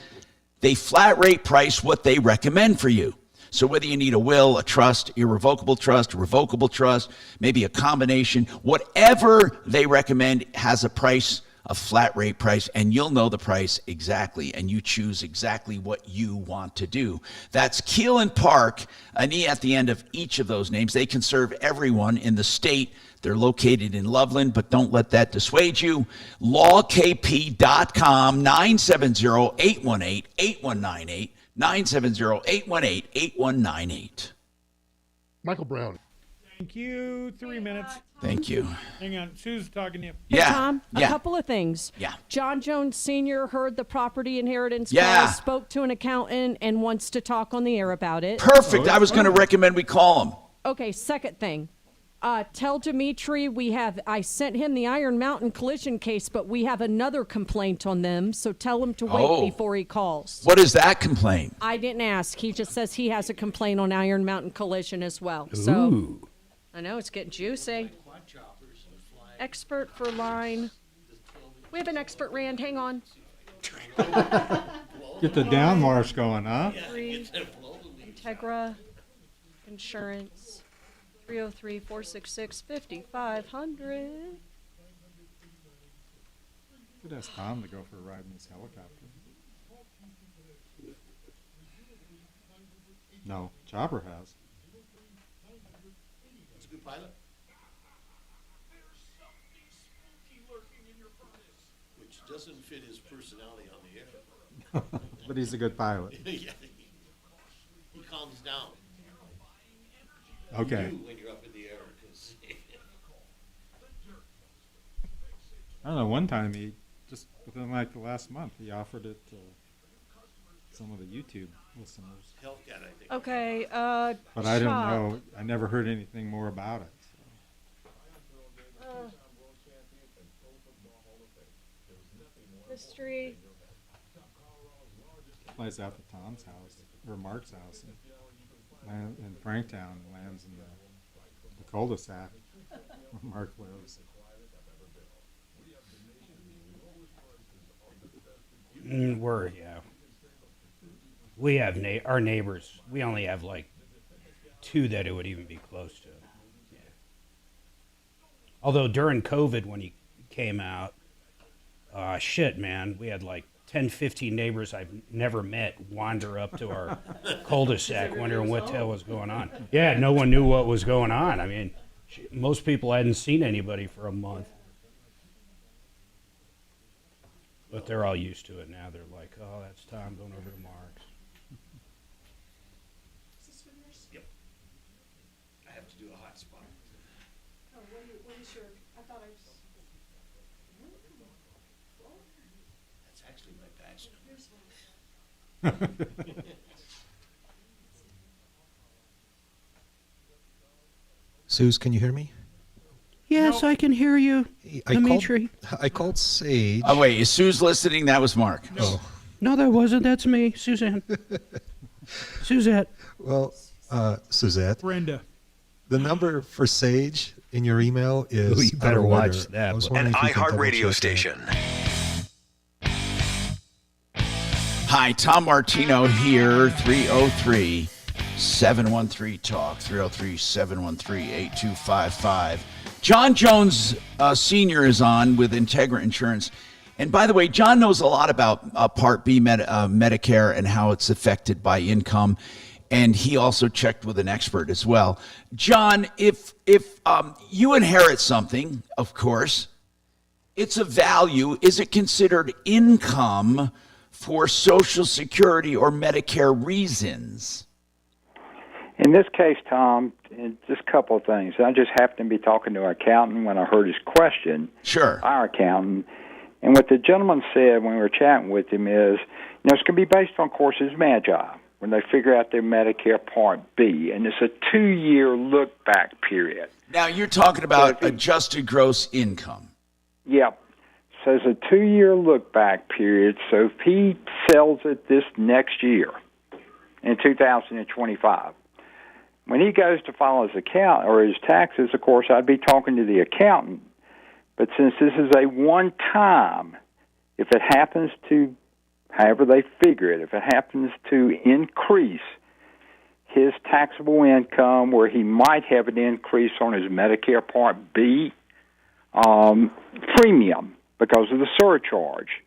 they flat rate price what they recommend for you. So whether you need a will, a trust, irrevocable trust, revocable trust, maybe a combination, whatever they recommend has a price, a flat rate price, and you'll know the price exactly, and you choose exactly what you want to do. That's Keelan Park, an E at the end of each of those names. They can serve everyone in the state. They're located in Loveland, but don't let that dissuade you. LawKP.com, 970-818-8198, 970-818-8198. Michael Brown. Thank you. 3 minutes. Thank you. Hang on. Sue's talking to you. Hey, Tom, a couple of things. Yeah. John Jones Sr. heard the property inheritance Yeah. call, spoke to an accountant, and wants to talk on the air about it. Perfect. I was going to recommend we call him. Okay, second thing. Tell Dimitri I sent him the Iron Mountain collision case, but we have another complaint on them, so tell him to wait before he calls. What is that complaint? I didn't ask. He just says he has a complaint on Iron Mountain collision as well. So Ooh. I know it's getting juicy. Expert for line. We have an expert, Rand. Hang on. Get the downwash going, huh? 3, Integra Insurance. 303-466-5500. Could ask Tom to go for a ride in this helicopter. No, Chopper has. It's a good pilot. Which doesn't fit his personality on the air. But he's a good pilot. Yeah, he calms down. Okay. You do when you're up in the air. 'Cause I don't know, one time he, just within like the last month, he offered it to some of the YouTube listeners. Hellcat, I think. Okay, But I don't know, I never heard anything more about it. So. History. Flies out to Tom's house, or Mark's house, and in Franktown, lands in the cul-de-sac where Mark lives. We have our neighbors. We only have like 2 that it would even be close to. Yeah. Although during COVID, when he came out, shit, man, we had like 10, 15 neighbors I've never met wander up to our cul-de-sac wondering what the hell was going on. Yeah, no one knew what was going on. I mean, most people hadn't seen anybody for a month. But they're all used to it now. They're like, oh, that's Tom going over to Mark's. Yep. I have to do a hot spot. Oh, what is your, I thought I was. That's actually my badge number. Suze, can you hear me? Yes, I can hear you, Dimitri. I called Sage. Oh, wait, is Sue's listening? That was Mark. Oh. No, that wasn't. That's me, Suzanne. Suzette. Well, Suzette. Brenda. The number for Sage in your email is. Ooh, you better out of watch order. that. I was An wondering if you could iHeart Radio double-check station. Hi, Tom Martino here, 303-713-TALK, 303-713-8255. John Jones Sr. is on with Integra Insurance. And by the way, John knows a lot about Part B Medicare and how it's affected by income. And he also checked with an expert as well. John, if you inherit something, of course, it's a value. Is it considered income for Social Security or Medicare reasons? In this case, Tom, just a couple of things. I just happened to be talking to an accountant when I heard his question. Sure. Our accountant. And what the gentleman said when we were chatting with him is, it's going to be based on, of course, his magi when they figure out their Medicare Part B. And it's a 2-year look-back period. Now, you're talking about adjusted gross income. Yep. So it's a 2-year look-back period. So if he sells it this next year, in 2025, when he goes to file his account or his taxes, of course, I'd be talking to the accountant. But since this is a one-time, if it happens to, however they figure it, if it happens to increase his taxable income where he might have an increase on his Medicare Part B premium because of the surcharge,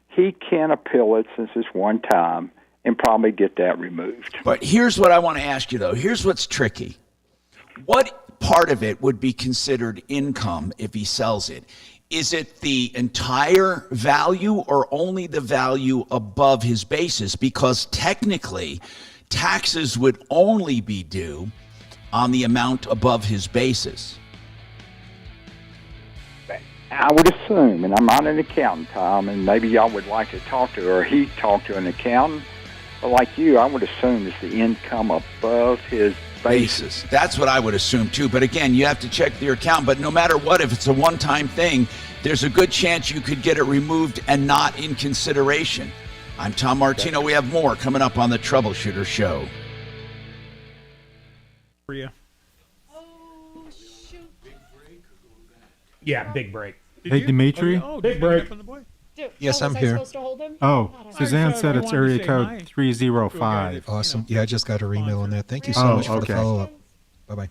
he can appeal it since it's one time and probably get that removed. But here's what I want to ask you, though. Here's what's tricky. What part of it would be considered income if he sells it? Is it the entire value or only the value above his basis? Because technically, taxes would only be due on the amount above his basis. I would assume, and I'm not an accountant, Tom, and maybe y'all would like to talk to her, or he talk to an accountant, but like you, I would assume it's the income above his basis. That's what I would assume too. But again, you have to check your account. But no matter what, if it's a one-time thing, there's a good chance you could get it removed and not in consideration. I'm Tom Martino. We have more coming up on the Troubleshooter Show. For you. Yeah, big break. Hey, Dimitri. Big break. Yes, was I'm I here. supposed to hold him? Oh, God, Suzanne I said it's wanted to area say code hi. 305. Awesome. Yeah, I just got her email on that. Thank you so much for the okay. follow-up. Bye-bye.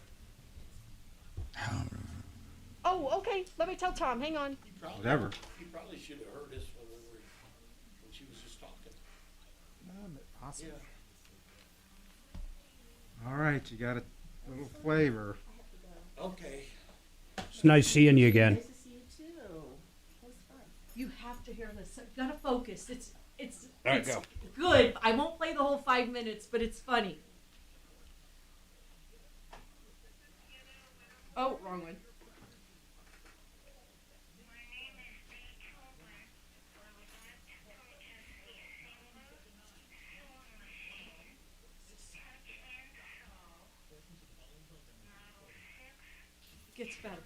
Oh, okay. Let me tell Tom. Hang on. Whatever. He probably should have heard us when she was just talking. Awesome. All right, you got a little flavor. Okay. It's nice seeing you again. Nice to see you too. That was fun. You have to hear this. You gotta focus. It's All right, go. good. I won't play the whole 5 minutes, but it's funny. Oh, wrong one. Gets better.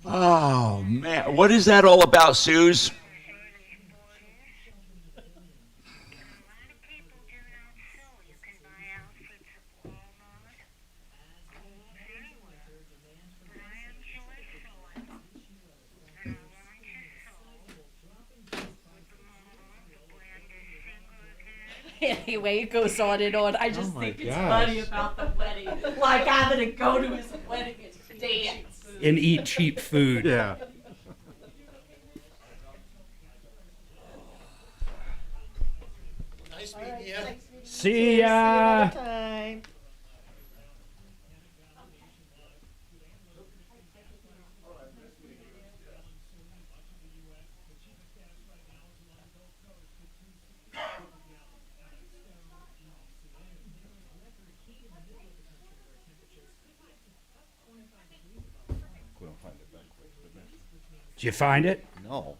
Oh, man. What is that all about, Suze? Anyway, it goes on and on. I just think it's funny about the wedding. Like I'm gonna go to his wedding and dance And eat cheap food. Yeah. Nice meeting you. See ya. Time. Did you find it? No,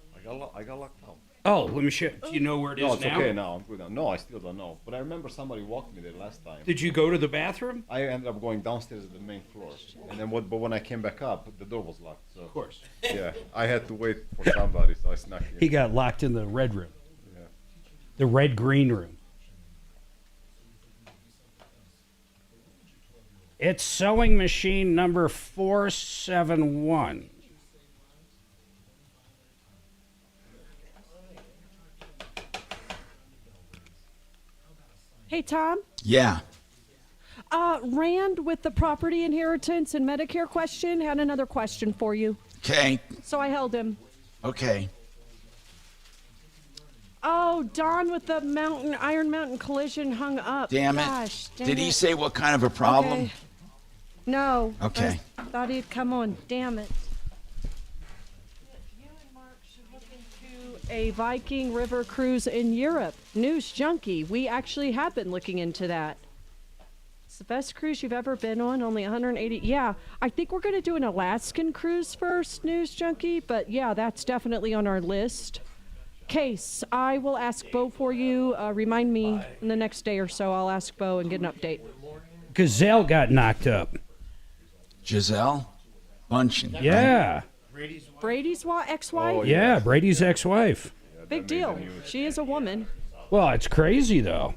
I got locked out. Oh, let me show. Do you know where it is No, it's now? okay now. I'm good now. No, I still don't know. But I remember somebody walked me there last time. Did you go to the bathroom? I ended up going downstairs to the main floor, and then but when I came back up, the door was locked. So Of course. yeah, I had to wait for somebody, so I snuck in. He got locked in the red room. Yeah. The red-green room. It's sewing machine number 471. Hey, Tom. Yeah. Rand with the property inheritance and Medicare question had another question for you. Okay. So I held him. Okay. Oh, Don with the Iron Mountain collision hung up. Damn it. Gosh, dang Did he it. say what kind of a problem? Okay. No. Okay. I thought he'd come on. Damn it. You and Mark should look into a Viking River cruise in Europe. News Junkie. We actually have been looking into that. It's the best cruise you've ever been on, only 180. Yeah, I think we're going to do an Alaskan cruise first, News Junkie, but yeah, that's definitely on our list. Case, I will ask Bo for you. Remind me in the next day or so. I'll ask Bo and get an update. Gazelle got knocked up. Giselle Bundchen. Yeah. Brady's ex-wife? Oh, yeah, Brady's ex-wife. Big deal. She is a woman. Well, it's crazy, though.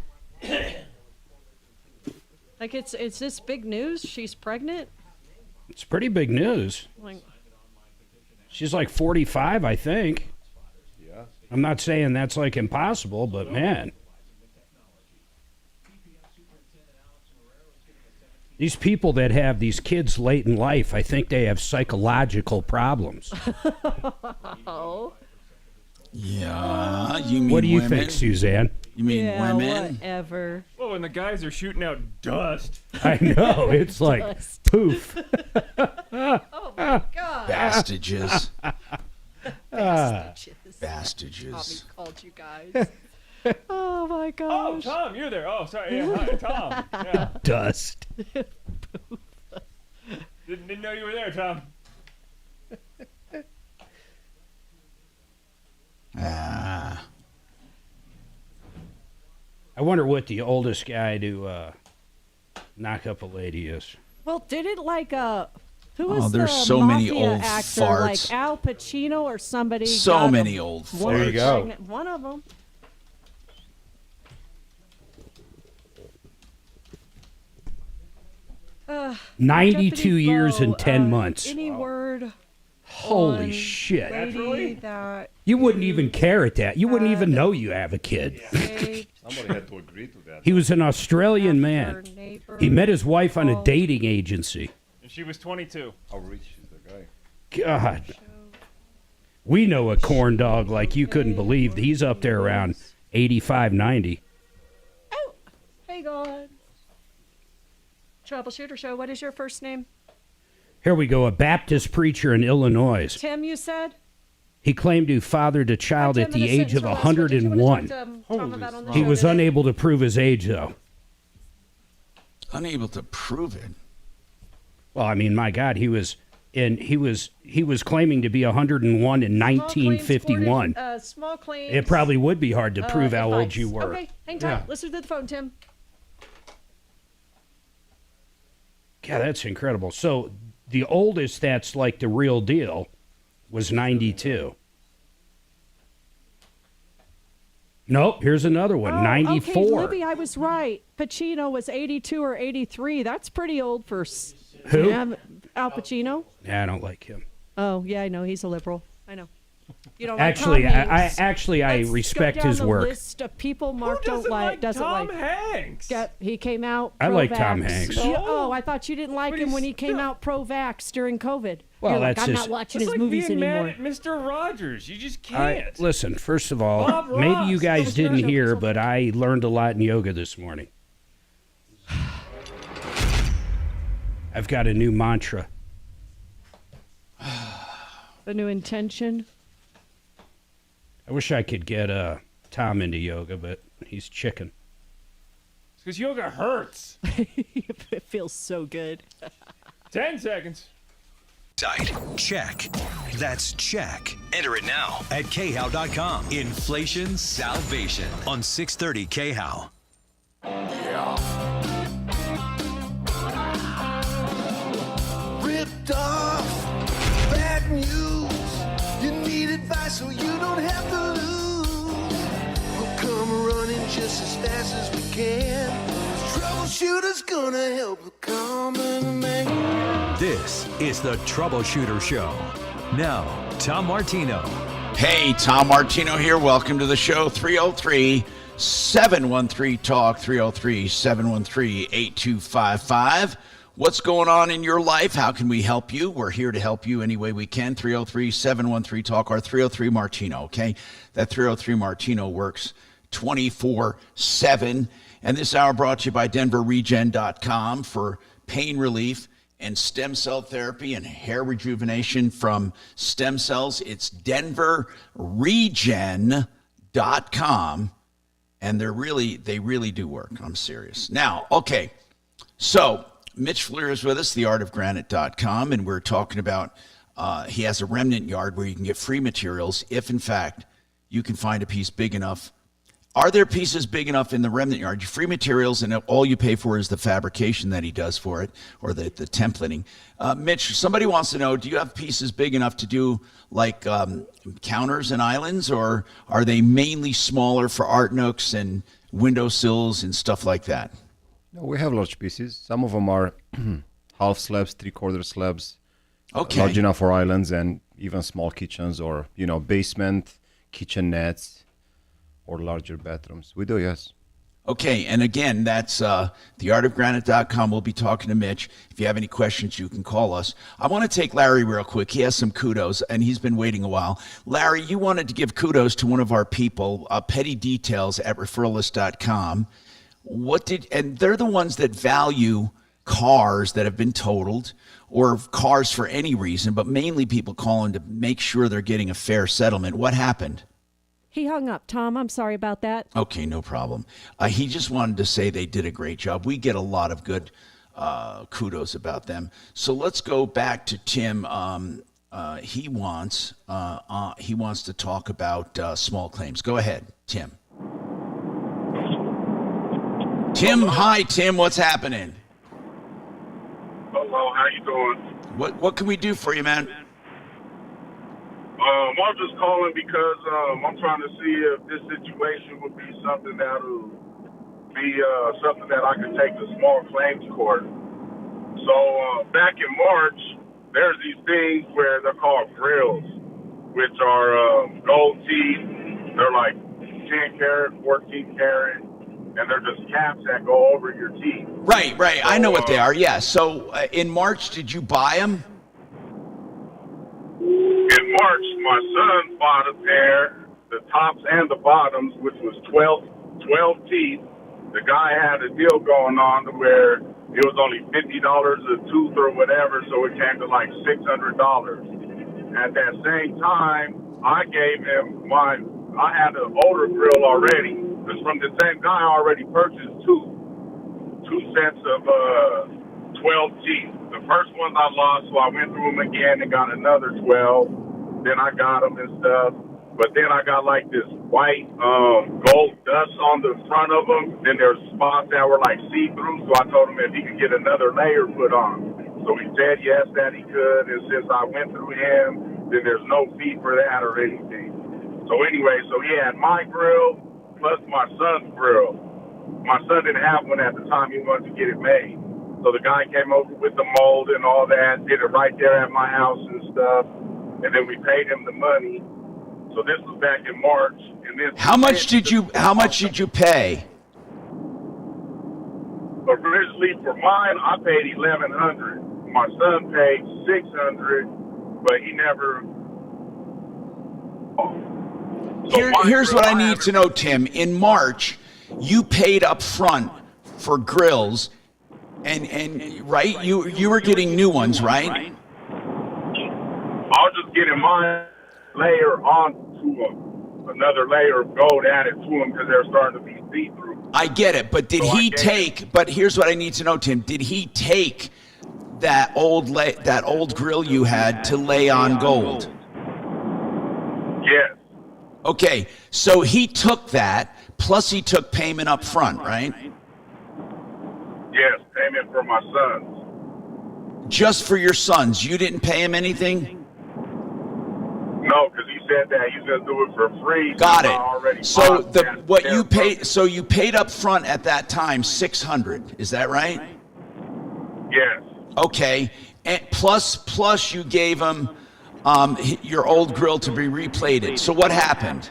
Like, it's this big news? She's pregnant? It's pretty big news. Like, She's like 45, I think. Yeah. I'm not saying that's like impossible, but man. These people that have these kids late in life, I think they have psychological problems. oh. Yeah, you mean What do you women? think, Suzanne? You mean Yeah, women? whatever. Well, when the guys are shooting out dust. I know. It's like Dust. poof. Oh, my God. Bastages. Bastages. Bastages. Tommy called you guys. Oh, my Oh, gosh. Tom, you're there. Oh, sorry. Yeah, hi, Tom. Yeah. Dust. Didn't know you were there, Tom. I wonder what the oldest guy to knock up a lady is. Well, didn't who was there's the so many mafia old actor, farts. like Al Pacino or somebody? So got many a old woman There you go. pregnant. One of them. 92 years and 10 months. Any word? Holy on shit. lady that You wouldn't even care at that. You wouldn't even know you have a kid. Somebody had to agree to that. He was an Australian man. neighbor He met his wife on a dating agency. And she was 22. How rich is the guy? God. We know a corn dog like you couldn't believe. He's up there around 85, 90. Hey, God. Troubleshooter Show. What is your first name? Here we go. A Baptist preacher in Illinois. Tim, you said? He claimed to fathered a child at the age of 101. He was unable to prove his age, though. Unable to prove it. Well, I mean, my God, he was claiming to be 101 in 1951. Small claims. It probably would be hard to prove how old advice. you were. Okay, hang tight. Listen to the phone, Tim. Yeah, that's incredible. So the oldest that's like the real deal was 92. Nope, here's another one, 94. Okay, Libby, I was right. Pacino was 82 or 83. That's pretty old for... Who? Yeah, Al Pacino. Yeah, I don't like him. Oh, yeah, I know. He's a liberal. I know. You don't Actually, like Tom Hanks. I Let's respect go down his the work. List of people Mark Who doesn't like Tom Hanks? He came out. I like Tom pro-vax. Hanks. Oh, I thought you didn't like him when he came out pro-vax during COVID. Well, You're like, that's I'm just- not watching It's his like movies being anymore. mad at Mr. Rogers. You just can't. Listen, first of all, Bob maybe you Ross. guys didn't hear, but I learned a lot in yoga this morning. I've got a new mantra. The new intention. I wish I could get Tom into yoga, but he's chicken. Because yoga hurts. It feels so good. 10 seconds. Site. Check. That's check. Enter it now at khow.com. Inflation salvation on 630 KHOW. Ripped off, bad news. You need advice so you don't have to lose. We'll come running just as fast as we can. Troubleshooter's gonna help the common man. This is the Troubleshooter Show. Now, Tom Martino. Hey, Tom Martino here. Welcome to the show. 303-713-TALK, 303-713-8255. What's going on in your life? How can we help you? We're here to help you any way we can. 303-713-TALK or 303-MARTINO, okay? That 303-MARTINO works 24/7. And this hour brought to you by DenverRegen.com for pain relief and stem cell therapy and hair rejuvenation from stem cells. It's DenverRegen.com. And they really do work. I'm serious. Now, okay, so Mitch Fleer is with us, theartofgranite.com, and we're talking about he has a remnant yard where you can get free materials if, in fact, you can find a piece big enough. Are there pieces big enough in the remnant yard? Free materials, and all you pay for is the fabrication that he does for it, or the templating. Mitch, somebody wants to know, do you have pieces big enough to do like counters and islands, or are they mainly smaller for art nooks and windowsills and stuff like that? No, we have large pieces. Some of them are half slabs, 3/4 slabs. Okay. Large enough for islands and even small kitchens or, basement, kitchenettes, or larger bathrooms. We do, yes. Okay, and again, that's theartofgranite.com. We'll be talking to Mitch. If you have any questions, you can call us. I want to take Larry real quick. He has some kudos, and he's been waiting a while. Larry, you wanted to give kudos to one of our people, Petty Details at referralist.com. And they're the ones that value cars that have been totaled or cars for any reason, but mainly people calling to make sure they're getting a fair settlement. What happened? He hung up, Tom. I'm sorry about that. Okay, no problem. He just wanted to say they did a great job. We get a lot of good kudos about them. So let's go back to Tim. He wants to talk about small claims. Go ahead, Tim. Tim, hi, Tim. What's happening? Hello, how you doing? What can we do for you, man? I'm just calling because I'm trying to see if this situation would be something that'll be something that I can take to small claims court. So back in March, there's these things where they're called grills, which are gold teeth. They're like 10 karat, 14 karat, and they're just caps that go over your teeth. Right. So, I know what they are, yeah. So in March, did you buy them? In March, my son bought a pair, the tops and the bottoms, which was 12 teeth. The guy had a deal going on to where it was only $50 a tooth or whatever, so it came to like $600. At that same time, I gave him I had an older grill already. Because from the same guy, I already purchased two sets of 12 teeth. The first ones I lost, so I went through them again and got another 12. Then I got them and stuff. But then I got like this white gold dust on the front of them. Then there's spots that were like see-through. So I told him if he could get another layer put on. So he said yes, that he could. And since I went through him, then there's no fee for that or anything. So anyway, so he had my grill plus my son's grill. My son didn't have one at the time. He wanted to get it made. So the guy came over with the mold and all that, did it right there at my house and stuff. And then we paid him the money. So this was back in March. And this How much did you pay? Originally for mine, I paid $1,100. My son paid $600, but he never. Here's what I need to know, Tim. In March, you paid up front for grills, and right, you were getting new ones, right? I was just getting my layer onto them, another layer of gold added to them because they're starting to be see-through. I get it, but but here's what I need to know, Tim. Did he take that old grill you had to lay on gold? Yes. Okay, so he took that, plus he took payment up front, right? Yes, payment for my sons. Just for your sons. You didn't pay him anything? No, because he said that he's going to do it for free. Got it. So you paid up front at that time $600. Is that right? Yes. Okay. And plus you gave him your old grill to be replated. So what happened?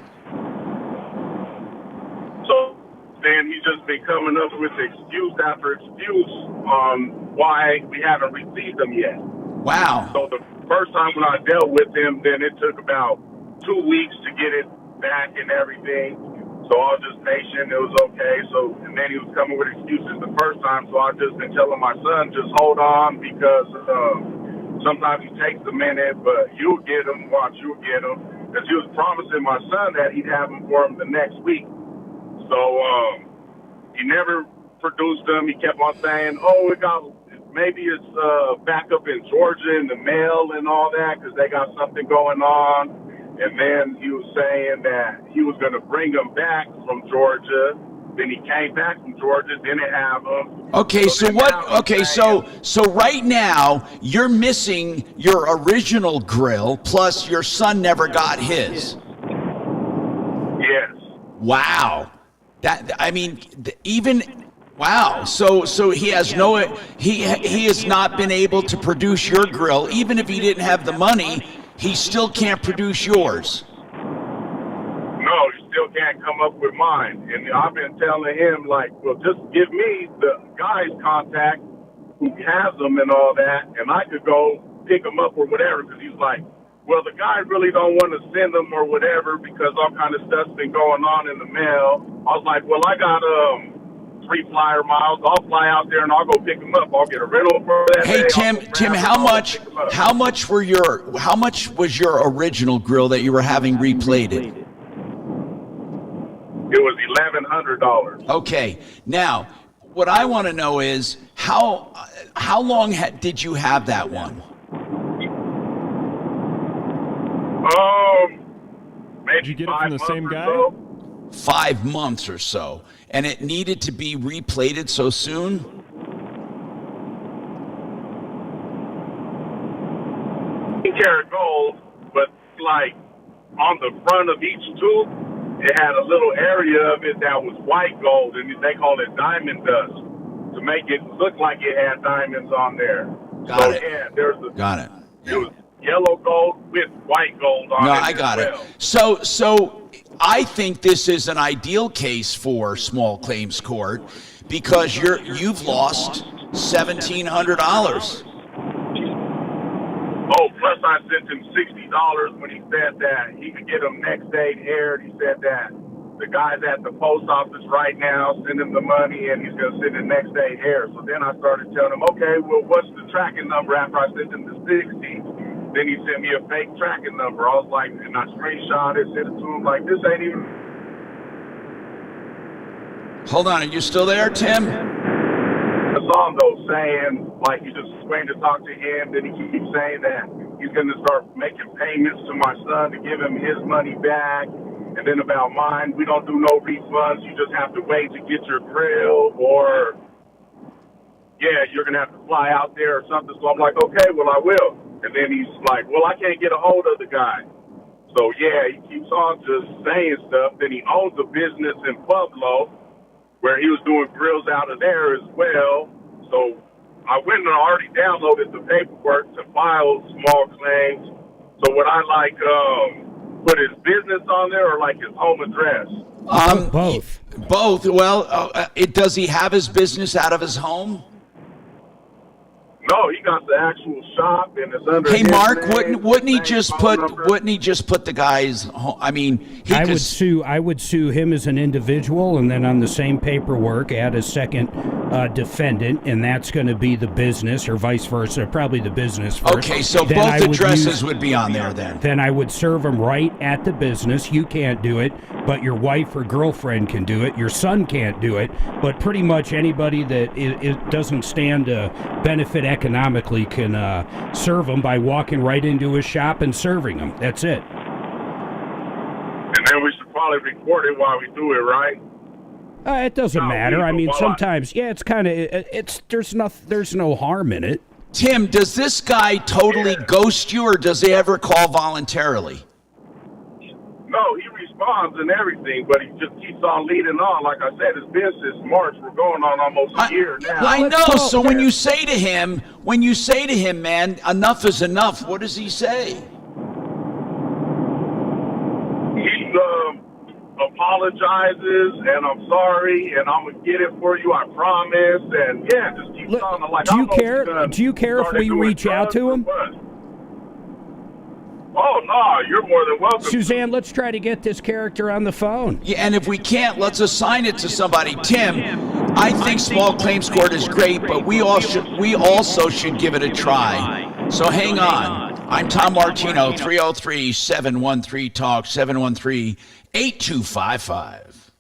So then he's just been coming up with excuse after excuse on why we haven't received them yet. Wow. So the first time when I dealt with him, then it took about 2 weeks to get it back and everything. So I was just patient. It was okay. So, and then he was coming with excuses the first time. So I've just been telling my son, just hold on because sometimes it takes a minute, but you'll get them. Watch, you'll get them. Because he was promising my son that he'd have them for him the next week. So he never produced them. He kept on saying, oh, maybe it's back up in Georgia in the mail and all that because they got something going on. And then he was saying that he was going to bring them back from Georgia. Then he came back from Georgia, didn't have them. Okay, so right now you're missing your original grill, plus your son never got his. Yes. Wow. Even Wow. So he has he has not been able to produce your grill. Even if he didn't have the money, he still can't produce yours. No, you still can't come up with mine. And I've been telling him, like, well, just give me the guy's contact who has them and all that, and I could go pick them up or whatever, because he's like, well, the guy really don't want to send them or whatever because all kind of stuff's been going on in the mail. I was like, well, I got 3 flyer miles. I'll fly out there and I'll go pick them up. I'll get a rental for that. Hey, day. Tim, how much was your original grill that you were having replated? It was $1,100. Okay. Now, what I want to know is how long did you have that one? Maybe Did you get it from the same guy? 5 months or so, and it needed to be replated so soon? 10-karat gold, but like on the front of each tooth, it had a little area of it that was white gold, and they call it diamond dust to make it look like it had diamonds on there. Got it. Yeah, Got it. It was yellow gold with white gold on it. No, I got it. So I think this is an ideal case for small claims court because you've lost $1,700. Oh, plus I sent him $60 when he said that he could get them next day aired. He said that the guy's at the post office right now, send him the money, and he's going to send it next day aired. So then I started telling him, okay, well, what's the tracking number after I sent him the 60? Then he sent me a fake tracking number. I was like, and I screenshot it, sent it to him, like, this ain't even. Hold on, are you still there, Tim? The song, though, saying, like, you just waiting to talk to him, then he keeps saying that he's going to start making payments to my son to give him his money back. And then about mine, we don't do no refunds. You just have to wait to get your grill, or, yeah, you're going to have to fly out there or something. So I'm like, okay, well, I will. And then he's like, well, I can't get a hold of the guy. So, yeah, he keeps on just saying stuff. Then he owns a business in Pueblo where he was doing grills out of there as well. So I went and already downloaded the paperwork to file small claims. So would I, like, put his business on there or, like, his home address? Both. Both. Well, does he have his business out of his home? No, he got the actual shop and it's under. Hey, his Mark, name, wouldn't he just put the guy's home? I mean, I would sue him as an individual, and then on the same paperwork add a second defendant, and that's going to be the business, or vice versa, probably the business first. Okay, so then both addresses would be on there then. Then I would serve him right at the business. You can't do it, but your wife or girlfriend can do it. Your son can't do it, but pretty much anybody that it doesn't stand to benefit economically can serve him by walking right into his shop and serving him. That's it. And then we should probably record it while we do it, right? It doesn't matter. I mean, sometimes, there's no harm in it. Tim, does this guy totally ghost you, or does he ever call voluntarily? No, he responds and everything, but he just keeps on leading on. Like I said, it's been since March. We're going on almost a year now. I know. So when you say to him, man, enough is enough, what does he say? He apologizes, and I'm sorry, and I'm gonna get it for you, I promise. And yeah, just keeps on. Like, do you care if we reach out to him? Oh, no, you're more than welcome. Suzanne, let's try to get this character on the phone. Yeah, and if we can't, let's assign it to somebody. Tim, I think small claims court is great, but we also should give it a try. So hang on. I'm Tom Martino, 303-713-TALK, 713-8255.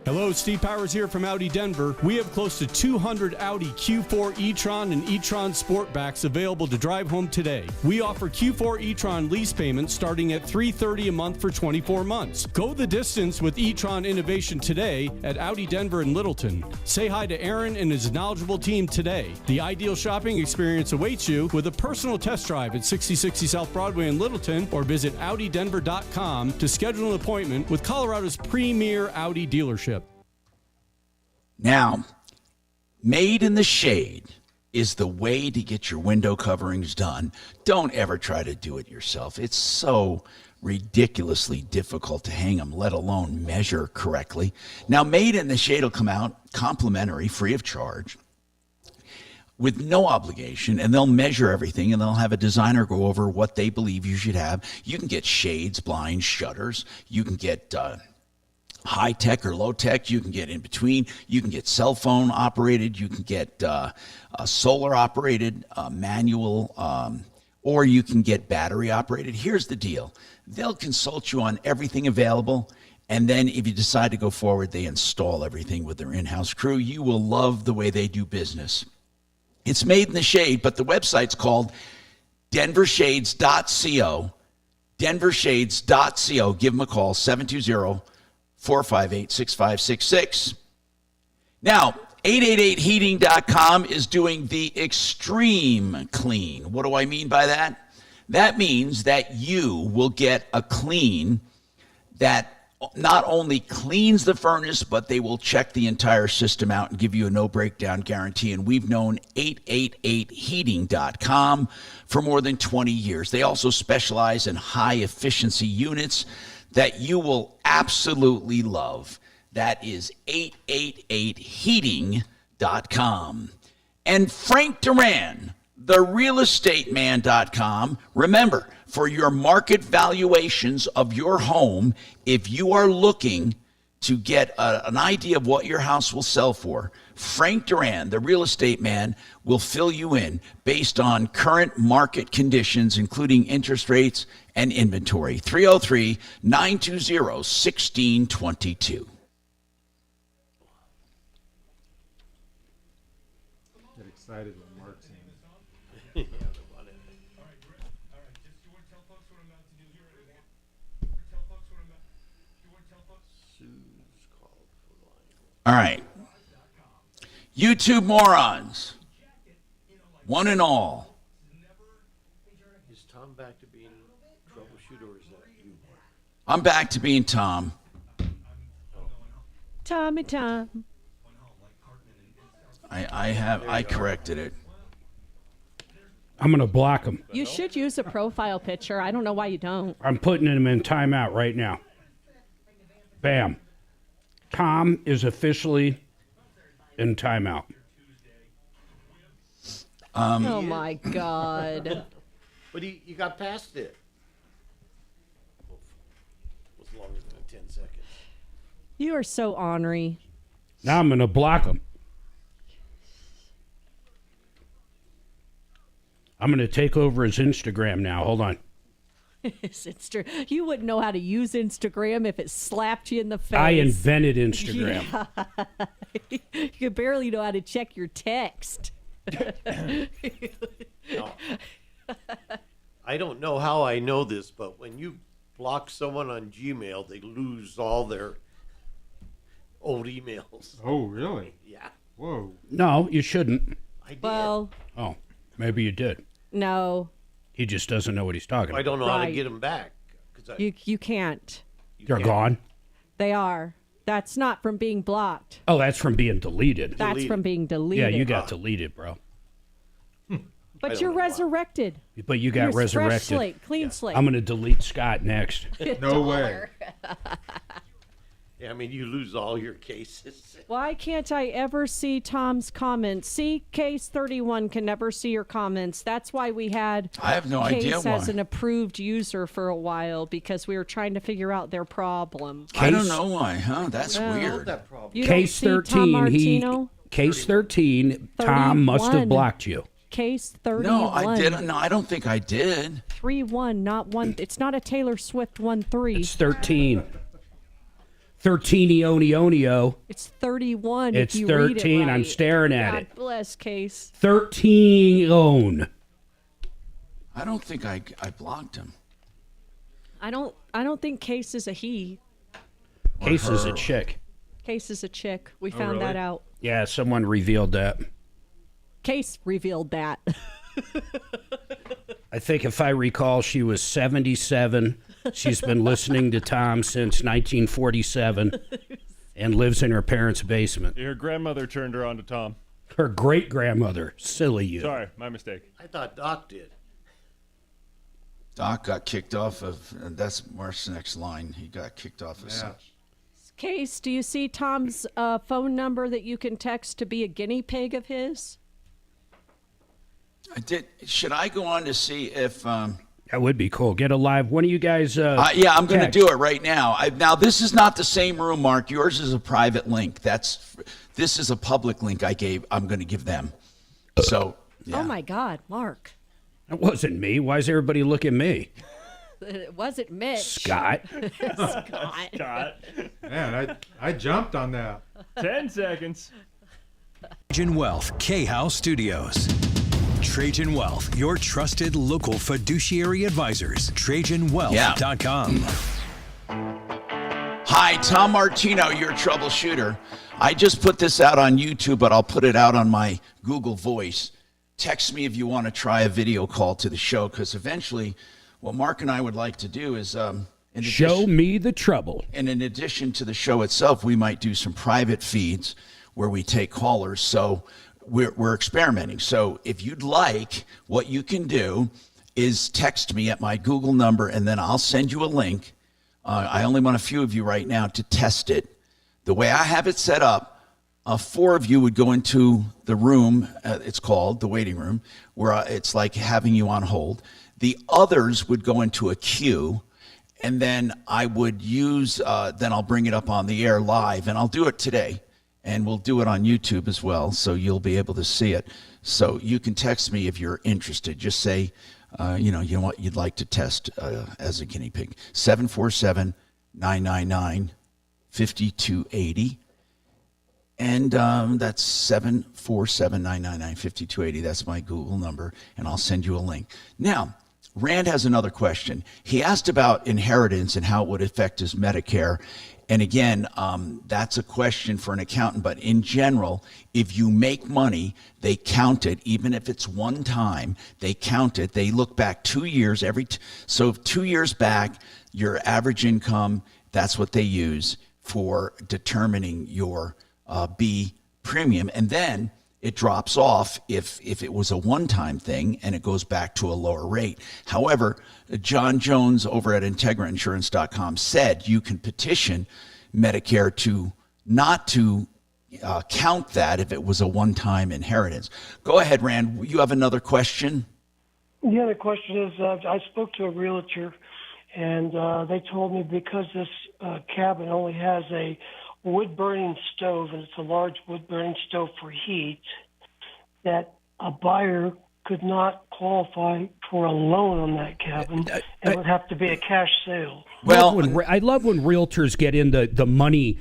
Hello, Steve Powers here from Audi Denver. We have close to 200 Audi Q4 e-tron and e-tron Sportbacks available to drive home today. We offer Q4 e-tron lease payments starting at $330 a month for 24 months. Go the distance with e-tron innovation today at Audi Denver and Littleton. Say hi to Aaron and his knowledgeable team today. The ideal shopping experience awaits you with a personal test drive at 6060 South Broadway in Littleton, or visit AudiDenver.com to schedule an appointment with Colorado's premier Audi dealership. Now, Made in the Shade is the way to get your window coverings done. Don't ever try to do it yourself. It's so ridiculously difficult to hang them, let alone measure correctly. Now, Made in the Shade will come out complimentary, free of charge, with no obligation, and they'll measure everything, and they'll have a designer go over what they believe you should have. You can get shades, blinds, shutters. You can get high tech or low tech. You can get in between. You can get cell phone operated. You can get solar operated, manual, or you can get battery operated. Here's the deal. They'll consult you on everything available, and then if you decide to go forward, they install everything with their in-house crew. You will love the way they do business. It's Made in the Shade, but the website's called denvershades.co. denvershades.co. Give them a call, 720-458-6566. Now, 888heating.com is doing the extreme clean. What do I mean by that? That means that you will get a clean that not only cleans the furnace, but they will check the entire system out and give you a no breakdown guarantee. And we've known 888heating.com for more than 20 years. They also specialize in high efficiency units that you will absolutely love. That is 888heating.com. And Frank Duran, therealestateman.com. Remember, for your market valuations of your home, if you are looking to get an idea of what your house will sell for, Frank Duran, the real estate man, will fill you in based on current market conditions, including interest rates and inventory. 303-920-1622. Get excited when Mark's in. All right. YouTube morons, one and all. Is Tom back to being troubleshooter, or is that you? I'm back to being Tom. Tommy Tom. I corrected it. I'm going to block him. You should use a profile picture. I don't know why you don't. I'm putting him in timeout right now. Bam. Tom is officially in timeout. Oh my God. But you got past it. It was longer than 10 seconds. You are so ornery. Now I'm going to block him. I'm going to take over his Instagram now. Hold on. You wouldn't know how to use Instagram if it slapped you in the face. I invented Instagram. Yeah. You barely know how to check your text. No. I don't know how I know this, but when you block someone on Gmail, they lose all their old emails. Oh, really? Yeah. Whoa. No, you shouldn't. I did. Well, Oh, maybe you did. no. He just doesn't know what he's talking about. I don't know how to Right. get them back. 'Cause You can't. They're gone. They are. That's not from being blocked. Oh, that's from being deleted. That's from being Yeah, deleted. you got deleted, bro. But you're resurrected. But you got You're fresh resurrected. slate, clean slate. I'm going to delete Scott next. No way. Yeah, I mean, you lose all your cases. Why can't I ever see Tom's comments? See, Case 31 can never see your comments. That's why we had I have no Case idea as why. an approved user for a while, because we were trying to figure out their problem. I don't know why, huh? That's Well, weird. You Case don't see Tom 13, Martino? Case 13, Tom must have 31. blocked you. Case 31. No, I didn't. No, I don't think I did. 3-1, not 1. It's not a Taylor Swift 1-3. It's 13. 13-ionio. It's 31 It's if you read it 13. I'm right. staring at God it. bless, Case. 13-ion. I don't think I blocked him. I don't think Case is a he. Case is a chick. Case is a chick. We found that out. Yeah, someone revealed that. Case revealed that. I think if I recall, she was 77. She's been listening to Tom since 1947 and lives in her parents' basement. Your grandmother turned her on to Tom. Her great-grandmother. Silly you. Sorry, my mistake. I thought Doc did. Doc got kicked off of, and that's Mark's next line. He got kicked off of such. Case, do you see Tom's phone number that you can text to be a guinea pig of his? I did. Should I go on to see if? That would be cool. Get a live. One of you guys. Yeah, I'm going to text. do it right now. Now this is not the same room, Mark. Yours is a private link. This is a public link I gave. I'm going to give them. So. Yeah. Oh my God, Mark. That wasn't me. Why does everybody look at me? It wasn't Mitch. Scott. Scott. Man, I jumped on that. 10 seconds. Trajan Wealth, K-House Studios. Trajan Wealth, your trusted local fiduciary advisors. TrajanWealth.com. Hi, Tom Martino, your troubleshooter. I just put this out on YouTube, but I'll put it out on my Google Voice. Text me if you want to try a video call to the show, because eventually what Mark and I would like to do is show me the trouble. And in addition to the show itself, we might do some private feeds where we take callers. So we're experimenting. So if you'd like, what you can do is text me at my Google number, and then I'll send you a link. I only want a few of you right now to test it. The way I have it set up, 4 of you would go into the room, it's called the waiting room, where it's like having you on hold. The others would go into a queue, and then I would use, then I'll bring it up on the air live, and I'll do it today. And we'll do it on YouTube as well, so you'll be able to see it. So you can text me if you're interested. Just say, you know what you'd like to test as a guinea pig. 747-999-5280. And that's 747-999-5280. That's my Google number, and I'll send you a link. Now, Rand has another question. He asked about inheritance and how it would affect his Medicare. And again, that's a question for an accountant. But in general, if you make money, they count it. Even if it's one time, they count it. They look back 2 years. So 2 years back, your average income, that's what they use for determining your B premium. And then it drops off if it was a one-time thing, and it goes back to a lower rate. However, John Jones over at IntegraInsurance.com said you can petition Medicare to not to count that if it was a one-time inheritance. Go ahead, Rand. You have another question? Yeah, the question is, I spoke to a realtor, and they told me because this cabin only has a wood-burning stove, and it's a large wood-burning stove for heat, that a buyer could not qualify for a loan on that cabin. It would have to be a cash sale. Well, I love when realtors get in the money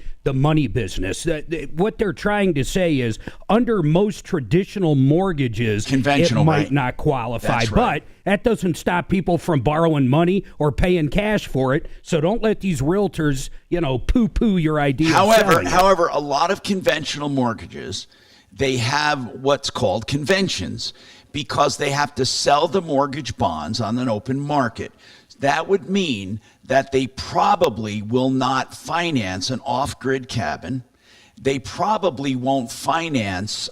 business. What they're trying to say is, under most traditional mortgages, conventional, it might right, not qualify. That's right. But that doesn't stop people from borrowing money or paying cash for it. So don't let these realtors, poo-poo your idea. However, a lot of conventional mortgages, they have what's called conventions, because they have to sell the mortgage bonds on an open market. That would mean that they probably will not finance an off-grid cabin. They probably won't finance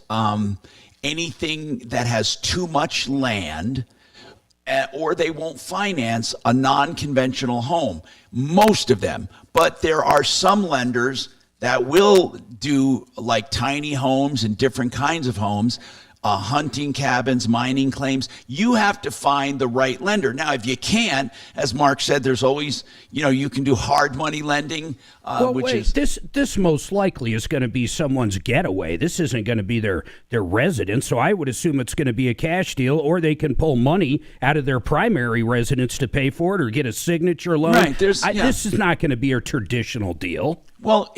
anything that has too much land, or they won't finance a non-conventional home. Most of them. But there are some lenders that will do like tiny homes and different kinds of homes hunting cabins, mining claims. You have to find the right lender. Now, if you can't, as Mark said, there's always, you can do hard money lending, this most likely is going to be someone's getaway. This isn't going to be their residence, so I would assume it's going to be a cash deal, or they can pull money out of their primary residence to pay for it, or get a signature loan. Right, This is not going to be a traditional deal. Well,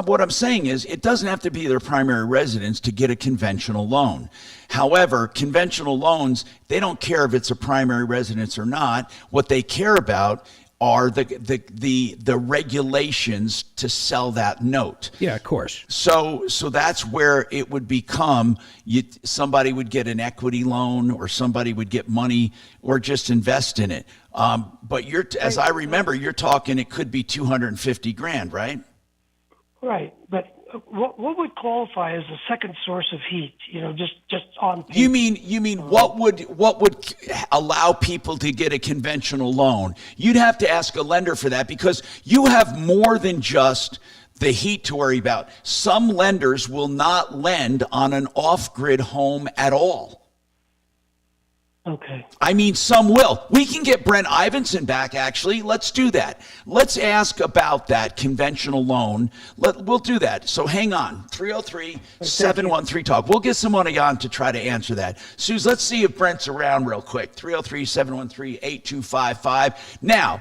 what I'm saying is it doesn't have to be their primary residence to get a conventional loan. However, conventional loans, they don't care if it's a primary residence or not. What they care about are the regulations to sell that note. Yeah, of course. So that's where it would become somebody would get an equity loan, or somebody would get money, or just invest in it. But as I remember, you're talking it could be $250,000, right? Right, but what would qualify as a second source of heat? Just on paper. You mean what would allow people to get a conventional loan? You'd have to ask a lender for that, because you have more than just the heat to worry about. Some lenders will not lend on an off-grid home at all. Okay. I mean, some will. We can get Brent Ivinson back, actually. Let's do that. Let's ask about that conventional loan. We'll do that. So hang on. 303-713-TALK. We'll get someone on to try to answer that. Suze, let's see if Brent's around real quick. 303-713-8255. Now,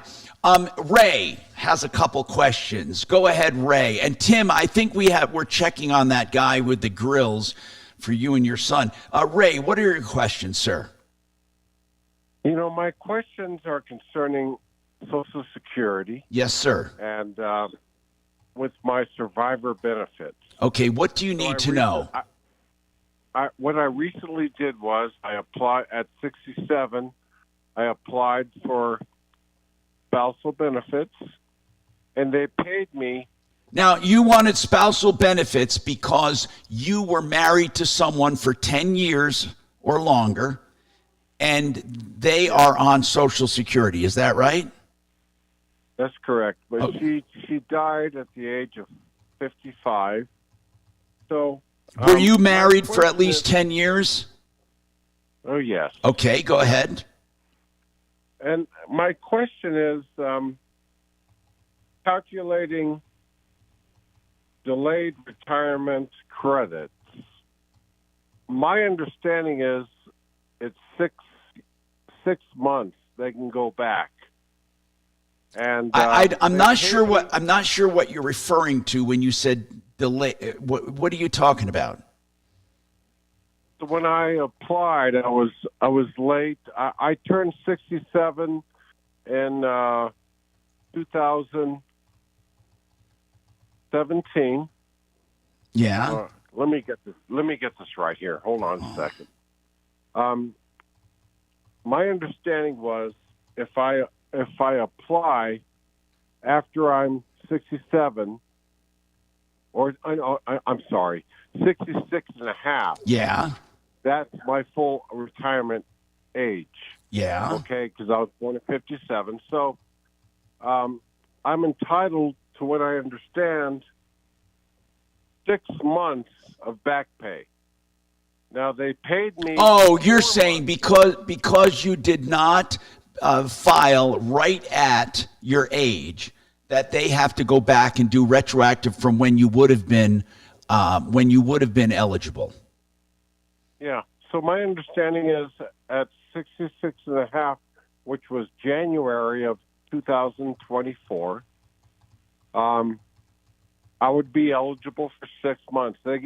Ray has a couple questions. Go ahead, Ray. And Tim, I think we're checking on that guy with the grills for you and your son. Ray, what are your questions, sir? My questions are concerning Social Security. Yes, sir. And with my survivor benefits. Okay, what do you need to know? What I recently did was I applied at 67. I applied for spousal benefits, and they paid me. Now, you wanted spousal benefits because you were married to someone for 10 years or longer, and they are on Social Security. Is that right? That's correct. But she died at the age of 55. So were you married for at least 10 years? Oh, yes. Okay, go ahead. And my question is calculating delayed retirement credits. My understanding is it's six months they can go back. And I'm not sure what you're referring to when you said delay. What are you talking about? So when I applied, I was late. I turned 67 in 2017. Yeah. Let me get this right here. Hold on a second. My understanding was if I apply after I'm 67, I'm sorry, 66 and a half. Yeah. That's my full retirement age. Yeah. Okay, because I was born at 57. So I'm entitled to what I understand 6 months of back pay. Now, they paid me... Oh, you're saying because you did not file right at your age, that they have to go back and do retroactive from when you would have been eligible. Yeah. So my understanding is at 66 and a half, which was January of 2024, I would be eligible for 6 months. They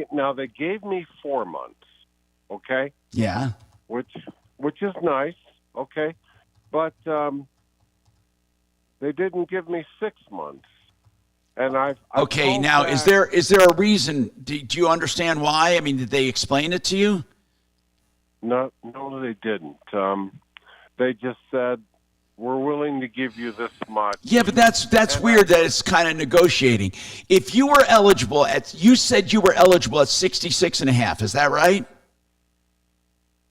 gave me 4 months. Okay. Yeah. Which is nice. Okay. But they didn't give me 6 months. And I've okay. Now, back, is there a reason? Do you understand why? I mean, did they explain it to you? No, they didn't. They just said, we're willing to give you this much. Yeah, but that's weird that it's kind of negotiating. If you were eligible you said you were eligible at 66 and a half. Is that right?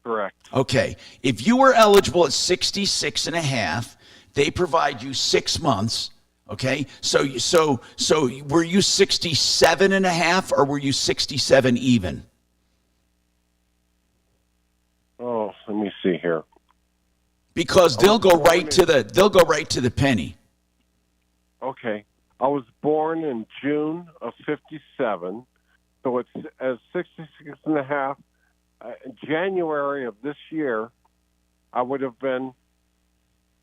Correct. Okay. If you were eligible at 66 and a half, they provide you 6 months. Okay. So were you 67 and a half or were you 67 even? see here. Because they'll go right to the penny. Okay. I was born in June of 57, so it's 66 and a half. In January of this year, I would have been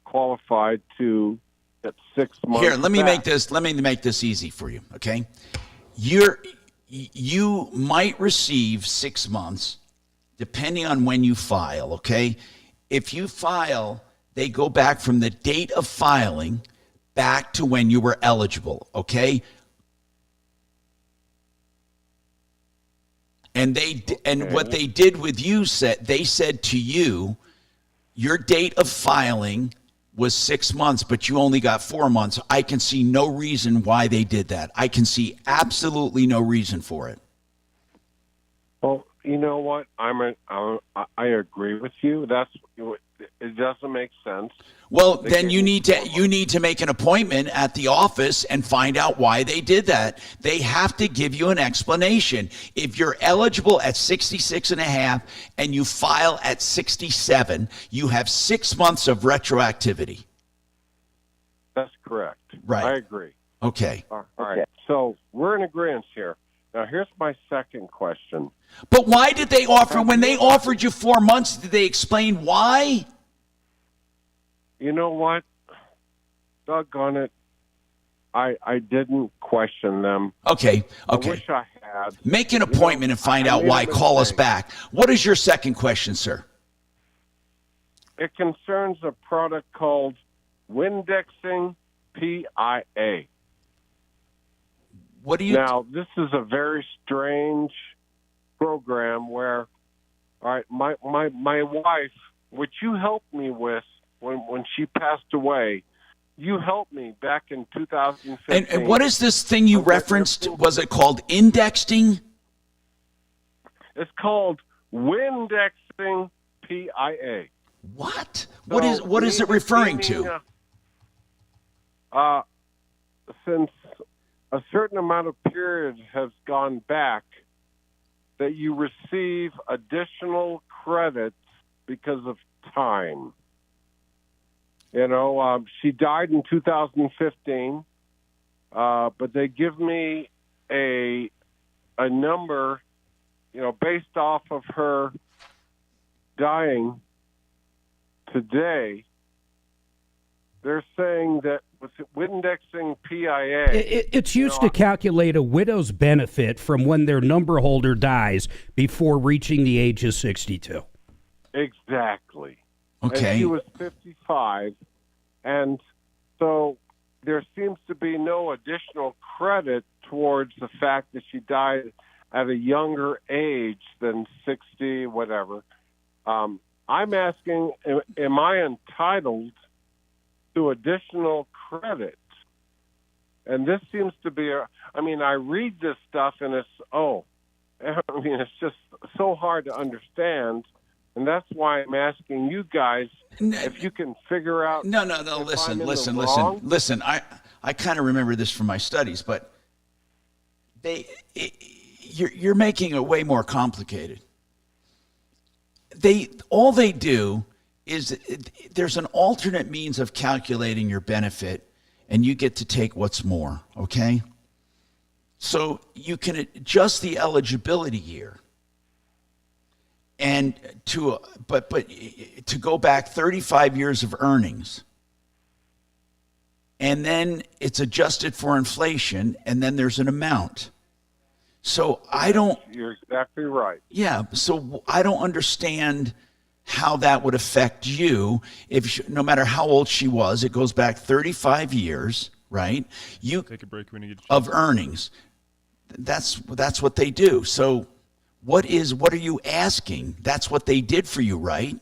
qualified to get 6 months. Here, let me back. make this easy for you, okay? You might receive 6 months depending on when you file, okay? If you file, they go back from the date of filing back to when you were eligible, okay? And what they did with you they said to you, your date of filing was 6 months, but you only got 4 months. I can see no reason why they did that. I can see absolutely no reason for it. Well, you know what? I agree with you. It doesn't make sense. Well, then you need to make an appointment at the office and find out why they did that. They have to give you an explanation. If you're eligible at 66 and a half and you file at 67, you have 6 months of retroactivity. That's correct. Right. I agree. Okay. All right. So we're in agreement here. Now, here's my second question. But why did they offer, when they offered you 4 months, did they explain why? You know what? Doggone it. I didn't question them. Okay. I wish I had. Make an appointment and find out why. Call us back. What is your second question, sir? It concerns a product called Windexing PIA. What do you... Now, this is a very strange program where, all right, my wife, which you helped me with when she passed away, you helped me back in 2015. And what is this thing you referenced? Was it called indexing? It's called Windexing PIA. What? What is it referring to? Since a certain amount of period has gone back, that you receive additional credits because of time. You know, she died in 2015, but they give me a number, you know, based off of her dying today. They're saying that with Windexing PIA... It's used to calculate a widow's benefit from when their number holder dies before reaching the age of 62. Exactly. Okay. And she was 55, and so there seems to be no additional credit towards the fact that she died at a younger age than 60, whatever. I'm asking, am I entitled to additional credit? And this seems to be I read this stuff and it's just so hard to understand. And that's why I'm asking you guys if you can figure out. No. Listen. I kind of remember this from my studies, but you're making it way more complicated. All they do is there's an alternate means of calculating your benefit, and you get to take what's more. Okay, so you can adjust the eligibility year. And but to go back 35 years of earnings, and then it's adjusted for inflation, and then there's an amount. So You're exactly right. Yeah. So I don't understand how that would affect you no matter how old she was. It goes back 35 years, right? You take a break when you get of earnings. That's what they do. So. What are you asking? That's what they did for you, right?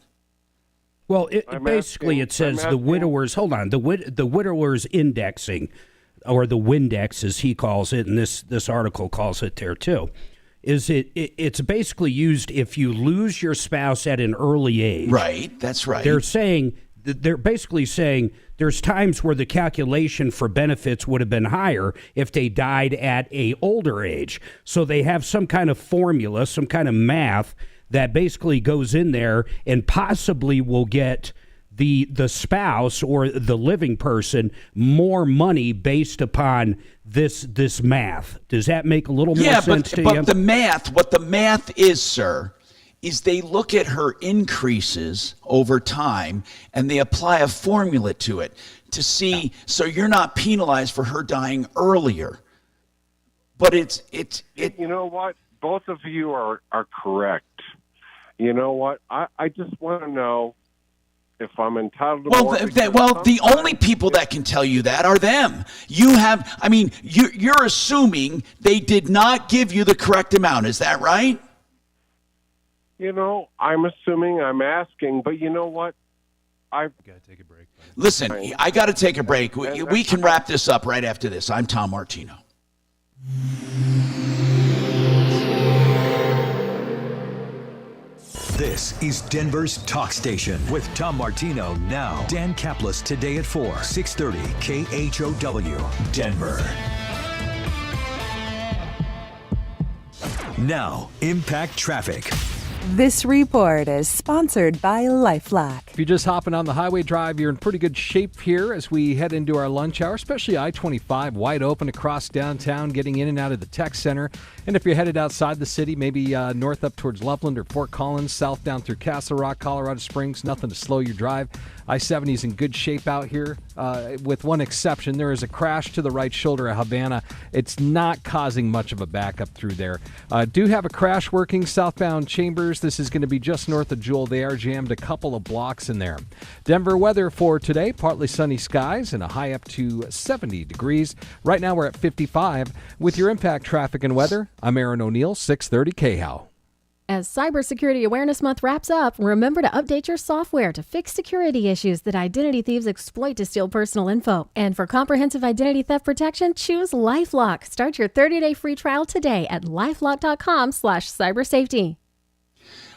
Well, it says the widowers. Hold on, the widowers indexing, or the Windex as he calls it, and this article calls it there too. It's basically used if you lose your spouse at an early age. Right. That's right. They're basically saying there's times where the calculation for benefits would have been higher if they died at a older age. So they have some kind of formula, some kind of math that basically goes in there and possibly will get the spouse or the living person more money based upon this math. Does that make a little more sense to you? But what the math is, sir, is they look at her increases over time and they apply a formula to it to see, so you're not penalized for her dying earlier. But You know what? Both of you are correct. You know what? I just want to know if I'm entitled to more. The only people that can tell you that are them. You're assuming they did not give you the correct amount. Is that right? I'm assuming, I'm asking, but you know what? I've got to take a break. Listen, I got to take a break. We can wrap this up right after this. I'm Tom Martino. This is Denver's Talk Station with Tom Martino now. Dan Kaplan today at 4, 630 KHOW, Denver. Now, Impact Traffic. This report is sponsored by LifeLock. If you're just hopping on the highway drive, you're in pretty good shape here as we head into our lunch hour, especially I-25 wide open across downtown, getting in and out of the tech center. And if you're headed outside the city, maybe north up towards Loveland or Fort Collins, south down through Castle Rock, Colorado Springs, nothing to slow your drive. I-70 is in good shape out here, with one exception. There is a crash to the right shoulder of Havana. It's not causing much of a backup through there. Do have a crash working southbound Chambers. This is going to be just north of Jewel. They are jammed a couple of blocks in there. Denver weather for today, partly sunny skies and a high up to 70 degrees. Right now we're at 55. With your Impact Traffic and Weather, I'm Aaron O'Neill, 630 KHOW. As Cybersecurity Awareness Month wraps up, remember to update your software to fix security issues that identity thieves exploit to steal personal info. And for comprehensive identity theft protection, choose LifeLock. Start your 30-day free trial today at lifelock.com/cybersafety.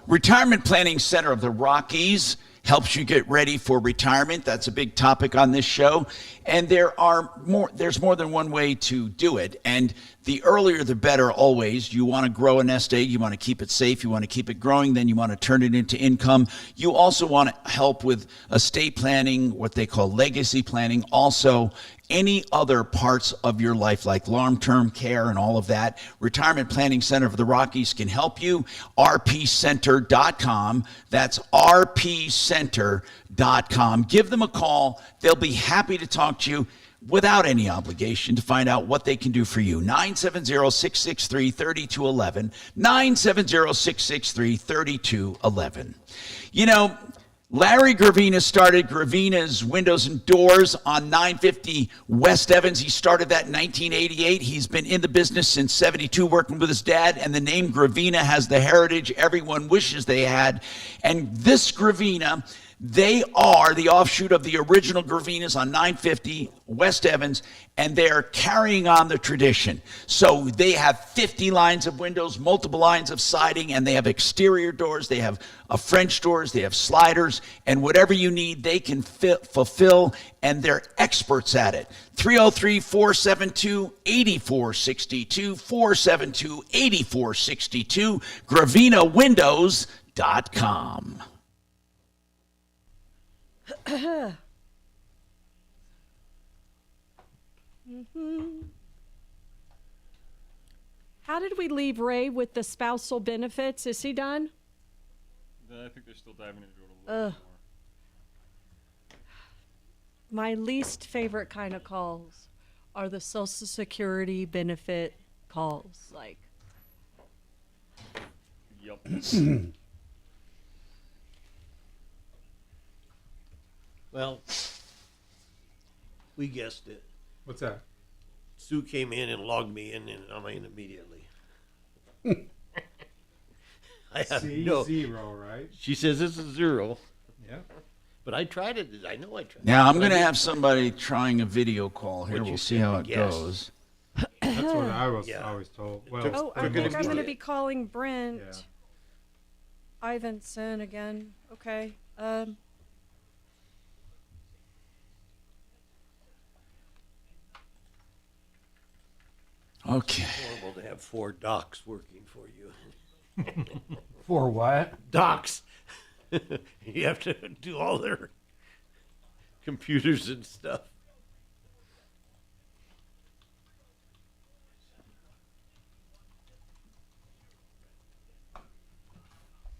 Retirement Planning Center of the Rockies helps you get ready for retirement. That's a big topic on this show. And there's more than one way to do it. And the earlier the better always. You want to grow a nest egg. You want to keep it safe. You want to keep it growing. Then you want to turn it into income. You also want to help with estate planning, what they call legacy planning. Also, any other parts of your life like long-term care and all of that. Retirement Planning Center of the Rockies can help you. rpcenter.com. That's rpcenter.com. Give them a call. They'll be happy to talk to you without any obligation to find out what they can do for you. 970-663-3211. 970-663-3211. You know, Larry Gravina started Gravina's Windows and Doors on 950 West Evans. He started that in 1988. He's been in the business since 72, working with his dad, and the name Gravina has the heritage everyone wishes they had. And this Gravina, they are the offshoot of the original Gravinas on 950 West Evans, and they're carrying on the tradition. So they have 50 lines of windows, multiple lines of siding, and they have exterior doors, they have French doors, they have sliders, and whatever you need, they can fulfill, and they're experts at it. 303-472-8462, 472-8462, GravinaWindows.com. How did we leave Ray with the spousal benefits? Is he done? I think they're still diving into it a little bit more. My least favorite kind of calls are the Social Security benefit calls. Like, yep. Well, we guessed it. What's that? Sue came in and logged me in, and I'm in immediately. I have zero, right? She says this is 0. Yeah. But I tried it. I know I tried it. Now, I'm going to have somebody trying a video call here. We'll see how it goes. That's what I was always told. Well, I think I'm going to be calling Brent Ivanson again. Okay. Okay. It's horrible to have 4 docs working for you. For what? Docs. You have to do all their computers and stuff.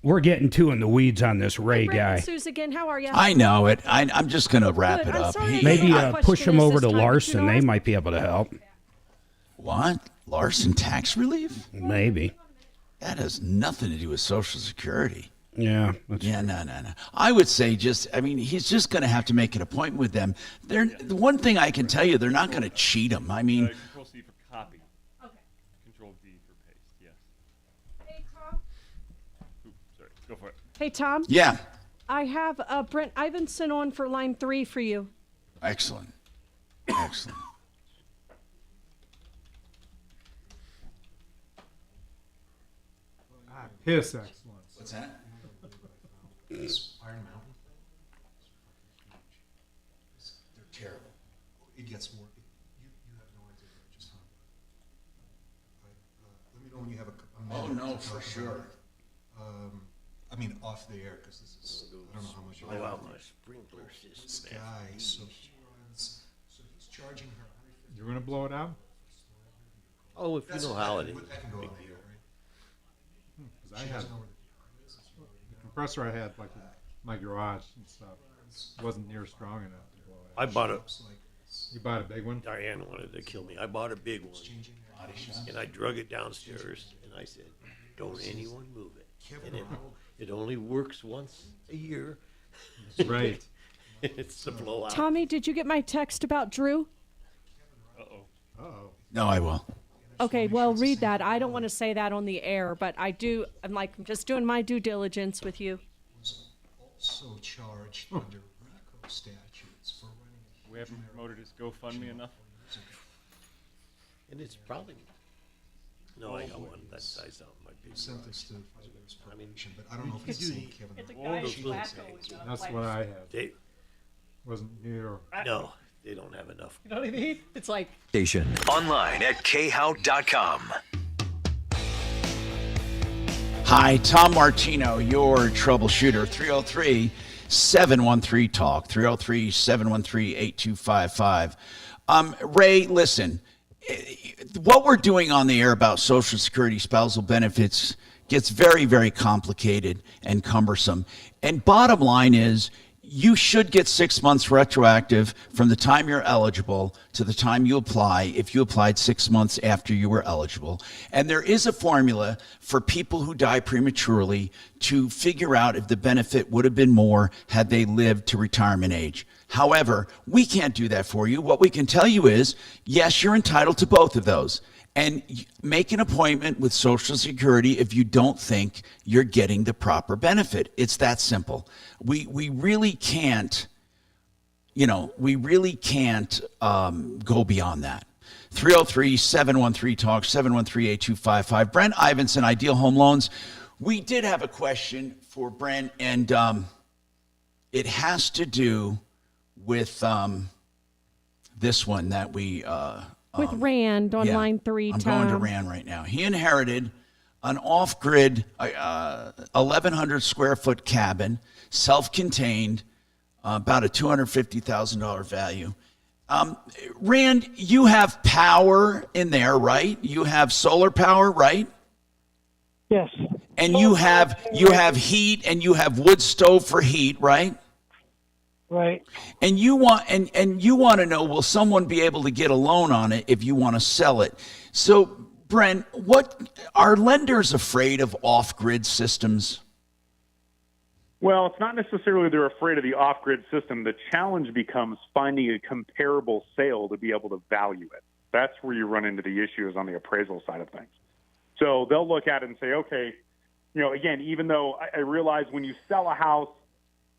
We're getting too in the weeds on this Ray Brent guy. and Suze again. How are you? I know it. I'm just going to wrap Good. it I'm up. sorry I Maybe didn't know push question him is over this to time, but you Larson. know They what? might be able to help. What? Larson tax relief? Maybe. That has nothing to do with Social Security. Yeah. Yeah, no. I would say he's just going to have to make an appointment with them. The one thing I can tell you, they're not going to cheat him. I mean, Control C for copy. Okay. Control V for paste. Yes. Hey, Tom. Oops, sorry. Go for it. Hey, Tom. yeah, I have Brent Ivinson on for line 3 for you. excellent. Piss excellence. What's that? Iron Mountain. They're terrible. It gets more. You have no idea just how. Let me know when you have a minute. Oh, no, to for talk sure. about it. I mean, off the air, because this is. I don't know how much. Blow out my sprinkler system. This guy, so he's charging her. You're going to blow it out? Oh, if you know how it is. That can go on the air, right? Because I had the compressor I had like in my garage and stuff wasn't near strong enough to blow it out. I bought a. You bought a big one? Diane wanted to kill me. I bought a big one, and I drug it downstairs, and I said, "Don't anyone move it." And it only works once a year. Right. It's the blowout. Tommy, did you get my text about Drew? Uh-oh. No, I will. Okay, well, read that. I don't want to say that on the air, but I do. I'm just doing my due diligence with you. Also charged under RICO statutes for running. We haven't promoted his GoFundMe enough. And it's probably. No, I got one that size out my big. Sent this to I mean, but I don't know if it's the same Kevin. It's a All guy those who's little wacko things. with That's what I had. They, Wasn't near. no, they don't have enough. You know what I mean? It's like. Station. Online at khout.com. Hi, Tom Martino, your troubleshooter. 303-713-TALK. 303-713-8255. Ray, listen. What we're doing on the air about Social Security spousal benefits gets very, very complicated and cumbersome. And bottom line is, you should get 6 months retroactive from the time you're eligible to the time you apply if you applied 6 months after you were eligible. And there is a formula for people who die prematurely to figure out if the benefit would have been more had they lived to retirement age. However, we can't do that for you. What we can tell you is, yes, you're entitled to both of those. And make an appointment with Social Security if you don't think you're getting the proper benefit. It's that simple. We really can't, go beyond that. 303-713-TALK, 713-8255. Brent Ivinson, Ideal Home Loans. We did have a question for Brent, and it has to do with this one that we... With Rand on line 3, I'm Tom. going to Rand right now. He inherited an off-grid 1,100 square foot cabin, self-contained, about a $250,000 value. Rand, you have power in there, right? You have solar power, right? Yes. And you have heat, and you have wood stove for heat, right? Right. And you want to know, will someone be able to get a loan on it if you want to sell it? So, Brent, what are lenders afraid of off-grid systems? Well, it's not necessarily they're afraid of the off-grid system. The challenge becomes finding a comparable sale to be able to value it. That's where you run into the issues on the appraisal side of things. So they'll look at it and say, okay, again, even though I realize when you sell a house,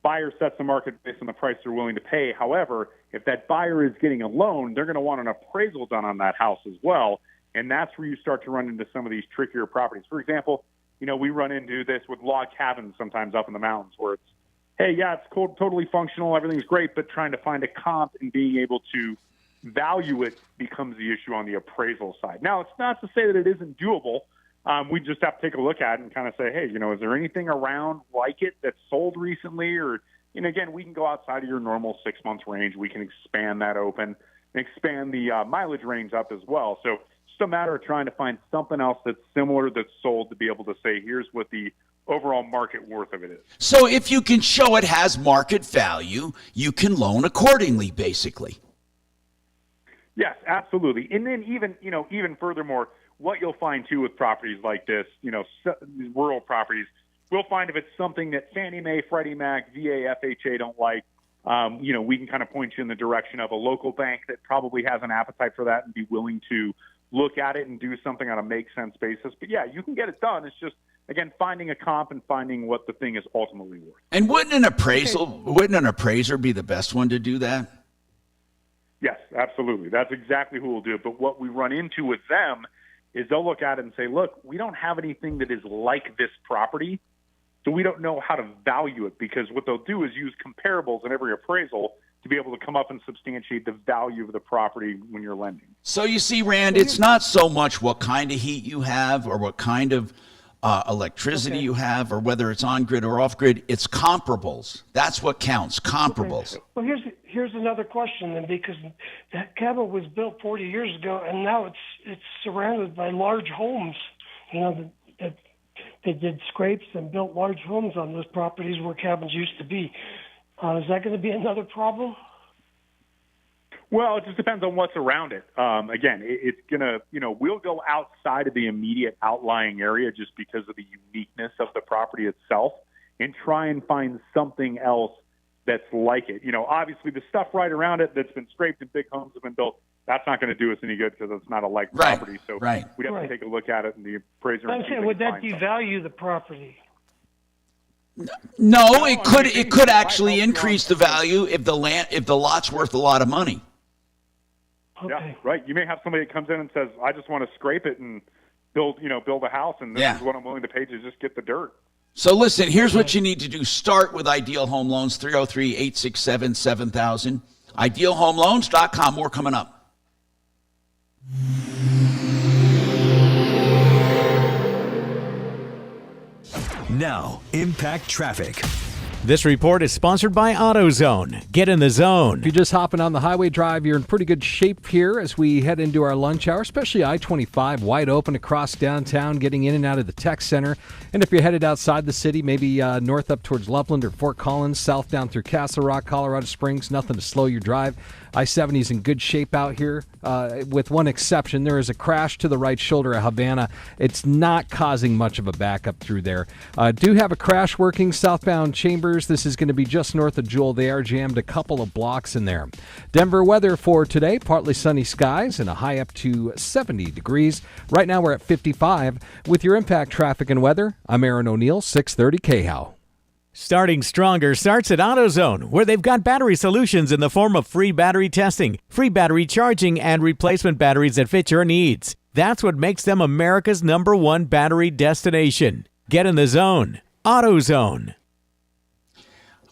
buyer sets the market based on the price they're willing to pay. However, if that buyer is getting a loan, they're going to want an appraisal done on that house as well. And that's where you start to run into some of these trickier properties. For example, we run into this with log cabins sometimes up in the mountains where it's, hey, yeah, it's totally functional, everything's great, but trying to find a comp and being able to value it becomes the issue on the appraisal side. Now, it's not to say that it isn't doable. we just have to take a look at it and kind of say, hey, is there anything around like it that's sold recently? Or, again, we can go outside of your normal 6 months range. We can expand that open and expand the mileage range up as well. So it's just a matter of trying to find something else that's similar that's sold to be able to say, here's what the overall market worth of it is. So if you can show it has market value, you can loan accordingly, basically. Yes, absolutely. And then even furthermore, what you'll find too with properties like this, rural properties, we'll find if it's something that Fannie Mae, Freddie Mac, VA, FHA don't like, we can kind of point you in the direction of a local bank that probably has an appetite for that and be willing to look at it and do something on a make sense basis. But yeah, you can get it done. It's just, again, finding a comp and finding what the thing is ultimately worth. And wouldn't an appraiser be the best one to do that? Yes, absolutely. That's exactly who will do it. But what we run into with them is they'll look at it and say, look, we don't have anything that is like this property, so we don't know how to value it, because what they'll do is use comparables in every appraisal to be able to come up and substantiate the value of the property when you're lending. So you see, Rand, it's not so much what kind of heat you have or what kind of electricity you have or whether it's on-grid or off-grid. It's comparables. That's what counts, comparables. Okay. Well, here's another question then, because that cabin was built 40 years ago, and now it's surrounded by large homes. That they did scrapes and built large homes on those properties where cabins used to be. Is that going to be another problem? Well, it just depends on what's around it. Again, it's going to, we'll go outside of the immediate outlying area just because of the uniqueness of the property itself and try and find something else that's like it. Obviously the stuff right around it that's been scraped and big homes have been built, that's not going to do us any good because it's not a like property. So we'd have to take a look at it and the appraiser. I'm saying, would that devalue the property? No, it could actually increase the value if the lot's worth a lot of money. Okay. Yeah, right. You may have somebody that comes in and says, I just want to scrape it and build a house, and this is what I'm willing to pay to just get the dirt. So listen, here's what you need to do. Start with Ideal Home Loans, 303-867-7000. IdealHomeLoans.com. More coming up. Now, Impact Traffic. This report is sponsored by AutoZone. Get in the zone. If you're just hopping on the highway drive, you're in pretty good shape here as we head into our lunch hour, especially I-25, wide open across downtown, getting in and out of the tech center. And if you're headed outside the city, maybe north up towards Loveland or Fort Collins, south down through Castle Rock, Colorado Springs, nothing to slow your drive. I-70 is in good shape out here, with one exception. There is a crash to the right shoulder of Havana. It's not causing much of a backup through there. Do have a crash working southbound Chambers. This is going to be just north of Jewel. They are jammed a couple of blocks in there. Denver weather for today, partly sunny skies and a high up to 70 degrees. Right now we're at 55. With your Impact Traffic and Weather, I'm Aaron O'Neill, 630 KHOW. Starting stronger starts at AutoZone, where they've got battery solutions in the form of free battery testing, free battery charging, and replacement batteries that fit your needs. That's what makes them America's #1 battery destination. Get in the zone. AutoZone.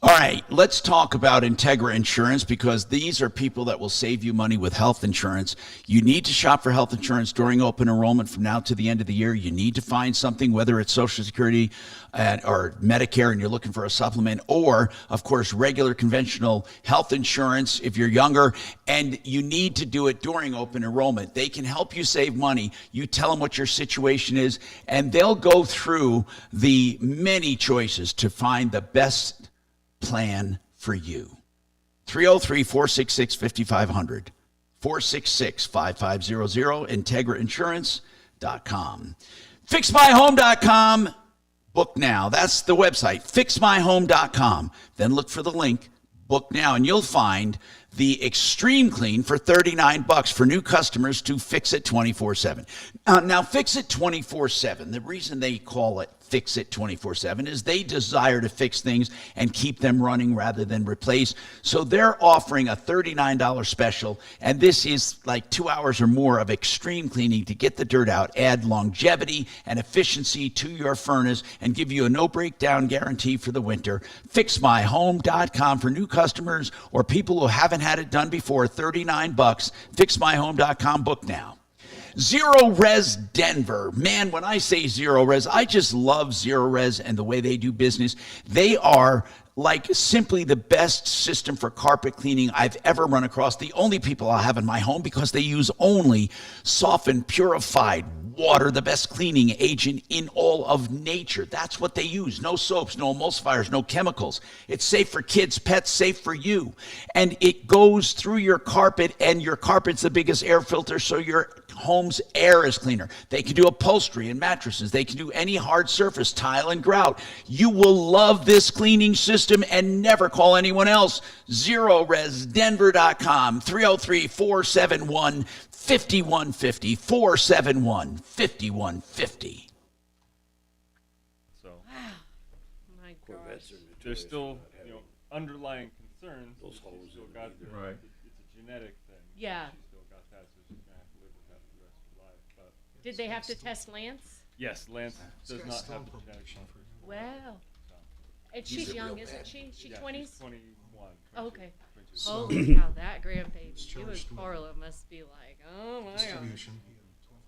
All right, let's talk about Integra Insurance, because these are people that will save you money with health insurance. You need to shop for health insurance during open enrollment from now to the end of the year. You need to find something, whether it's Social Security or Medicare and you're looking for a supplement, or, of course, regular conventional health insurance if you're younger, and you need to do it during open enrollment. They can help you save money. You tell them what your situation is, and they'll go through the many choices to find the best plan for you. 303-466-5500, 466-5500, IntegraInsurance.com. FixMyHome.com. Book now. That's the website, FixMyHome.com. Then look for the link, book now, and you'll find the Extreme Clean for $39 for new customers to Fix It 24/7. Now, Fix It 24/7, the reason they call it Fix It 24/7 is they desire to fix things and keep them running rather than replace. So they're offering a $39 special, and this is like 2 hours or more of extreme cleaning to get the dirt out, add longevity and efficiency to your furnace, and give you a no breakdown guarantee for the winter. FixMyHome.com for new customers or people who haven't had it done before. $39. FixMyHome.com. Book now. Zero Res Denver. Man, when I say Zero Res, I just love Zero Res and the way they do business. They are like simply the best system for carpet cleaning I've ever run across. The only people I have in my home, because they use only softened, purified water, the best cleaning agent in all of nature. That's what they use. No soaps, no emulsifiers, no chemicals. It's safe for kids, pets, safe for you. And it goes through your carpet, and your carpet's the biggest air filter, so your home's air is cleaner. They can do upholstery and mattresses. They can do any hard surface, tile and grout. You will love this cleaning system and never call anyone else. ZeroResDenver.com, 303-471-5150, 471-5150. So, My gosh. there's still, underlying concerns. Those holes Still in got the- the, it's a genetic thing. Yeah. She still got that, so she's gonna have to live with that for the rest of her life. But Did they have to test Lance? yes, Lance does not have the genetic function. Wow. And He's she's a young, real isn't bad- she? She's Yeah, 20s? she's 21. Oh, okay. 22. Holy cow, that grandbaby. You and charged with Carla must be like, oh my god. Distribution.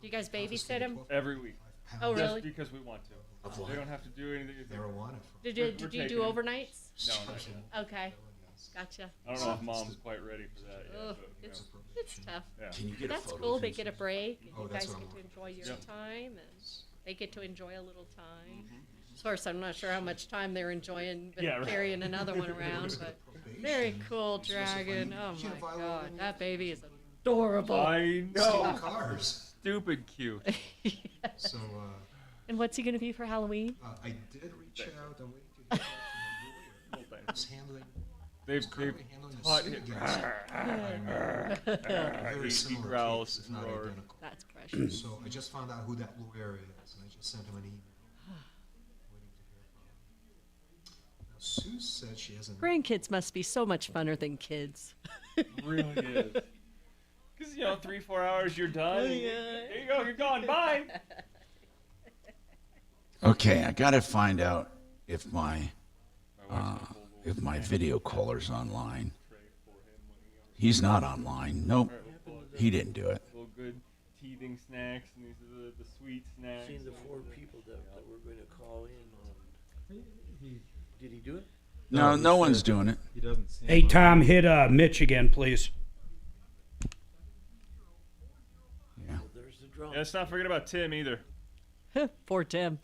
Do you guys babysit him? Every week. Oh, Just really? because we want to. Of They what? don't have to do anything. Marijuana. Did We're you do taking it. overnights? No, not yet. Okay. Gotcha. I don't know if mom's quite ready for that yet. Ugh, But, it's tough. Yeah. Can you But get a that's photo cool. of They him? get a break, and Oh, you that's guys what get I'm to enjoy your Yep. time, and they get to enjoy a little time. Of course, I'm not sure how much time they're enjoying but Yeah, right. carrying another one around, but very cool dragon. Oh my god, that baby is adorable. I Stealing know. cars. Stupid cute. So And what's he gonna be for Halloween? I did reach out. I'm waiting to hear back from the lawyer. Who's handling? They've currently handling the taught suit him. against very He similar growls case, if and not roars. identical. That's precious. So I just found out who that lawyer is, and I just sent him an email. Waiting to hear from him. Now, Sue said she hasn't. Grandkids must be so much funner than kids. Really is. Because, 3-4 hours, you're done. Oh, yeah. There you go, you're gone. Bye. Okay, I got to find out if my video caller's online. He's not online. Nope, he didn't do it. Little good teething snacks, and these are the sweet snacks. Seen the 4 people that were going to call in on. Did he do it? No one's doing it. He doesn't seem Hey, Tom, hit Mitch again, please. Yeah. There's the drum. Yeah, let's not forget about Tim either. Poor Tim.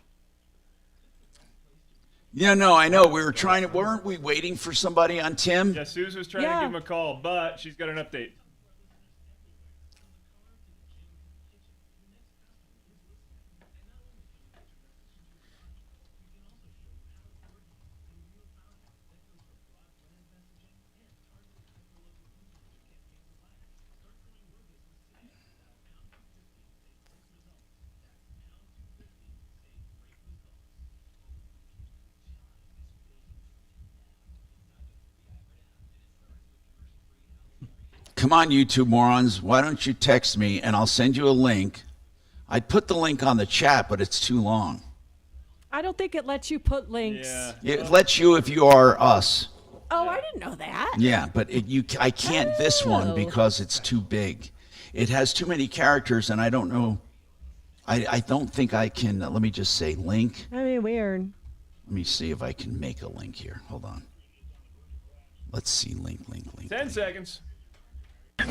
Yeah, no, I know. We were trying to. Weren't we waiting for somebody on Tim? Yeah, Suze was trying Yeah. to give him a call, but she's got an update. Come on, YouTube morons. Why don't you text me and I'll send you a link? I'd put the link on the chat, but it's too long. I don't think it lets you put links. Yeah. It lets you if you are us. Oh, I didn't know that. Yeah, but I can't this one Oh. because it's too big. It has too many characters, and I don't know. I don't think I can. Let me just say link. I mean, weird. Let me see if I can make a link here. Hold on. Let's see. Link. 10 seconds.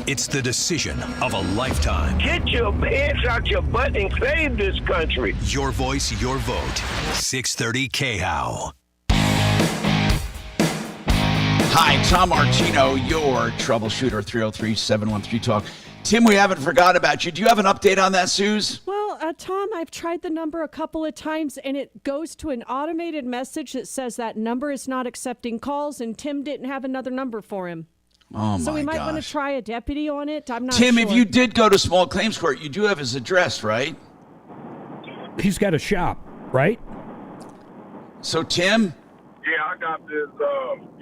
It's the decision of a lifetime. Get your pants out your butt and save this country. Your voice, your vote. 630 KHOW. Hi, Tom Martino, your troubleshooter, 303-713-TALK. Tim, we haven't forgot about you. Do you have an update on that, Suze? Well, Tom, I've tried the number a couple of times, and it goes to an automated message that says that number is not accepting calls, and Tim didn't have another number for him. Oh, So my we might want to gosh. try a deputy on it. I'm not Tim, sure. if you did go to small claims court, you do have his address, right? He's got a shop, right? So, Tim? Yeah, I got this.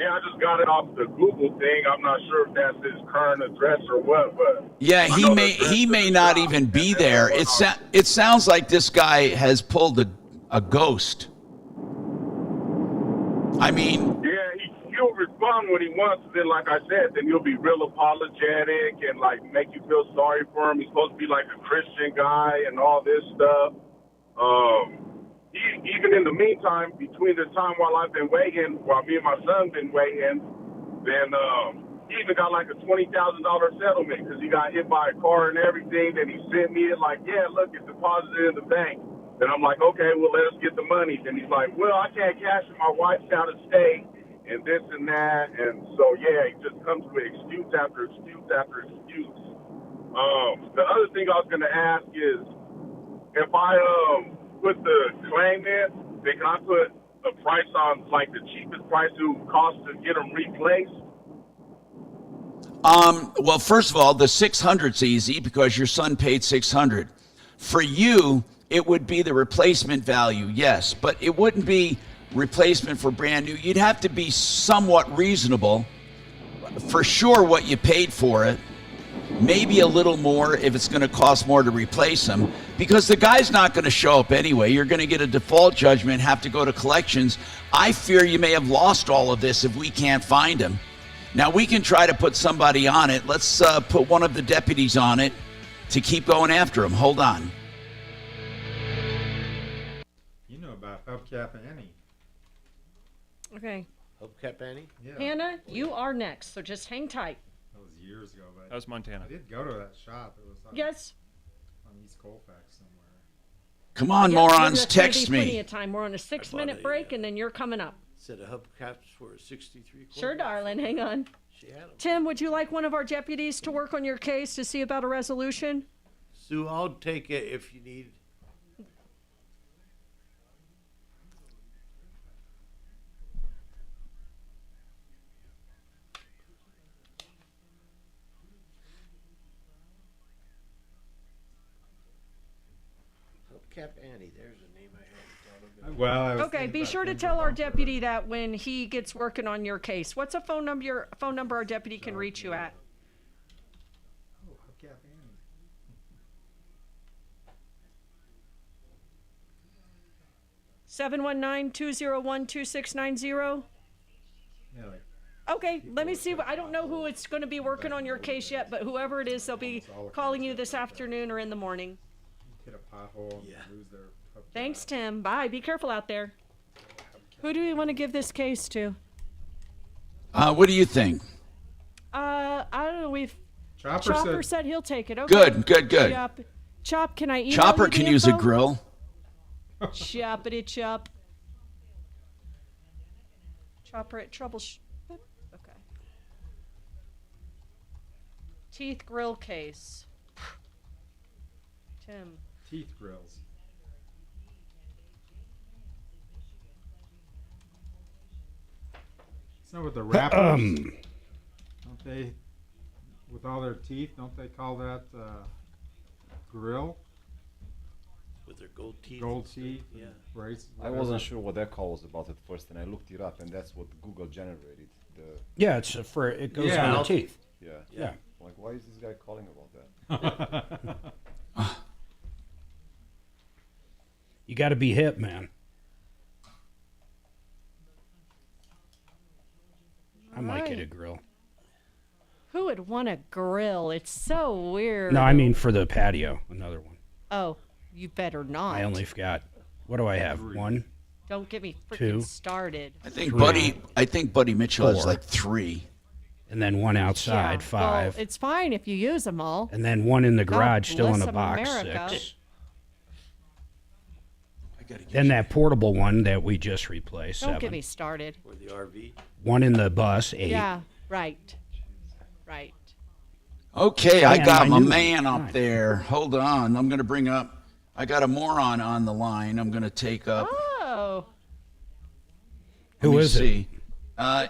I just got it off the Google thing. I'm not sure if that's his current address or what, but Yeah, he may not even be there. It sounds like this guy has pulled a ghost. I mean, yeah, he he'll respond when he wants. Then, like I said, then he'll be real apologetic and like make you feel sorry for him. He's supposed to be like a Christian guy and all this stuff. Even in the meantime, between the time while I've been waiting, while me and my son been waiting, then he even got like a $20,000 settlement because he got hit by a car and everything. Then he sent me it like, yeah, look, it's deposited in the bank. Then I'm like, okay, well, let us get the money. Then he's like, well, I can't cash it. My wife's out of state and this and that. And so, yeah, he just comes with excuse after excuse after excuse. The other thing I was going to ask is if I put the claim in, then can I put a price on, like, the cheapest price it would cost to get them replaced? Well, first of all, the 600's easy because your son paid 600. For you, it would be the replacement value, yes, but it wouldn't be replacement for brand new. You'd have to be somewhat reasonable. For sure, what you paid for it, maybe a little more if it's going to cost more to replace them, because the guy's not going to show up anyway. You're going to get a default judgment, have to go to collections. I fear you may have lost all of this if we can't find him. Now, we can try to put somebody on it. Let's put one of the deputies on it to keep going after him. Hold on. You know about Hubcap Annie. Okay. Hubcap Annie? Yeah. Hannah, you are next, so just hang tight. That was years ago, but That was Montana. I did go to that shop. It was Yes. on East Colfax somewhere. Come on, Yeah, morons, there's gonna be text plenty me. of time. We're on a 6-minute break, and then you're coming up. Set of hubcaps for 63 quarters. Sure, darling. Hang on. She had 'em. Tim, would you like one of our deputies to work on your case to see about a resolution? Sue, I'll take it if you need. Hubcap Annie, there's a name I hadn't thought of. Well, I was Okay, thinking be about sure to Denver tell our Bumper. deputy that when he gets working on your case. What's a phone number our deputy can reach you at? Oh, Hubcap Annie. 719-201-2690. Yeah, like Okay, let me see. I don't know who it's going to be working on your case yet, but whoever it is, they'll be calling you this afternoon or in the morning. hit a pothole and lose their hubcap. Thanks, Tim. Bye. Be careful out there. Who do we want to give this case to? What do you think? I don't know. Chopper said he'll take it. Okay. Good. Chop, can I email Chopper you the can use a info? grill. Choppity chop. Chopper at Troubleshooter. Okay. Teeth grill case. Tim. Teeth grills. So with the wrappers, don't they, with all their teeth, don't they call that grill? With their gold teeth. Gold teeth. Yeah. Braces. I wasn't sure what that call was about at first, and I looked it up, and that's what Google generated. Yeah, it goes on the teeth. Yeah. Like, why is this guy calling about that? You got to be hip, man. I might get a grill. Who would want a grill? It's so weird. No, I mean for the patio. Another one. Oh, you better not. I only got. What do I have? One. Don't get me freaking Two. started. I think Buddy Mitchell has like 3. And then one outside, Yeah, 5. Well, it's fine if you use them all. And then one in the God garage, still in bless a box, America. 6. Then that portable one that we just replaced, Don't 7. get me started. Or the RV. One in the bus, 8. Yeah, right. Right. Okay, I Man, got I my knew man it. up there. Hold on. I'm going to bring up. I got a moron on the line. I'm going to take up. Oh. Who is it?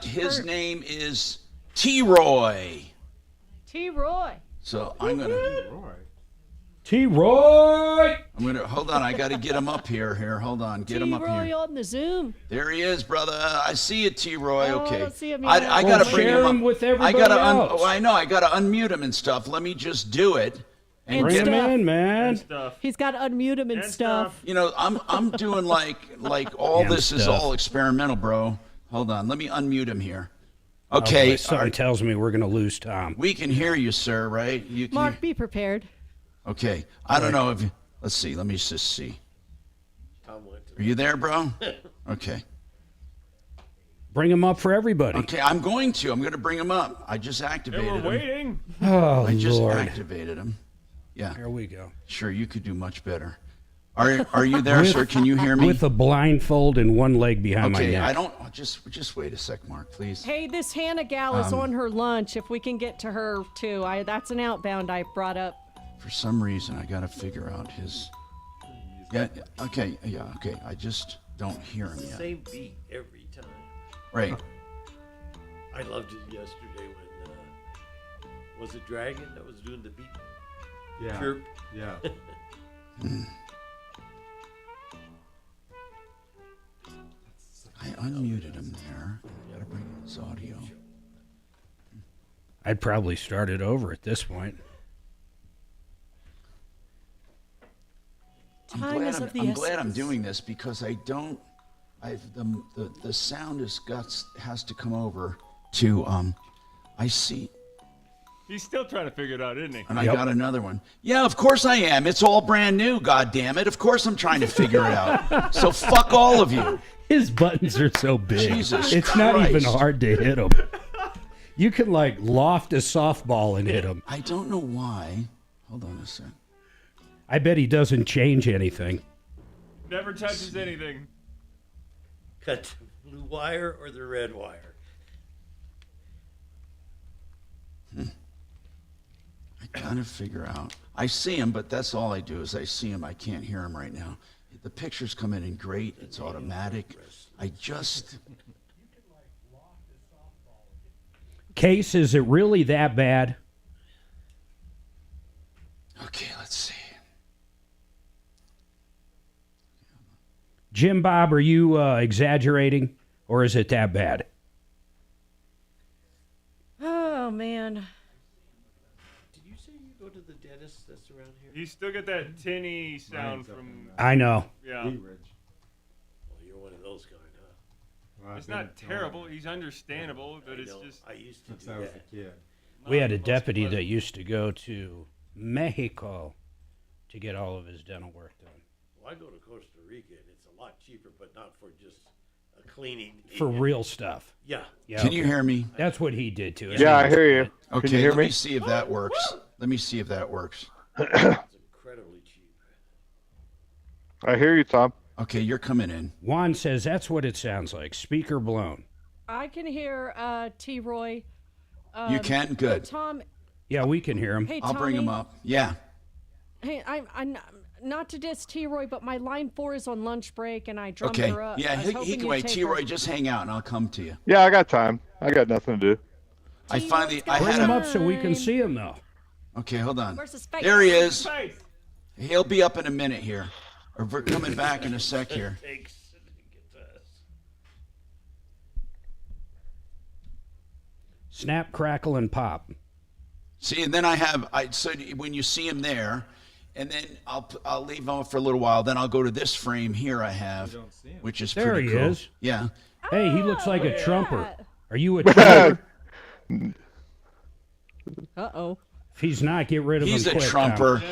His name is T-Roy. T-Roy. So I'm going to. T-Roy. I'm going to. Hold on. I got to get him up here. Hold on. Get him up T-Roy here. on the Zoom. There he is, brother. I see you, T-Roy. Oh, I Okay. don't see him I yet. got to bring share him him up. with I everybody got to. else. I know. I got to unmute him and stuff. Let me just do it. And Bring get him in, man. He's got to unmute him and stuff. You know, I'm doing like all Damn this is stuff. all experimental, bro. Hold on, let me unmute him here. Okay. Something tells me we're going to lose Tom. We can hear you, sir, right? Mark, be prepared. Okay. I don't know if let's see. Let me just see. Are you there, bro? Okay. Bring him up for everybody. Okay, I'm going to bring him up. I just activated him. We're waiting. Oh, I just Lord. activated him. Yeah. Here we go. Sure, you could do much better. Are you there, sir? Can you hear me? With a blindfold and one leg behind my Okay, neck. I don't. Just wait a sec, Mark, please. Hey, this Hannah gal is on her lunch. If we can get to her too, that's an outbound I brought up. For some reason, I got to figure out his. Yeah. Okay. Yeah. Okay. I just don't hear him yet. Same beat every time. Right. I loved it yesterday when was it Dragon that was doing the beat? Yeah. Chirp. Yeah. I unmuted him there. Got to bring in his audio. I'd probably start it over at this point. I'm glad I'm doing this because I don't. The sound has to come over to I see. He's still trying to figure it out, isn't he? And I got another one. Yeah, of course I am. It's all brand new, God damn it. Of course I'm trying to figure it out. So fuck all of you. His buttons are so big. Jesus it's not even Christ. hard to hit them. You can like loft a softball and hit him. I don't know why. Hold on a sec. I bet he doesn't change anything. Never touches anything. Cut the blue wire or the red wire. I gotta figure out. I see him, but that's all I do is I see him. I can't hear him right now. The pictures come in great. It's automatic. I just. Case, is it really that bad? Okay, let's see. Jim Bob, are you exaggerating, or is it that bad? Oh man. Did you say you go to the dentist that's around here? You still get that tinny sound from. I know. Yeah. Well, you're one of those guys, huh? Well, It's not terrible. He's understandable, but it's just. I used to Since do I was that. a kid. We had a deputy that used to go to Mexico to get all of his dental work done. Well, I go to Costa Rica, and it's a lot cheaper, but not for just a cleaning. For real stuff. Yeah. Can you hear me? That's what he did too. Yeah, I hear you. Okay, Can you hear let me? me see if that works. Let me see if that works. It's incredibly cheap. I hear you, Tom. Okay, you're coming in. Juan says that's what it sounds like. Speaker blown. I can hear T. Roy. You can? Good. Tom. Yeah, we can hear him. Hey, I'll bring him Tommy. up. Yeah. Hey, I'm not to diss T. Roy, but my line 4 is on lunch break, and I drummed Okay. her up. Yeah, I was he hoping can you'd wait. take T-Roy, her. just hang out and I'll come to you. Yeah, I got time. I got nothing to do. I finally, I Bring had him him. up so we can see him though. Okay, hold on. Where's his face? There he is. Face. He'll be up in a minute here. Or we're coming back in a sec here. Snap, crackle, and pop. See, and then so when you see him there, and then I'll leave him for a little while. Then I'll go to this frame here I have, which is There pretty he cool. is. Yeah. Hey, he looks like a trumper. Are you a trumper? Uh-oh. If he's not, get rid of He's him a quick, trumper.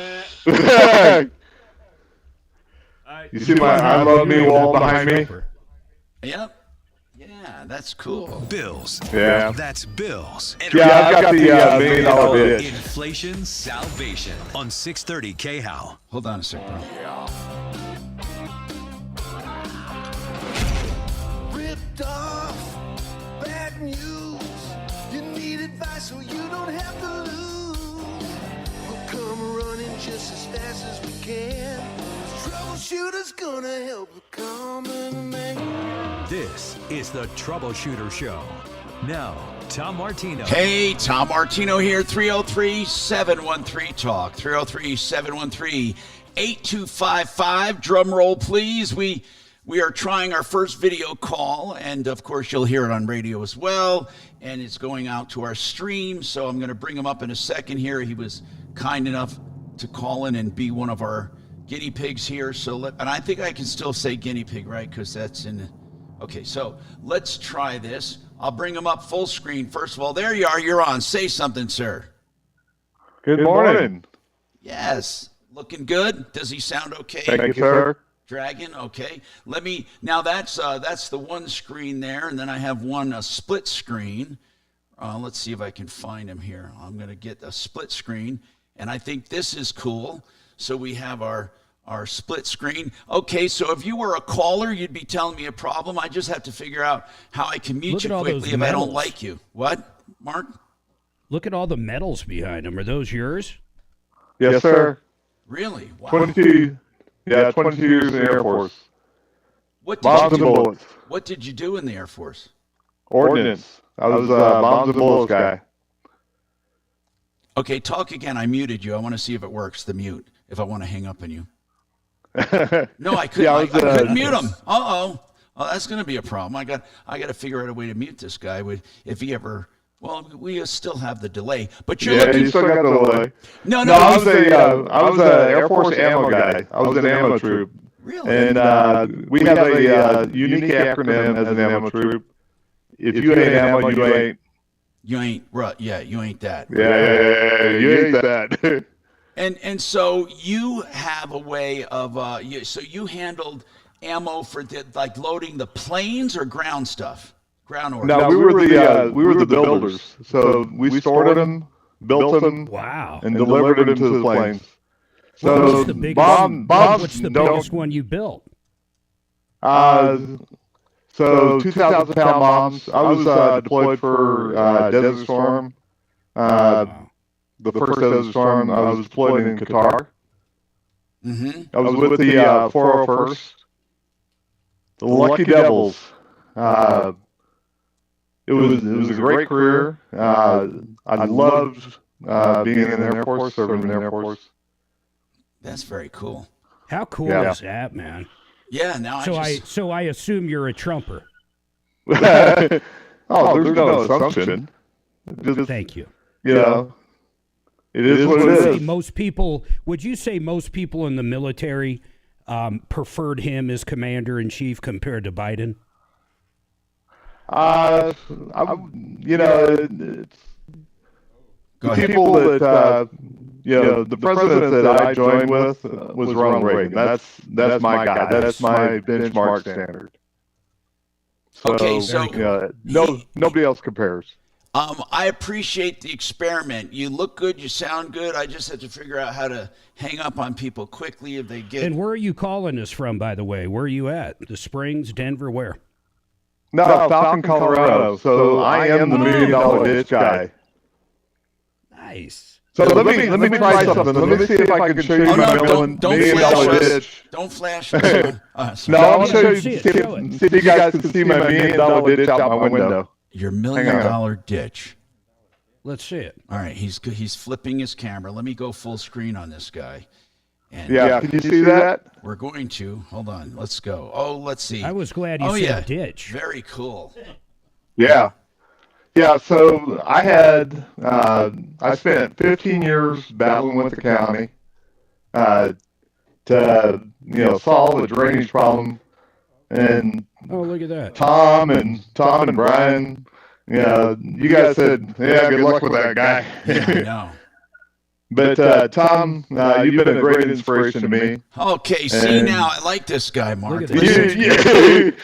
You see my I love me wall behind me? Yep. Yeah, that's cool. Bills. Yeah. That's Bills. Yeah, I've got the $1 million bid. Inflation Salvation on 630 KHOW. Hold on a sec, bro. Ripped off, bad news. You need advice so you don't have to lose. We'll come running just as fast as we can. Troubleshooter's gonna help the common man. This is the Troubleshooter Show. Now, Tom Martino. Hey, Tom Martino here, 303-713-TALK, 303-713-8255. Drum roll, please. We are trying our first video call, and of course you'll hear it on radio as well, and it's going out to our stream, so I'm going to bring him up in a second here. He was kind enough to call in and be one of our guinea pigs here, and I think I can still say guinea pig, right, because that's in... Okay, so let's try this. I'll bring him up full screen. First of all, there you are. You're on. Say something, sir. Good morning. Yes. Looking good. Does he sound okay? Thank you, sir. Dragon, okay. Now that's the one screen there, and then I have a split screen. Let's see if I can find him here. I'm going to get a split screen, and I think this is cool. So we have our split screen. Okay, so if you were a caller, you'd be telling me a problem. I just have to figure out how I can mute you quickly if I don't like you. What, Mark? Look at all the medals behind him. Are those yours? Yes, sir. Really? Wow. 22 years in the Air Force. Bombs and bullets. What did you do in the Air Force? Ordnance. I was a bombs and bullets guy. Okay, talk again. I muted you. I want to see if it works, the mute, if I want to hang up on you. No, I couldn't. I couldn't mute him. Oh, that's going to be a problem. I got to figure out a way to mute this guy. If he ever, well, we still have the delay. But you're looking. You still got the delay. No. I was a Air Force ammo guy. I was an ammo troop. Really? And we have a unique acronym as an ammo troop. If you ain't ammo, you ain't. You ain't right. Yeah, you ain't that. Yeah, you ain't that. And so you have a way of so you handled ammo for loading the planes or ground stuff, ground orders. No, we were the builders. So we stored them, built them, and delivered them to the planes. So what's the biggest one you built? So 2,000-pound bombs. I was deployed for Desert Storm. The first Desert Storm, I was deployed in Qatar. Mm-hmm. I was with the 401st. The Lucky Devils. It was a great career. I loved being in the Air Force, serving in the Air Force. That's very cool. How cool is that, man? Yeah, now So I assume you're a Trumper. There's no assumption. Thank you. You know, it is what it is. Would you say most people in the military preferred him as commander-in-chief compared to Biden? People that the president that I joined with was Ronald Reagan. That's my guy. That's my benchmark standard. So, nobody else compares. I appreciate the experiment. You look good. You sound good. I just have to figure out how to hang up on people quickly if they get. And where are you calling us from, by the way? Where are you at? The Springs, Denver, where? No, Falcon, Colorado. So I am the $1 million ditch guy. Nice. So let me try something. Let me see if I can show you my $1 million ditch. Don't flash. No, I'm going to show you. See if you guys can see my $1 million ditch out my window. Your $1 million ditch. Let's see it. All right, he's flipping his camera. Let me go full screen on this guy. And can you see that? We're going to. Hold on. Let's go. Oh, let's see. I was glad you said ditch. Very cool. Yeah. Yeah, so I had I spent 15 years battling with the county to solve a drainage problem, and look at that. Tom and Brian, you guys said, good luck with that guy. Yeah, I know. But Tom, you've been a great inspiration to me. Okay, see now, I like this guy, Mark. You get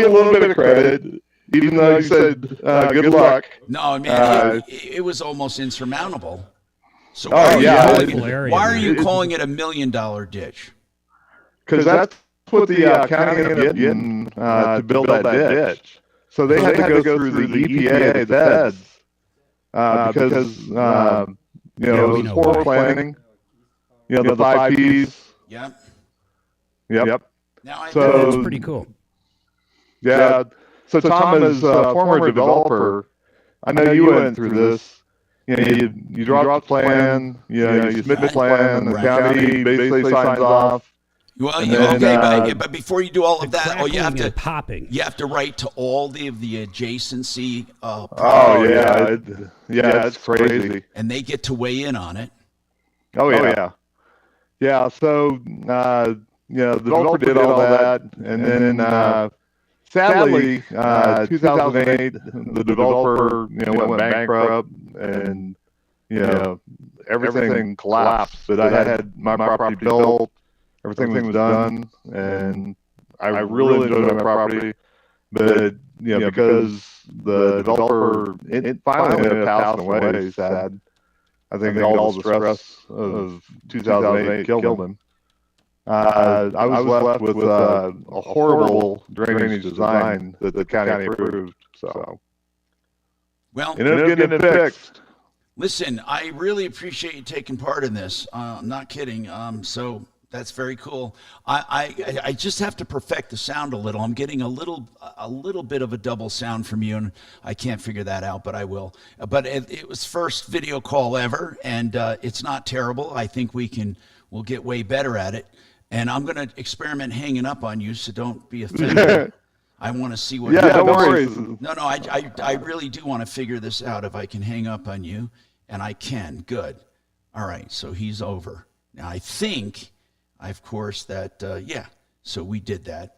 a little bit of credit. Even though you said good luck. No, man, it was almost insurmountable. So why are you calling it $1 million ditch? Because that's what the county ended up getting to build that ditch. So they had to go through the EPA, the feds, because it was poor planning. The 5 Ps. Yep. Now that's pretty cool. Yeah. So Tom, as a former developer, I know you went through this. You draw the plan, you submit the plan, the county basically signs off. Well, but before you do all of that, you have to popping. You have to write to all the adjacency. It's crazy. And they get to weigh in on it. Yeah. So the developer did all that, and then sadly, 2008, the developer, went bankrupt, and everything collapsed. But I had my property built, everything was done, and I really enjoyed my property. But because the developer, it finally ended up passing away. Sad. I think all the stress of 2008 killed him. I was left with a horrible drainage design that the county approved. So, Well, ended up getting it fixed. Listen, I really appreciate you taking part in this. I'm not kidding. So that's very cool. I just have to perfect the sound a little. I'm getting a little bit of a double sound from you, and I can't figure that out, but I will. But it was first video call ever, and it's not terrible. I think we'll get way better at it. And I'm going to experiment hanging up on you, so don't be offended. I want to see what. Yeah, don't worry. No, I really do want to figure this out. If I can hang up on you, and I can. Good. All right, so he's over. Now I think, of course, that so we did that.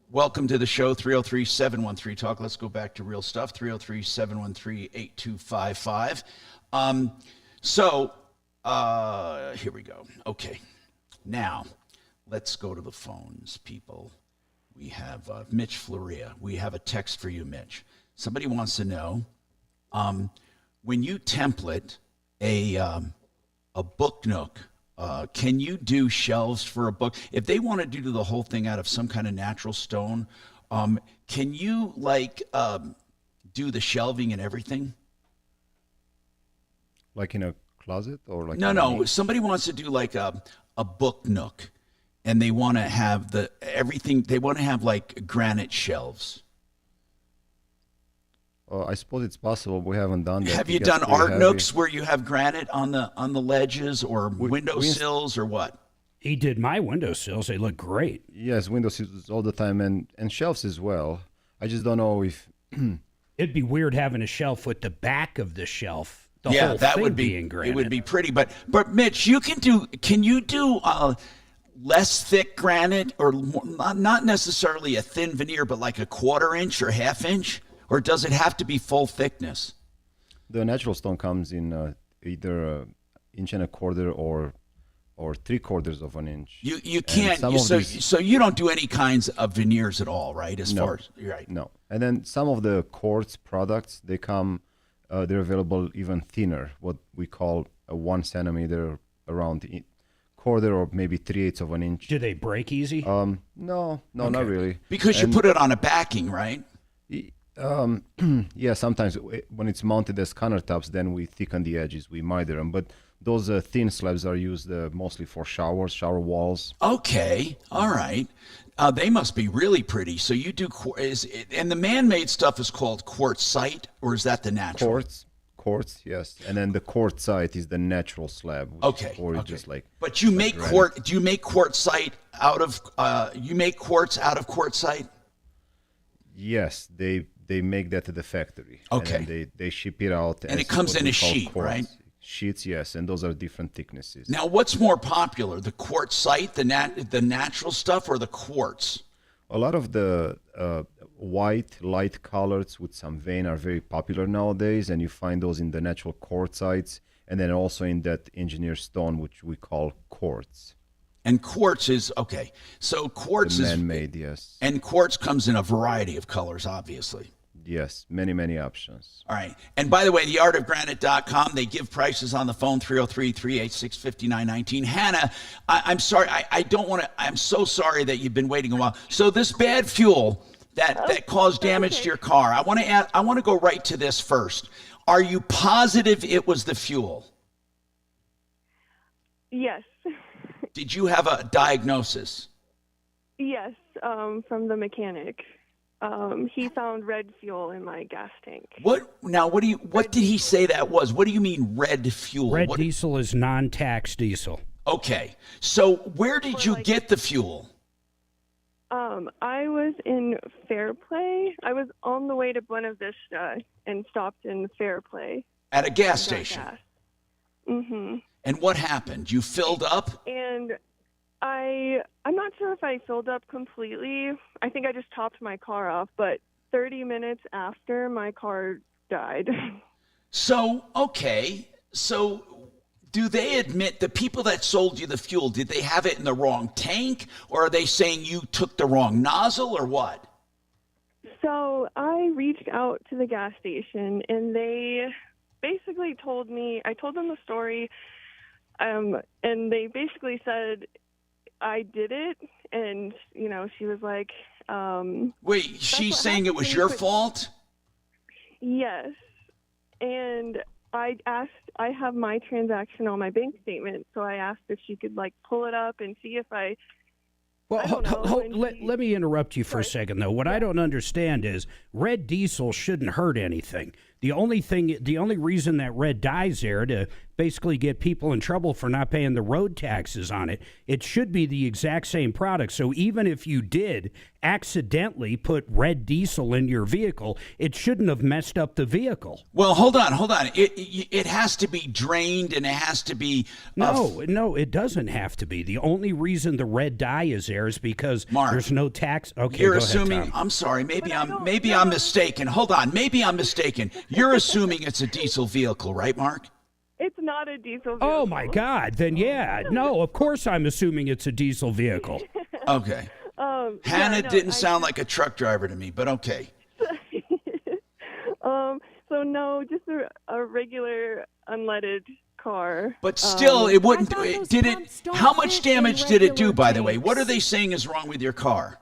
Welcome to the show, 303-713-TALK. Let's go back to real stuff, 303-713-8255. Here we go. Okay, now. Let's go to the phones, people. We have Mitch Floria. We have a text for you, Mitch. Somebody wants to know, when you template a book nook, can you do shelves for a book? If they want to do the whole thing out of some kind of natural stone, can you do the shelving and everything? Like in a closet or like? No. Somebody wants to do like a book nook. And they want to have everything. They want to have like granite shelves. I suppose it's possible. We haven't done that. Have you done art nooks where you have granite on the ledges or windowsills or what? He did my windowsills. They look great. Yes, windowsills all the time and shelves as well. I just don't know if it'd be weird having a shelf with the back of the shelf. The whole that thing would be being granite. It would be pretty. But Mitch, can you do less thick granite, or not necessarily a thin veneer, but like a 1/4 inch or 1/2 inch, or does it have to be full thickness? The natural stone comes in either 1.25 inches or 3/4 of an inch. You can't. So you don't do any kinds of veneers at all, right? Far as right. No. And then some of the quartz products, they come. They're available even thinner, what we call a 1 centimeter, around 1/4 or maybe 3/8 of an inch. Do they break easy? No, not really. Because you put it on a backing, right? Yeah, sometimes when it's mounted as countertops, then we thicken the edges, we miter them. But those thin slabs are used mostly for shower walls. Okay, all right. They must be really pretty. So you do, and the man-made stuff is called quartzite, or is that the natural? Quartz, yes, and then the quartzite is the natural slab. Okay. Just like. But you make quartz. Do you make quartzite out of? You make quartz out of quartzite? Yes, they make that at the factory. Okay. And they ship it out. And it comes in a sheet, right? Sheets, yes, and those are different thicknesses. Now, what's more popular, the quartzite, the natural stuff, or the quartz? A lot of the white, light colors with some vein are very popular nowadays, and you find those in the natural quartzites, and then also in that engineered stone, which we call quartz. And quartz is, okay, so quartz is man-made, yes. And quartz comes in a variety of colors, obviously. Yes, many options. All right. And by the way, theartofgranite.com, they give prices on the phone, 303-386-5919. Hannah, I'm sorry, I don't want to, I'm so sorry that you've been waiting a while. So this bad fuel that caused damage to your car, I want to go right to this first. Are you positive it was the fuel? Yes. Did you have a diagnosis? Yes, from the mechanic. He found red fuel in my gas tank. What did he say that was? What do you mean red fuel? Red diesel is non-tax diesel. Okay. So where did you get the fuel? I was in Fairplay. I was on the way to Buena Vista and stopped in Fairplay. At a gas station? Mm-hmm. And what happened? You filled up? And I'm not sure if I filled up completely. I think I just topped my car off, but 30 minutes after, my car died. So, okay. So, do they admit, the people that sold you the fuel, did they have it in the wrong tank, or are they saying you took the wrong nozzle, or what? So I reached out to the gas station, and they basically told me, I told them the story, and they basically said I did it, and, she was like... Wait, she's saying it was your fault? Yes. And I have my transaction on my bank statement, so I asked if she could, pull it up and see if I... Well, let me interrupt you for a second, though. What I don't understand is red diesel shouldn't hurt anything. The only reason that red dye's there to basically get people in trouble for not paying the road taxes on it. It should be the exact same product. So even if you did accidentally put red diesel in your vehicle, it shouldn't have messed up the vehicle. Well, hold on. It has to be drained, and it has to be... No, it doesn't have to be. The only reason the red dye is there is because there's no tax. Okay, you're go ahead, assuming... Tom. I'm sorry. Maybe I'm mistaken. Hold on. Maybe I'm mistaken. You're assuming it's a diesel vehicle, right, Mark? It's not a diesel vehicle. Oh, my God. Then, yeah. No, of course I'm assuming it's a diesel vehicle. Okay. Hannah didn't sound like a truck driver to me, but okay. So, no, just a regular unleaded car. But still, it wouldn't... How much damage did it do, by the way? What are they saying is wrong with your car?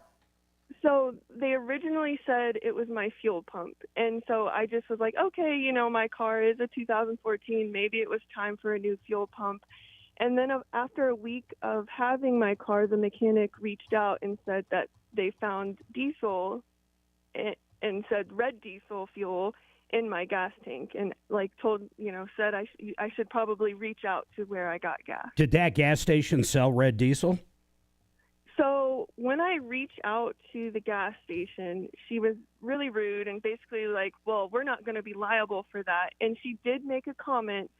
So they originally said it was my fuel pump. And so I just was like, okay, my car is a 2014. Maybe it was time for a new fuel pump. And then after a week of having my car, the mechanic reached out and said that they found diesel and said red diesel fuel in my gas tank, and said I should probably reach out to where I got gas. Did that gas station sell red diesel? So when I reached out to the gas station, she was really rude and basically like, well, we're not going to be liable for that. And she did make a comment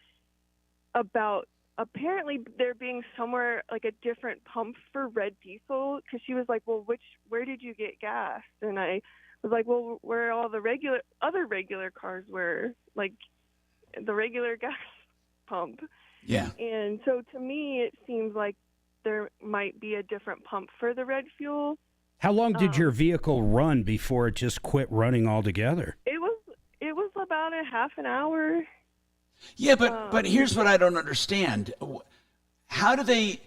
about apparently there being somewhere like a different pump for red diesel, because she was like, well, where did you get gas? And I was like, well, where all the other regular cars were, like the regular gas pump. Yeah. And so to me, it seems like there might be a different pump for the red fuel. How long did your vehicle run before it just quit running altogether? It was about a half an hour. Yeah, but here's what I don't understand. How do they...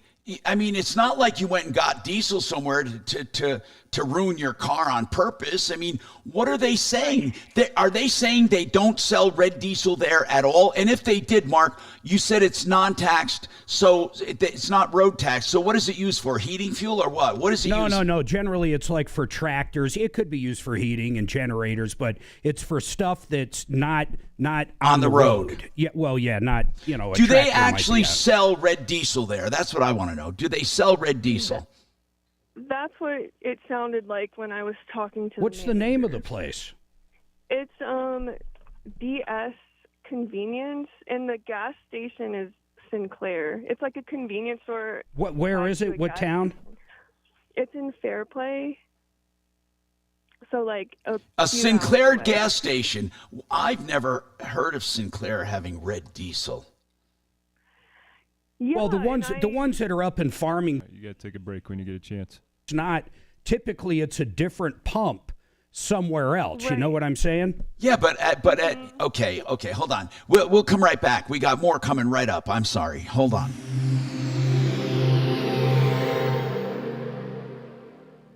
I mean, it's not like you went and got diesel somewhere to ruin your car on purpose. I mean, what are they saying? Are they saying they don't sell red diesel there at all? And if they did, Mark, you said it's non-taxed, so it's not road tax. So what is it used for? Heating fuel or what? What is it used for? No. Generally, it's like for tractors. It could be used for heating and generators, but it's for stuff that's not on the road. Yeah, well, yeah, not, a Do they tractor actually might be out. sell red diesel there? That's what I want to know. Do they sell red diesel? That's what it sounded like when I was talking to What's the name of the place? It's DS Convenience, and the gas station is Sinclair. It's like a convenience store. Where is it? What town? It's in Fairplay. So like a Sinclair gas station. I've never heard of Sinclair having red diesel. Yeah, well, the ones that are up in Farming, you got to take a break when you get a chance. It's not typically. It's a different pump somewhere else. Right. You know what I'm saying? Yeah, okay, hold on. We'll come right back. We got more coming right up. I'm sorry. Hold on.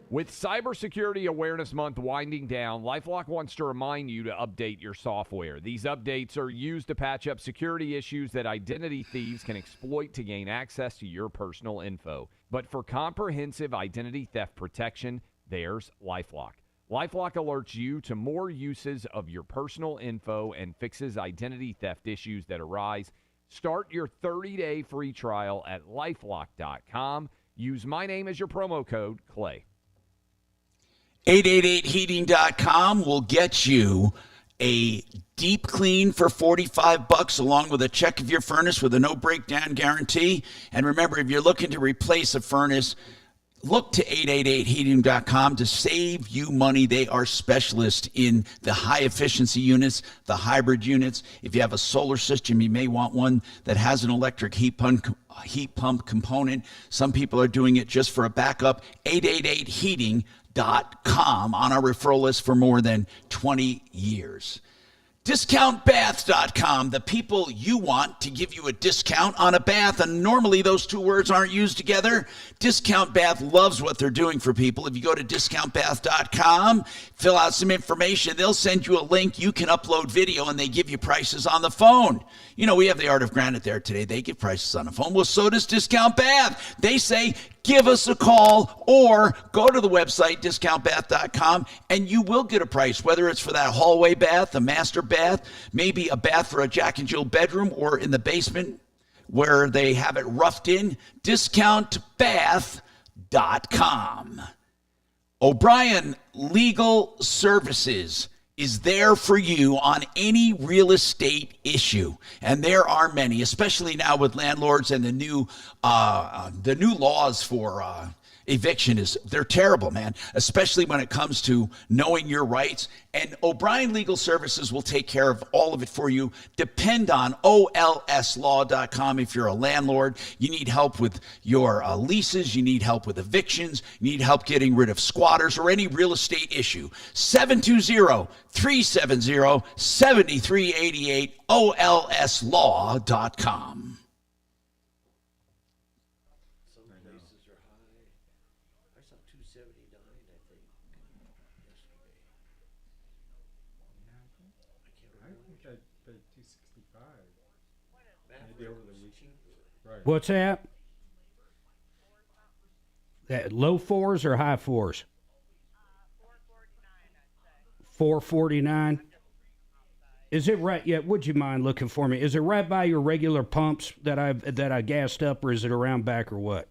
With Cybersecurity Awareness Month winding down, LifeLock wants to remind you to update your software. These updates are used to patch up security issues that identity thieves can exploit to gain access to your personal info. But for comprehensive identity theft protection, there's LifeLock. LifeLock alerts you to more uses of your personal info and fixes identity theft issues that arise. Start your 30-day free trial at LifeLock.com. Use my name as your promo code, Clay. 888heating.com will get you a deep clean for $45 along with a check of your furnace with a no breakdown guarantee. And remember, if you're looking to replace a furnace, look to 888heating.com to save you money. They are specialists in the high efficiency units, the hybrid units. If you have a solar system, you may want one that has an electric heat pump component. Some people are doing it just for a backup. 888heating.com on our referral list for more than 20 years. DiscountBath.com, the people you want to give you a discount on a bath, and normally those two words aren't used together. Discount Bath loves what they're doing for people. If you go to DiscountBath.com, fill out some information, they'll send you a link. You can upload video, and they give you prices on the phone. You know, we have the Art of Granite there today. They give prices on the phone. Well, so does Discount Bath. They say, give us a call or go to the website, discountbath.com, and you will get a price, whether it's for that hallway bath, a master bath, maybe a bath for a Jack and Jill bedroom, or in the basement where they have it roughed in. Discountbath.com. O'Brien Legal Services is there for you on any real estate issue. And there are many, especially now with landlords and the new laws for eviction. They're terrible, man, especially when it comes to knowing your rights. And O'Brien Legal Services will take care of all of it for you. Depend on olslaw.com. If you're a landlord, you need help with your leases, you need help with evictions, you need help getting rid of squatters or any real estate issue. 720-370-7388, olslaw.com. What's that? That low fours or high fours? $449. Is it right? Yeah. Would you mind looking for me? Is it right by your regular pumps that I gassed up, or is it around back, or what?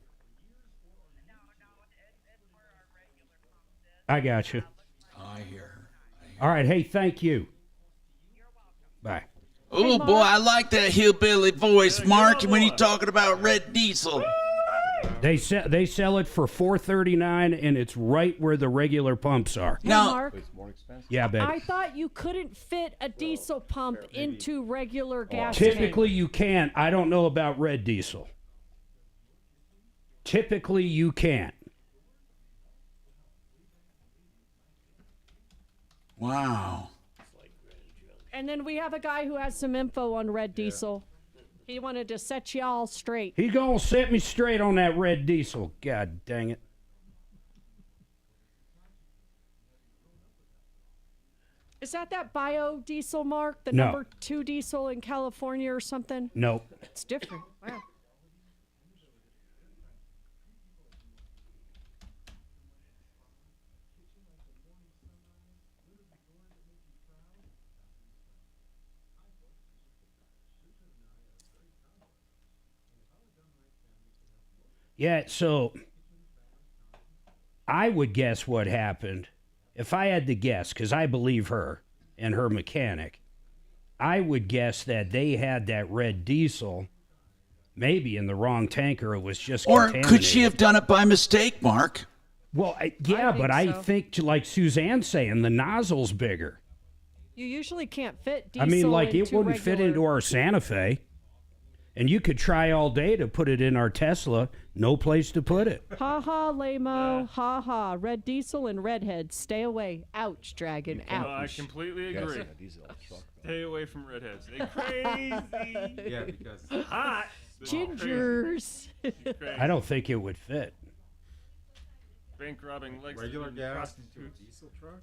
I got you. I hear. All right. Hey, thank you. Bye. Oh, boy, I like that hillbilly voice, Mark, when you're talking about red diesel. They sell it for $439, and it's right where the regular pumps are. Hey, Mark, yeah, baby. I thought you couldn't fit a diesel pump into regular gas. Typically, you can. I don't know about red diesel. Typically, you can't. Wow. And then we have a guy who has some info on red diesel. He wanted to set you all straight. He gonna set me straight on that red diesel. God dang it. Is that biodiesel, Mark? The No. number 2 diesel in California or something? Nope. It's different. Wow. Yeah, so I would guess what happened, if I had to guess, because I believe her and her mechanic, I would guess that they had that red diesel maybe in the wrong tank, or it was just Or contaminated. could she have done it by mistake, Mark? Well, I think, like Suzanne's saying, the nozzle's bigger. You usually can't fit diesel I mean, like, it into wouldn't fit regular- into our Santa Fe. And you could try all day to put it in our Tesla. No place to put it. Ha ha, lame-o. Ha ha. Red diesel and redheads. Stay away. Ouch, Dragon. Ouch. I completely agree. Stay away from redheads. They're crazy. Yeah, because hot. Gingers. I don't think it would fit. Bank robbing legs. regular gas into a diesel truck.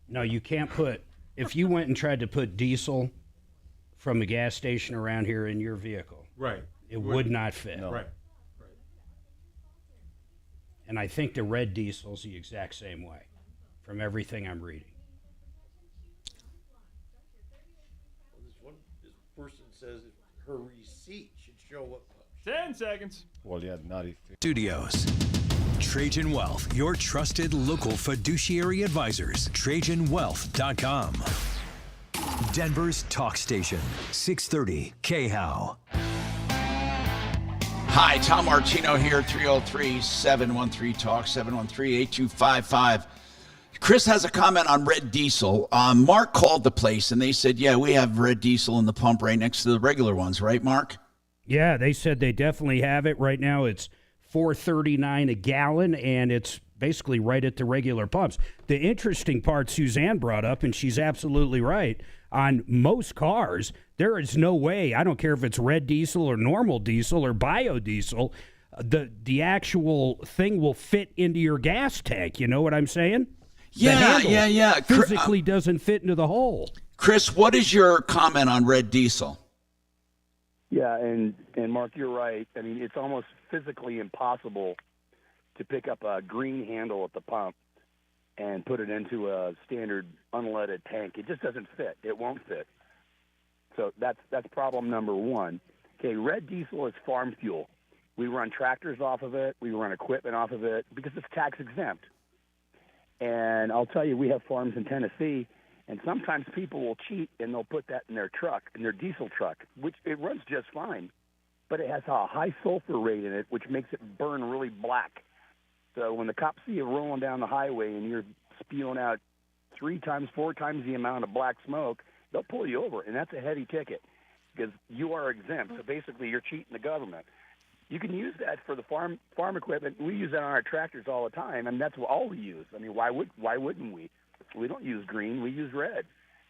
No, you can't put. If you went and tried to put diesel from a gas station around here in your vehicle, Right. it would not fit. No. Right. And I think the red diesel's the exact same way, from everything I'm reading. This person says her receipt should show what. 10 seconds. Well, yeah, not if. Studios. Trajan Wealth, your trusted local fiduciary advisors. TrajanWealth.com. Denver's talk station, 630 KHOW. Hi, Tom Martino here, 303-713-TALK, 713-8255. Chris has a comment on red diesel. Mark called the place, and they said, yeah, we have red diesel in the pump right next to the regular ones, right, Mark? Yeah, they said they definitely have it. Right now it's $4.39 a gallon, and it's basically right at the regular pumps. The interesting part Suzanne brought up, and she's absolutely right, on most cars, there is no way, I don't care if it's red diesel or normal diesel or biodiesel, the actual thing will fit into your gas tank. You know what I'm saying? Yeah. Physically doesn't fit into the hole. Chris, what is your comment on red diesel? Yeah, and Mark, you're right. I mean, it's almost physically impossible to pick up a green handle at the pump and put it into a standard unleaded tank. It just doesn't fit. It won't fit. So that's problem number one. Okay, red diesel is farm fuel. We run tractors off of it. We run equipment off of it because it's tax exempt. And I'll tell you, we have farms in Tennessee, and sometimes people will cheat and they'll put that in their truck, in their diesel truck, which it runs just fine, but it has a high sulfur rate in it, which makes it burn really black. So when the cops see you rolling down the highway and you're spewing out 3 times, 4 times the amount of black smoke, they'll pull you over, and that's a heavy ticket because you are exempt. So basically, you're cheating the government. You can use that for the farm equipment. We use that on our tractors all the time, and that's all we use. I mean, why wouldn't we? We don't use green. We use red.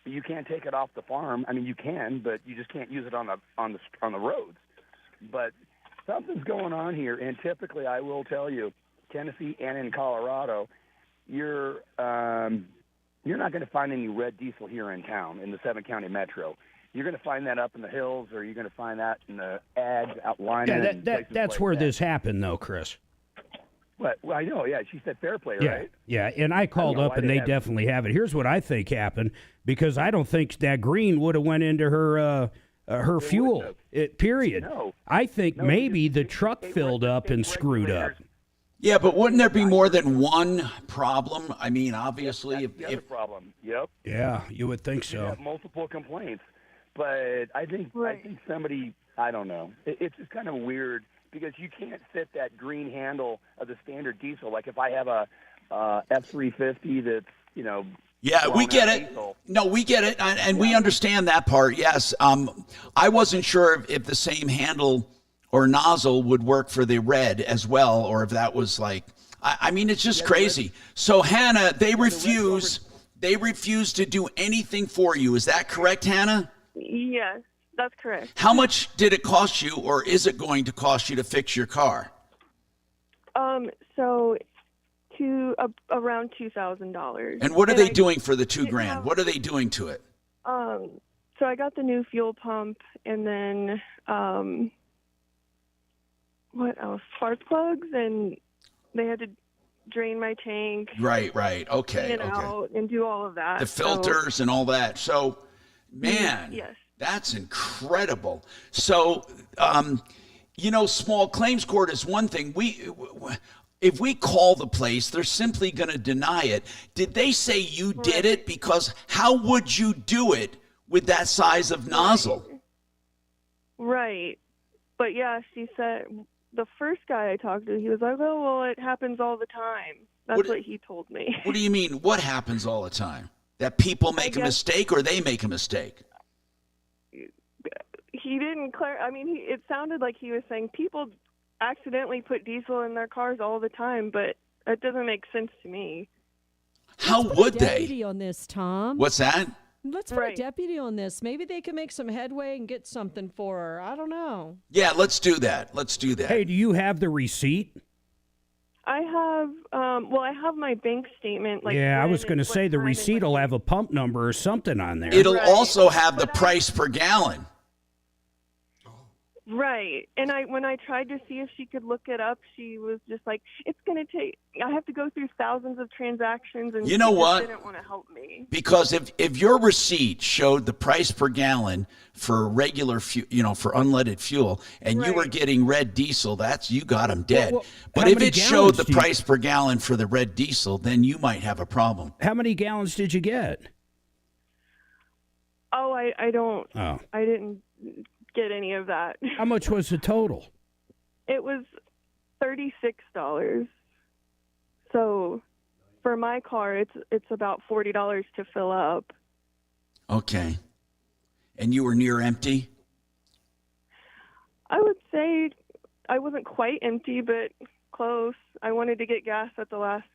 But you can't take it off the farm. I mean, you can, but you just can't use it on the roads. But something's going on here, and typically, I will tell you, Tennessee and in Colorado, you're not going to find any red diesel here in town in the 7-county metro. You're going to find that up in the hills, or you're going to find that in the ads outlining. Yeah, that's where this happened, though, Chris. Well, I know, yeah. She said fair play, Yeah, right? yeah, and I called up, and they definitely have it. Here's what I think happened, because I don't think that green would have went into her fuel, period. No. I think maybe the truck filled up and screwed up. Yeah, but wouldn't there be more than one problem? I mean, obviously, That's the other problem. Yep. Yeah, you would think You so. have multiple complaints, but I think somebody, I don't know. It's just kind of weird because you can't fit that green handle of the standard diesel. Like if I have a F-350 that's Yeah, we get it. Diesel. No, we get it, and we understand that part. Yes, I wasn't sure if the same handle or nozzle would work for the red as well, or if that was like, I mean, it's just crazy. So Hannah, they refuse to do anything for you. Is that correct, Hannah? Yes, that's correct. How much did it cost you, or is it going to cost you to fix your car? So around $2,000. And what are they doing for the $2,000? What are they doing to it? So I got the new fuel pump, and then what else? Spark plugs, and they had to drain my tank. Right. Okay. Clean it out and do all of that. The filters and all that. So, man, yes. That's incredible. So, small claims court is one thing. If we call the place, they're simply going to deny it. Did they say you did it? Because how would you do it with that size of nozzle? Right. But yeah, she said, the first guy I talked to, he was like, oh, well, it happens all the time. That's what he told me. What do you mean? What happens all the time? That people make a mistake, or they make a mistake? He didn't clarify. I mean, it sounded like he was saying people accidentally put diesel in their cars all the time, but that doesn't make sense to me. How Let's would put a they? deputy on this, Tom. What's that? Let's put a deputy on this. Maybe they can make some headway and get something for her. I don't know. Yeah, let's do that. Hey, do you have the receipt? I have, I have my bank statement. Yeah, I was going to say the receipt will have a pump number or something on there. It'll also have the price per gallon. Right. And when I tried to see if she could look it up, she was just like, it's going to take, I have to go through thousands of transactions, and You know she what? just didn't want to help me. Because if your receipt showed the price per gallon for regular for unleaded fuel, and you were getting red diesel, you got them dead. Well, but how if many it showed the gallons do you- price per gallon for the red diesel, then you might have a problem. How many gallons did you get? Oh, I don't, Oh. I didn't get any of that. How much was the total? It was $36. So for my car, it's about $40 to fill up. Okay. And you were near empty? I would say I wasn't quite empty, but close. I wanted to get gas at the last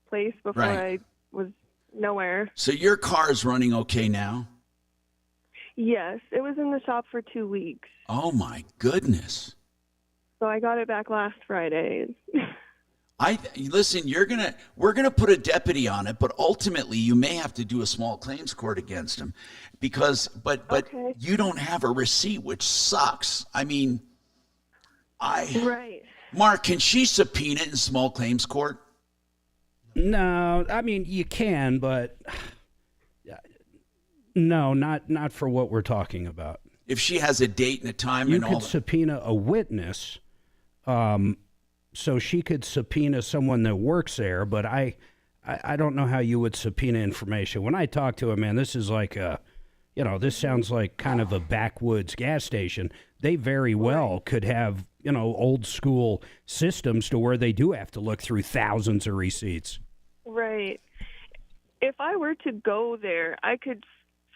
place before Right. I was nowhere. So your car is running okay now? Yes, it was in the shop for 2 weeks. Oh my goodness. So I got it back last Friday. Listen, we're gonna put a deputy on it, but ultimately you may have to do a small claims court against him but Okay. you don't have a receipt, which sucks. I mean, Right. Mark, can she subpoena in small claims court? No, I mean you can, but no, not for what we're talking about. If she has a date and a time You and all could subpoena a witness, so she could subpoena someone that works there, but I don't know how you would subpoena information. When I talk to him, man, this is like this sounds like kind of a backwoods gas station. They very well could have, old school systems to where they do have to look through thousands of receipts. Right. If I were to go there, I could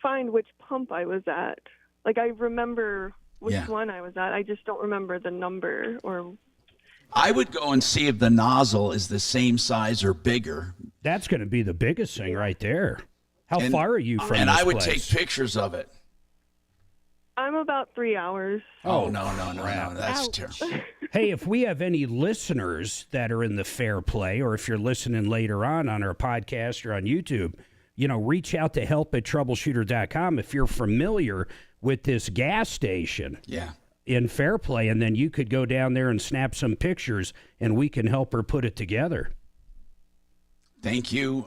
find which pump I was at. Like, I remember which one I was at. I just don't remember the number. Or I would go and see if the nozzle is the same size or bigger. That's going to be the biggest thing right there. How far are you from And this I would place? take pictures of it. I'm about 3 hours. Oh, no. That's terrible. Hey, if we have any listeners that are in the Fair Play, or if you're listening later on our podcast or on YouTube, reach out to help@troubleshooter.com if you're familiar with this gas station in Fair Play, and then you could go down there and snap some pictures, and we can help her put it together. Thank you.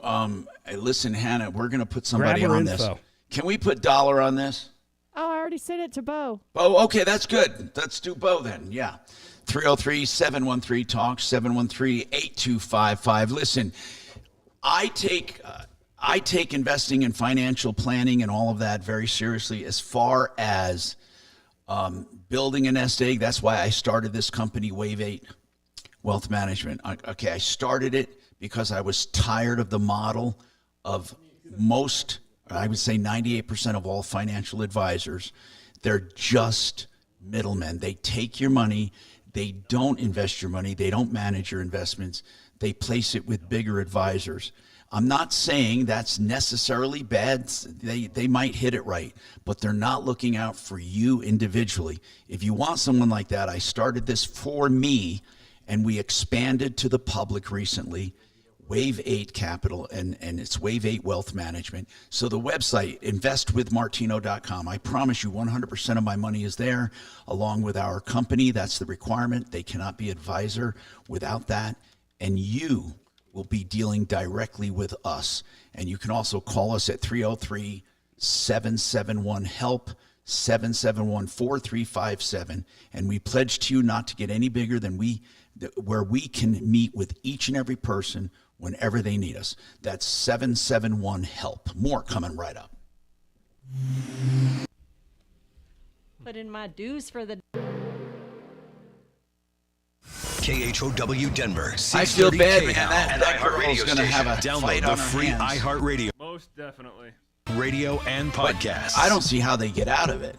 Listen, Hannah, we're going to put somebody Grab her on this. info. Can we put Dollar on this? Oh, I already sent it to Bo. Oh, okay, that's good. Let's do Bo then. Yeah. 303-713-TALK, 713-8255. Listen, I take investing in financial planning and all of that very seriously as far as building a nest egg. That's why I started this company, Wave 8 Wealth Management. Okay, I started it because I was tired of the model of most, I would say 98% of all financial advisors. They're just middlemen. They take your money. They don't invest your money. They don't manage your investments. They place it with bigger advisors. I'm not saying that's necessarily bad. They might hit it right, but they're not looking out for you individually. If you want someone like that, I started this for me, and we expanded to the public recently. Wave 8 Capital, and it's Wave 8 Wealth Management. So the website, investwithmartino.com. I promise you 100% of my money is there, along with our company. That's the requirement. They cannot be advisor without that. And you will be dealing directly with us. And you can also call us at 303-771-HELP, 771-4357. And we pledge to you not to get any bigger than where we can meet with each and every person whenever they need us. That's 771-HELP. More coming right up. Put in my dues for the... KHOW Denver. I feel bad, man. That That girl is iHeartRadio going to have a station. fight Download the on her free hands. iHeartRadio Most definitely. radio and podcast. I don't see how they get out of it.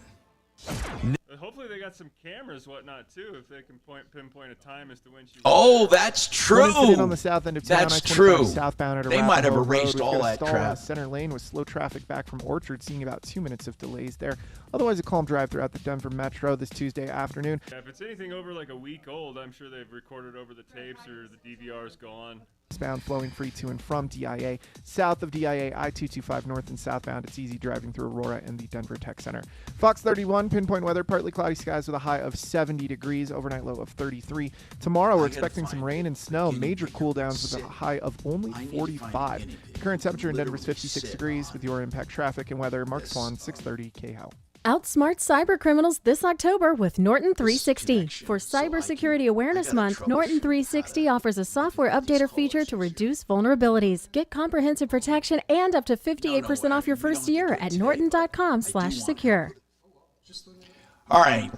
Hopefully they got some cameras, whatnot, too, if they can pinpoint a time as to when she's... Oh, that's true. One incident on the south end of town, That's I-25 true. Southbound at They might have Arapahoe erased Road. all We've got a that stall in crap. the center lane with slow traffic back from Orchard, seeing about 2 minutes of delays there. Otherwise, a calm drive throughout the Denver Metro this Tuesday afternoon. Yeah, if it's anything over like a week old, I'm sure they've recorded over the tapes or the DVR's gone. Bound flowing free to and from DIA. South of DIA, I-225 north and southbound. It's easy driving through Aurora and the Denver Tech Center. Fox 31, pinpoint weather, partly cloudy skies with a high of 70 degrees, overnight low of 33. Tomorrow we're expecting some rain and snow, major cool downs with a high of only 45. Current temperature in Denver is 56 degrees with your impact traffic and weather. Mark Swan, 630 KHOW. Outsmart cyber criminals this October with Norton 360. For Cybersecurity Awareness Month, Norton 360 offers a software updater feature to reduce vulnerabilities. Get comprehensive protection and up to 58% off your first year at norton.com/secure. All right.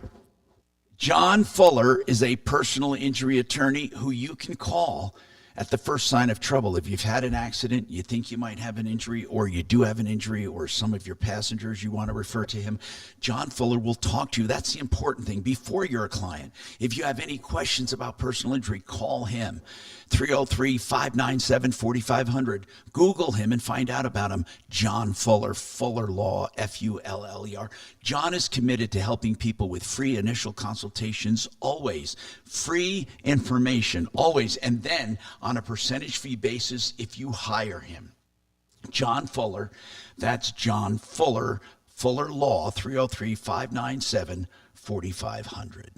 John Fuller is a personal injury attorney who you can call at the first sign of trouble. If you've had an accident, you think you might have an injury, or you do have an injury, or some of your passengers, you want to refer to him, John Fuller will talk to you. That's the important thing before you're a client. If you have any questions about personal injury, call him. 303-597-4500. Google him and find out about him. John Fuller, Fuller Law, Fuller. John is committed to helping people with free initial consultations, always. Free information, always. And then on a percentage fee basis if you hire him. John Fuller, that's John Fuller, Fuller Law, 303-597-4500.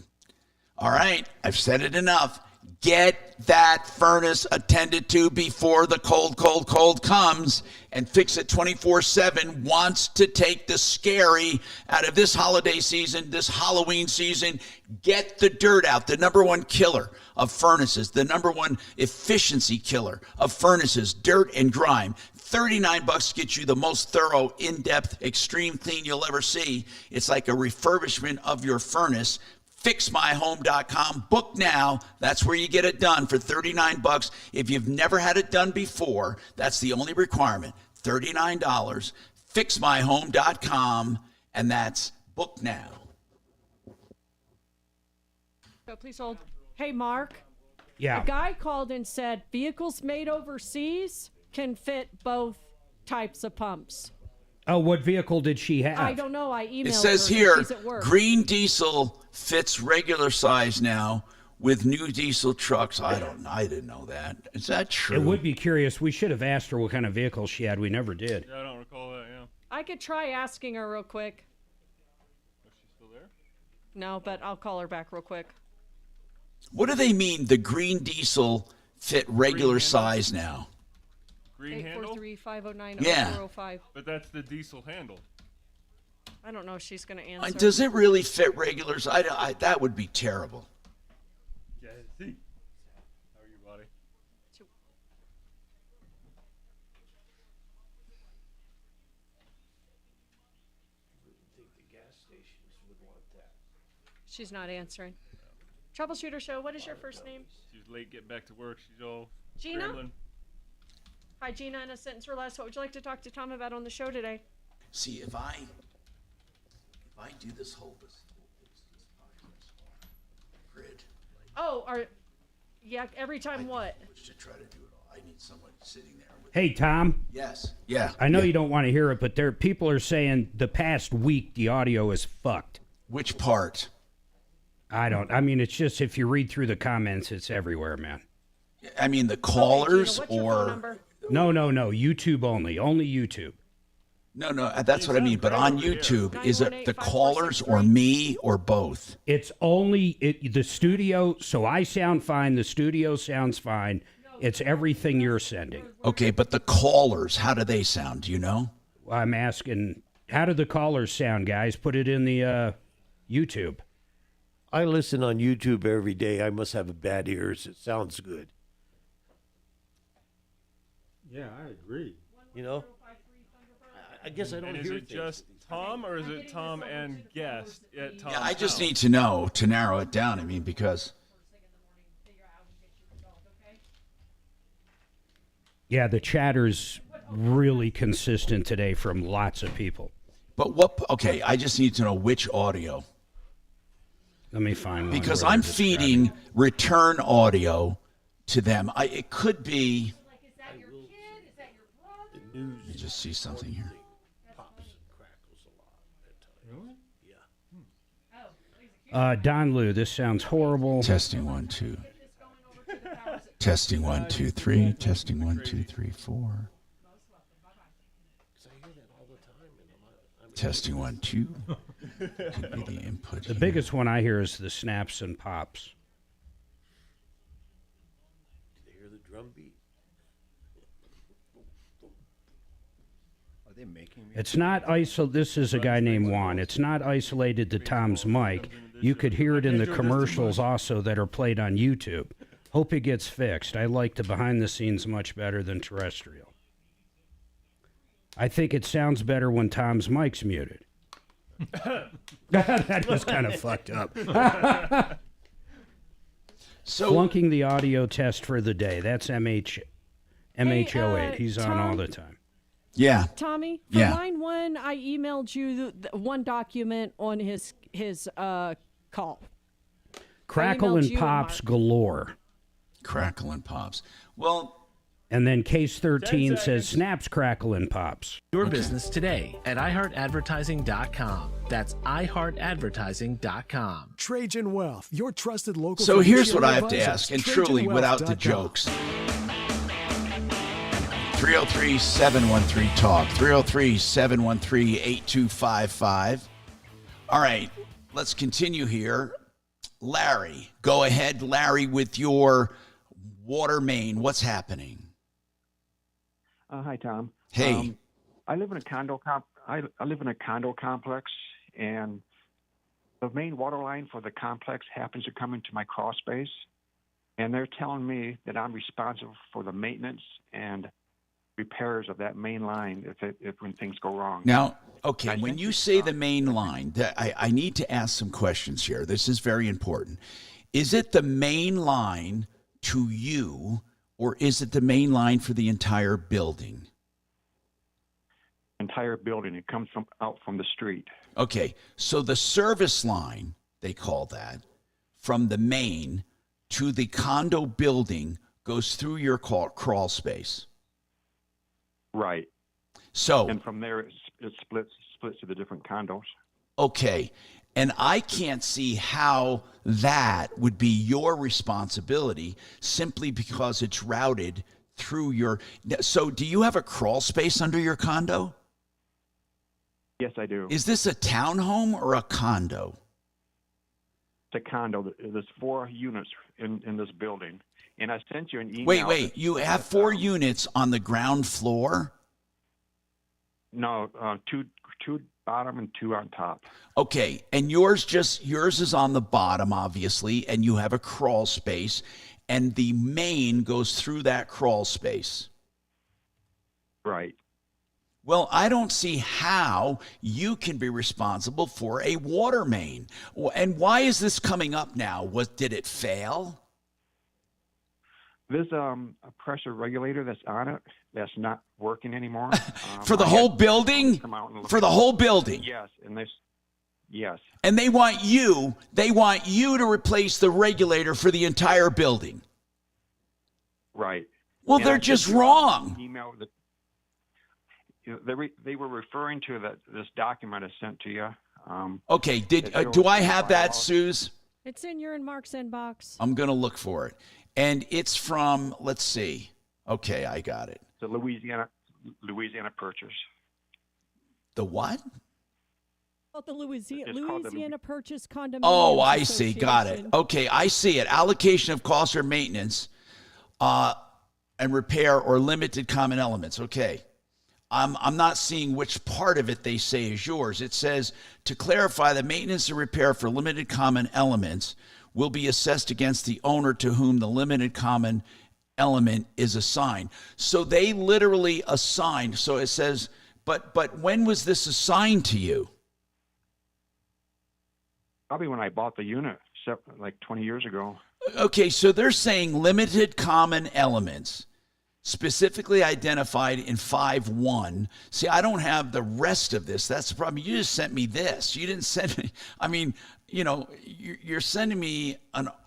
All right, I've said it enough. Get that furnace attended to before the cold comes, and Fix It 24/7 wants to take the scary out of this holiday season, this Halloween season. Get the dirt out, the number one killer of furnaces, the number one efficiency killer of furnaces, dirt and grime. $39 gets you the most thorough, in-depth, extreme clean you'll ever see. It's like a refurbishment of your furnace. FixMyHome.com. Book now. That's where you get it done for $39. If you've never had it done before, that's the only requirement. $39. FixMyHome.com. And that's book now. So please hold. Hey, Mark. Yeah. A guy called and said vehicles made overseas can fit both types of pumps. Oh, what vehicle did she have? I don't know. I emailed It says her. here, She's at work. green diesel fits regular size now with new diesel trucks. I didn't know that. Is that true? It would be curious. We should have asked her what kind of vehicle she had. We never did. Yeah, I don't recall that, yeah. I could try asking her real quick. Is she still there? No, but I'll call her back real quick. What do they mean, the green diesel fit regular size now? Green handle? 843-509-0405. Yeah. But that's the diesel handle. I don't know if she's going to answer. Does it really fit regulars? That would be terrible. Jesse. How are you, buddy? She's not answering. Troubleshooter Show, what is your first name? She's late getting back to work. She's all Gina? scrambling. Hi, Gina. In a sentence or less, what would you like to talk to Tom about on the show today? See, if I do this whole grid. Oh, yeah, every time what? To try to do it all, I need someone sitting there. Hey, Tom. Yes. Yeah. I know you don't want to hear it, but people are saying the past week the audio is fucked. Which part? I mean, it's just if you read through the comments, it's everywhere, man. I mean, the callers or... No. YouTube only. Only YouTube. No, that's what I mean. But on YouTube, is it the callers or me or both? It's only the studio, so I sound fine. The studio sounds fine. It's everything you're sending. Okay, but the callers, how do they sound? Do you know? I'm asking, how do the callers sound, guys? Put it in the YouTube. I listen on YouTube every day. I must have bad ears. It sounds good. Yeah, I agree. You know? I guess I don't and hear is it just Tom, or is it Tom and guest at Tom's Yeah, I just house? need to know to narrow it down. I mean, because... Yeah, the chatter's really consistent today from lots of people. But what... Okay, I just need to know which audio. Let me find one. Because I'm feeding return audio to them. It could be... Let me just see something here. Don Lou, this sounds horrible. Testing 1, 2. Testing 1, 2, 3. Testing 1, 2, 3, 4. Testing 1, 2. Could be the input. The biggest one I hear is the snaps and pops. Did you hear the drum beat? Are they making? It's not This is a guy named Juan. It's not isolated to Tom's mic. You could hear it in the commercials also that are played on YouTube. Hope it gets fixed. I like the behind the scenes much better than terrestrial. I think it sounds better when Tom's mic's muted. That was kind of fucked up. So flunking the audio test for the day. That's MH08. He's on Tom? all the time. Yeah. Tommy, for Yeah. line 1, I emailed you the one document on his call. Crackle emailed and you and pops Mark. galore. Crackle and pops. Well, and then case 13 says snaps, crackle, and pops. Your business today at iHeartAdvertising.com. That's iHeartAdvertising.com. Trajan Wealth, your trusted local. so here's what I have to financial ask, and advisors. truly, without the TrajanWealth.com. jokes. 303-713-TALK. 303-713-8255. All right, let's continue here. Larry, go ahead, Larry, with your water main. What's happening? Hi, Tom. Hey. I live in a condo I live in a condo complex, and the main water line for the complex happens to come into my crawl space, and they're telling me that I'm responsible for the maintenance and repairs of that main line if when things go wrong. Now, okay, when you say the main line, I need to ask some questions here. This is very important. Is it the main line to you, or is it the main line for the entire building? Entire building. It comes out from the street. Okay, so the service line, they call that, from the main to the condo building goes through your crawl space. Right. So, and from there it splits to the different condos. Okay, and I can't see how that would be your responsibility simply because it's routed through your. So, do you have a crawl space under your condo? Yes, I do. Is this a townhome or a condo? It's a condo. There's 4 units in this building, and I sent you an email. Wait. You have 4 units on the ground floor? No, two bottom and 2 on top. Okay, and yours is on the bottom, obviously, and you have a crawl space, and the main goes through that crawl space. Right. Well, I don't see how you can be responsible for a water main. And why is this coming up now? Did it fail? There's a pressure regulator that's on it that's not working anymore. For the whole building? For the whole building? Yes, yes. And they want you to replace the regulator for the entire building. Right. Well, And they're I just sent you wrong. an email that, they were referring to this document I sent to you. Okay, that do shows I the have that, bylaws. Suze? It's in your and Mark's inbox. I'm going to look for it. And it's from, let's see. Okay, I got it. The Louisiana Purchase. The what? The It's called the Louisiana Purchase Condominium. Oh, I see. Got it. Okay, I see it. Allocation of costs or maintenance and repair or limited common elements. Okay. I'm not seeing which part of it they say is yours. It says, to clarify, the maintenance and repair for limited common elements will be assessed against the owner to whom the limited common element is assigned. So they literally assigned. So it says, but when was this assigned to you? Probably when I bought the unit, like 20 years ago. Okay, so they're saying limited common elements, specifically identified in 5.1. See, I don't have the rest of this. That's the problem. You just sent me this. You didn't send me, I mean, you're sending me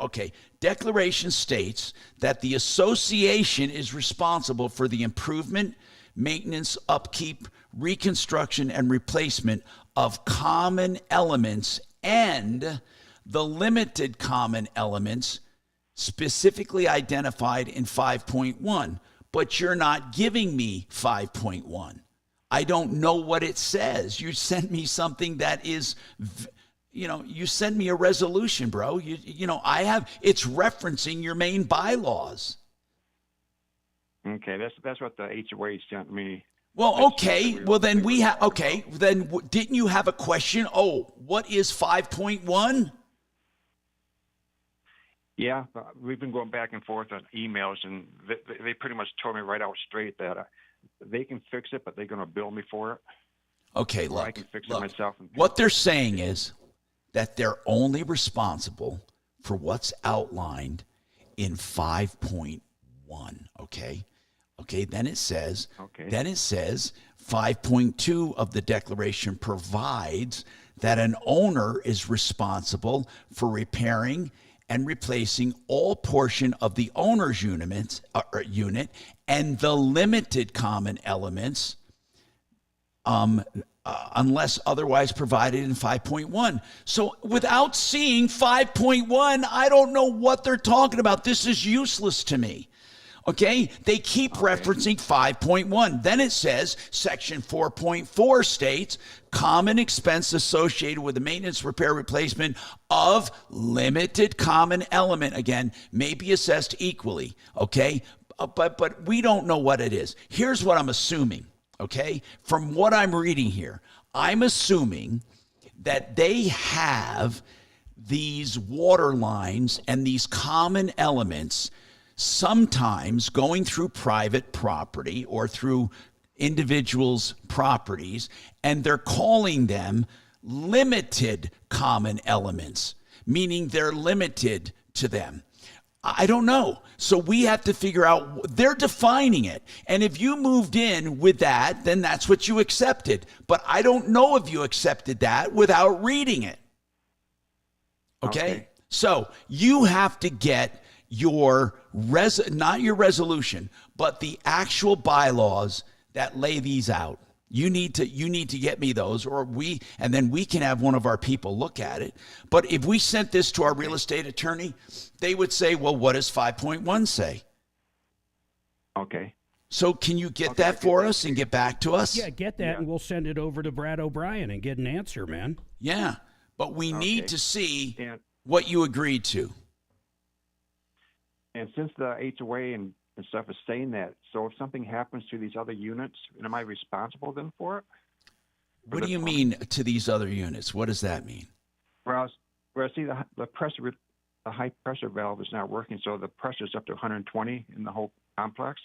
okay. Declaration states that the association is responsible for the improvement, maintenance, upkeep, reconstruction, and replacement of common elements and the limited common elements specifically identified in 5.1, but you're not giving me 5.1. I don't know what it says. You sent me something that is, you send me a resolution, bro. It's referencing your main bylaws. Okay, that's what the HOA sent me. Well, okay. Well, then didn't you have a question? Oh, what is 5.1? Yeah, we've been going back and forth on emails, and they pretty much told me right out straight that they can fix it, but they're going to bill me for it. Okay, I can fix it myself. What they're saying is that they're only responsible for what's outlined in 5.1. Okay. Okay. Then it says 5.2 of the declaration provides that an owner is responsible for repairing and replacing all portion of the owner's unit and the limited common elements, unless otherwise provided in 5.1. So without seeing 5.1, I don't know what they're talking about. This is useless to me. Okay, they keep referencing 5.1. Then it says section 4.4 states common expense associated with the maintenance, repair, replacement of limited common element, again, may be assessed equally. Okay, but we don't know what it is. Here's what I'm assuming. Okay, from what I'm reading here, I'm assuming that they have these water lines and these common elements sometimes going through private property or through individuals' properties, and they're calling them limited common elements, meaning they're limited to them. I don't know. So we have to figure out, they're defining it. And if you moved in with that, then that's what you accepted. But I don't know if you accepted that without reading it. Okay? So you have to get your not your resolution, but the actual bylaws that lay these out. You need to get me those, and then we can have one of our people look at it. But if we sent this to our real estate attorney, they would say, well, what does 5.1 say? Okay. So can you get that for us and get back to us? Yeah, get that, and we'll send it over to Brad O'Brien and get an answer, man. Yeah, but we need to see what you agreed to. And since the HOA and stuff is saying that, so if something happens to these other units, am I responsible then for it? What do you mean to these other units? What does that mean? Well, I see the pressure, the high pressure valve is not working, so the pressure is up to 120 in the whole complex.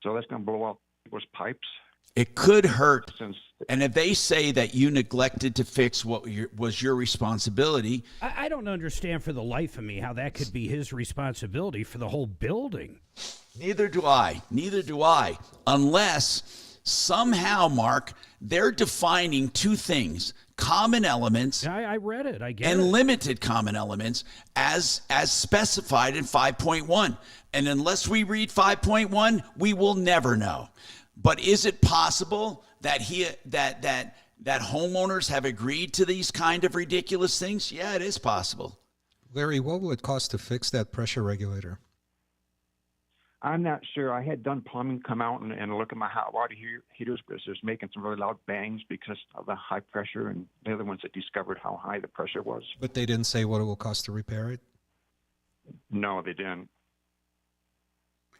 So that's going to blow out people's pipes. It could hurt. And if they say that you neglected to fix what was your responsibility. I don't understand for the life of me how that could be his responsibility for the whole building. Neither do I. Unless somehow, Mark, they're defining two things. Common elements. I read it. I get and it. Limited common elements as specified in 5.1. And unless we read 5.1, we will never know. But is it possible that that homeowners have agreed to these kind of ridiculous things? Yeah, it is possible. Larry, what will it cost to fix that pressure regulator? I'm not sure. I had done plumbing come out and look at my hot water heaters because it was making some really loud bangs because of the high pressure, and they're the ones that discovered how high the pressure was. But they didn't say what it will cost to repair it? No, they didn't.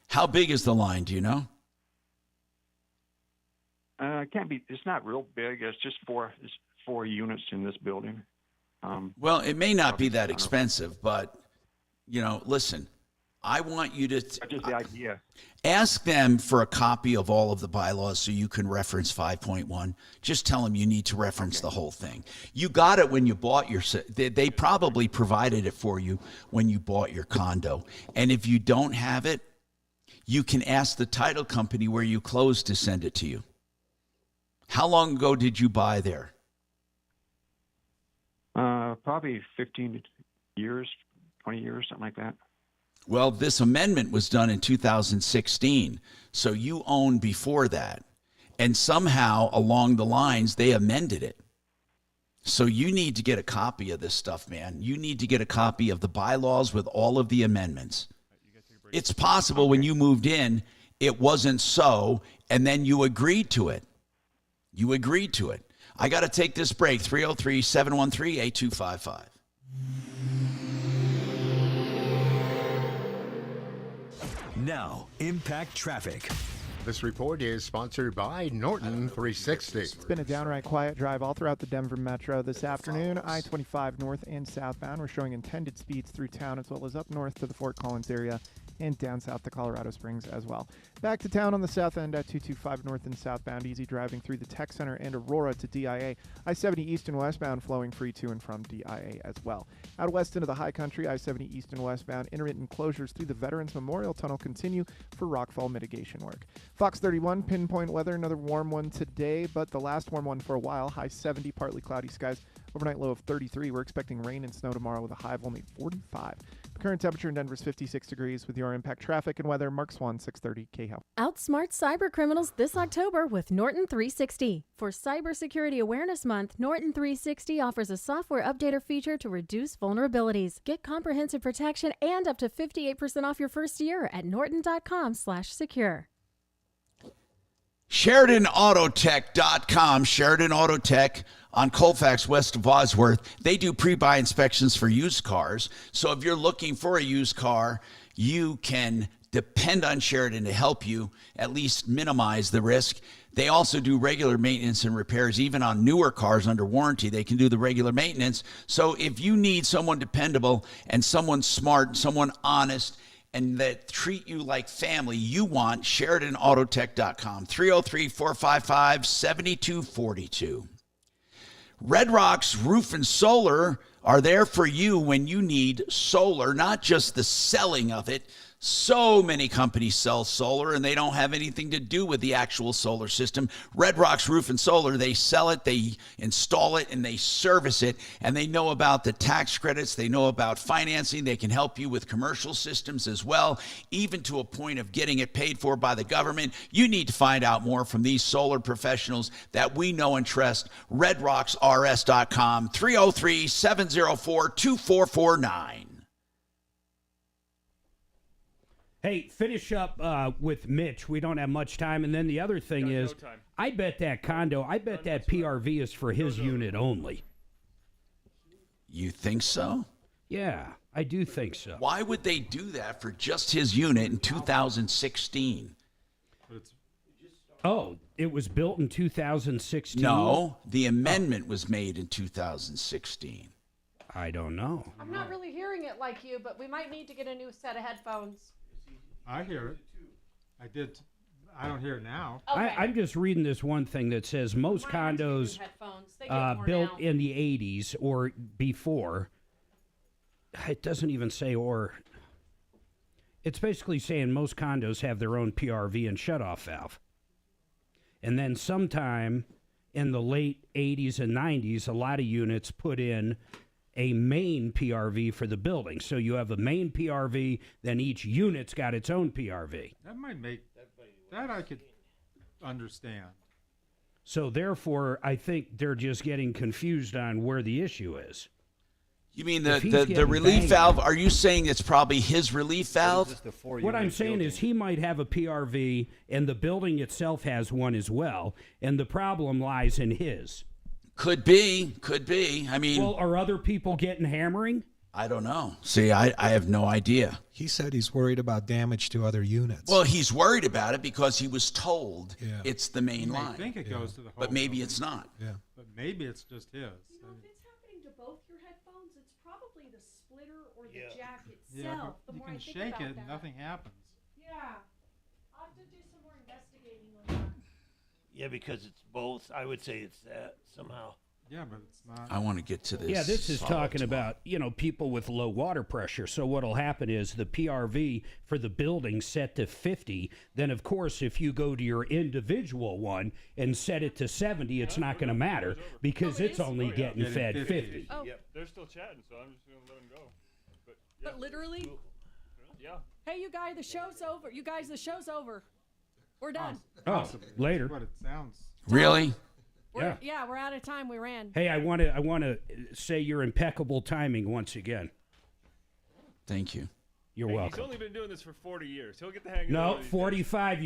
How big is the line, do you know? It can't be. It's not real big. It's just four units in this building. Well, it may not be that expensive, but listen. I want you to just the idea. Ask them for a copy of all of the bylaws so you can reference 5.1. Just tell them you need to reference the whole thing. You got it when you bought your. They probably provided it for you when you bought your condo, and if you don't have it, you can ask the title company where you closed to send it to you. How long ago did you buy there? Probably 15 years, 20 years, something like that. Well, this amendment was done in 2016, so you owned before that. And somehow along the lines, they amended it. So you need to get a copy of this stuff, man. You need to get a copy of the bylaws with all of the amendments. It's possible when you moved in, it wasn't so, and then you agreed to it. You agreed to it. I got to take this break. 303-713-8255. Now, Impact Traffic. This report is sponsored by Norton 360. It's been a downright quiet drive all throughout the Denver metro this afternoon. I-25 north and southbound. We're showing intended speeds through town as well as up north to the Fort Collins area and down south to Colorado Springs as well. Back to town on the south end at 225 north and southbound. Easy driving through the Tech Center and Aurora to DIA. I-70 east and westbound flowing free to and from DIA as well. Out west into the high country, I-70 east and westbound. Intermittent closures through the Veterans Memorial Tunnel continue for rockfall mitigation work. Fox 31, pinpoint weather, another warm one today, but the last warm one for a while. High 70, partly cloudy skies. Overnight low of 33. We're expecting rain and snow tomorrow with a high of only 45. The current temperature in Denver is 56 degrees. With your Impact Traffic and weather, Mark Swan, 630 KHEL. Outsmart cyber criminals this October with Norton 360. For Cybersecurity Awareness Month, Norton 360 offers a software updater feature to reduce vulnerabilities. Get comprehensive protection and up to 58% off your first year at norton.com/secure. SheridanAutotech.com. Sheridan Auto Tech on Colfax west of Wadsworth. They do pre-buy inspections for used cars. So if you're looking for a used car, you can depend on Sheridan to help you at least minimize the risk. They also do regular maintenance and repairs, even on newer cars under warranty. They can do the regular maintenance. So if you need someone dependable and someone smart, someone honest, and that treat you like family, you want SheridanAutotech.com. 303-455-7242. Red Rock's Roof and Solar are there for you when you need solar, not just the selling of it. So many companies sell solar and they don't have anything to do with the actual solar system. Red Rock's Roof and Solar, they sell it, they install it, and they service it. And they know about the tax credits. They know about financing. They can help you with commercial systems as well, even to a point of getting it paid for by the government. You need to find out more from these solar professionals that we know and trust. RedRocksRS.com, 303-704-2449. Hey, finish up with Mitch. We don't have much time. And then the other thing is, I bet that condo, I bet that PRV is for his unit only. You think so? Yeah, I do think so. Why would they do that for just his unit in 2016? Oh, it was built in 2016? No, the amendment was made in 2016. I don't know. I'm not really hearing it like you, but we might need to get a new set of headphones. I hear it. I did. I don't hear it now. Okay. I'm just reading this one thing that says most condos built in the 80s or before. It doesn't even say or. It's basically saying most condos have their own PRV and shutoff valve. And then sometime in the late 80s and 90s, a lot of units put in a main PRV for the building. So you have a main PRV, then each unit's got its own PRV. That might make that I could understand. So therefore, I think they're just getting confused on where the issue is. You mean the relief valve? Are you saying it's probably his relief valve? What I'm saying is he might have a PRV and the building itself has one as well, and the problem lies in his. Could be. I mean, well, are other people getting hammering? I don't know. See, I have no idea. He said he's worried about damage to other units. Well, he's worried about it because he was told it's the main line. I think it goes to the whole but maybe building. it's not. Yeah. But maybe it's just his. You know, if it's happening to both your headphones, it's probably the splitter or the jack itself. But The you more can I think shake about it that. and nothing happens. Yeah. I'll have to do some more investigating on that. Yeah, because it's both. I would say it's that somehow. Yeah, but it's not. I want to get to this. Yeah, this is talking about, people with low water pressure. So what'll happen is the PRV for the building set to 50. Then, of course, if you go to your individual one and set it to 70, it's not going to matter because it's only getting fed 50. Oh. Yep, they're still chatting, so I'm just going to let them go. But literally? Yeah. Hey, you guys, the show's over. We're done. Oh, later. What it sounds. Really? We're out of time. We ran. Hey, I want to say your impeccable timing once again. Thank you. You're Hey, welcome. He's only been doing this for 40 years. He'll get the hang of it. No, one of these days. 45 years.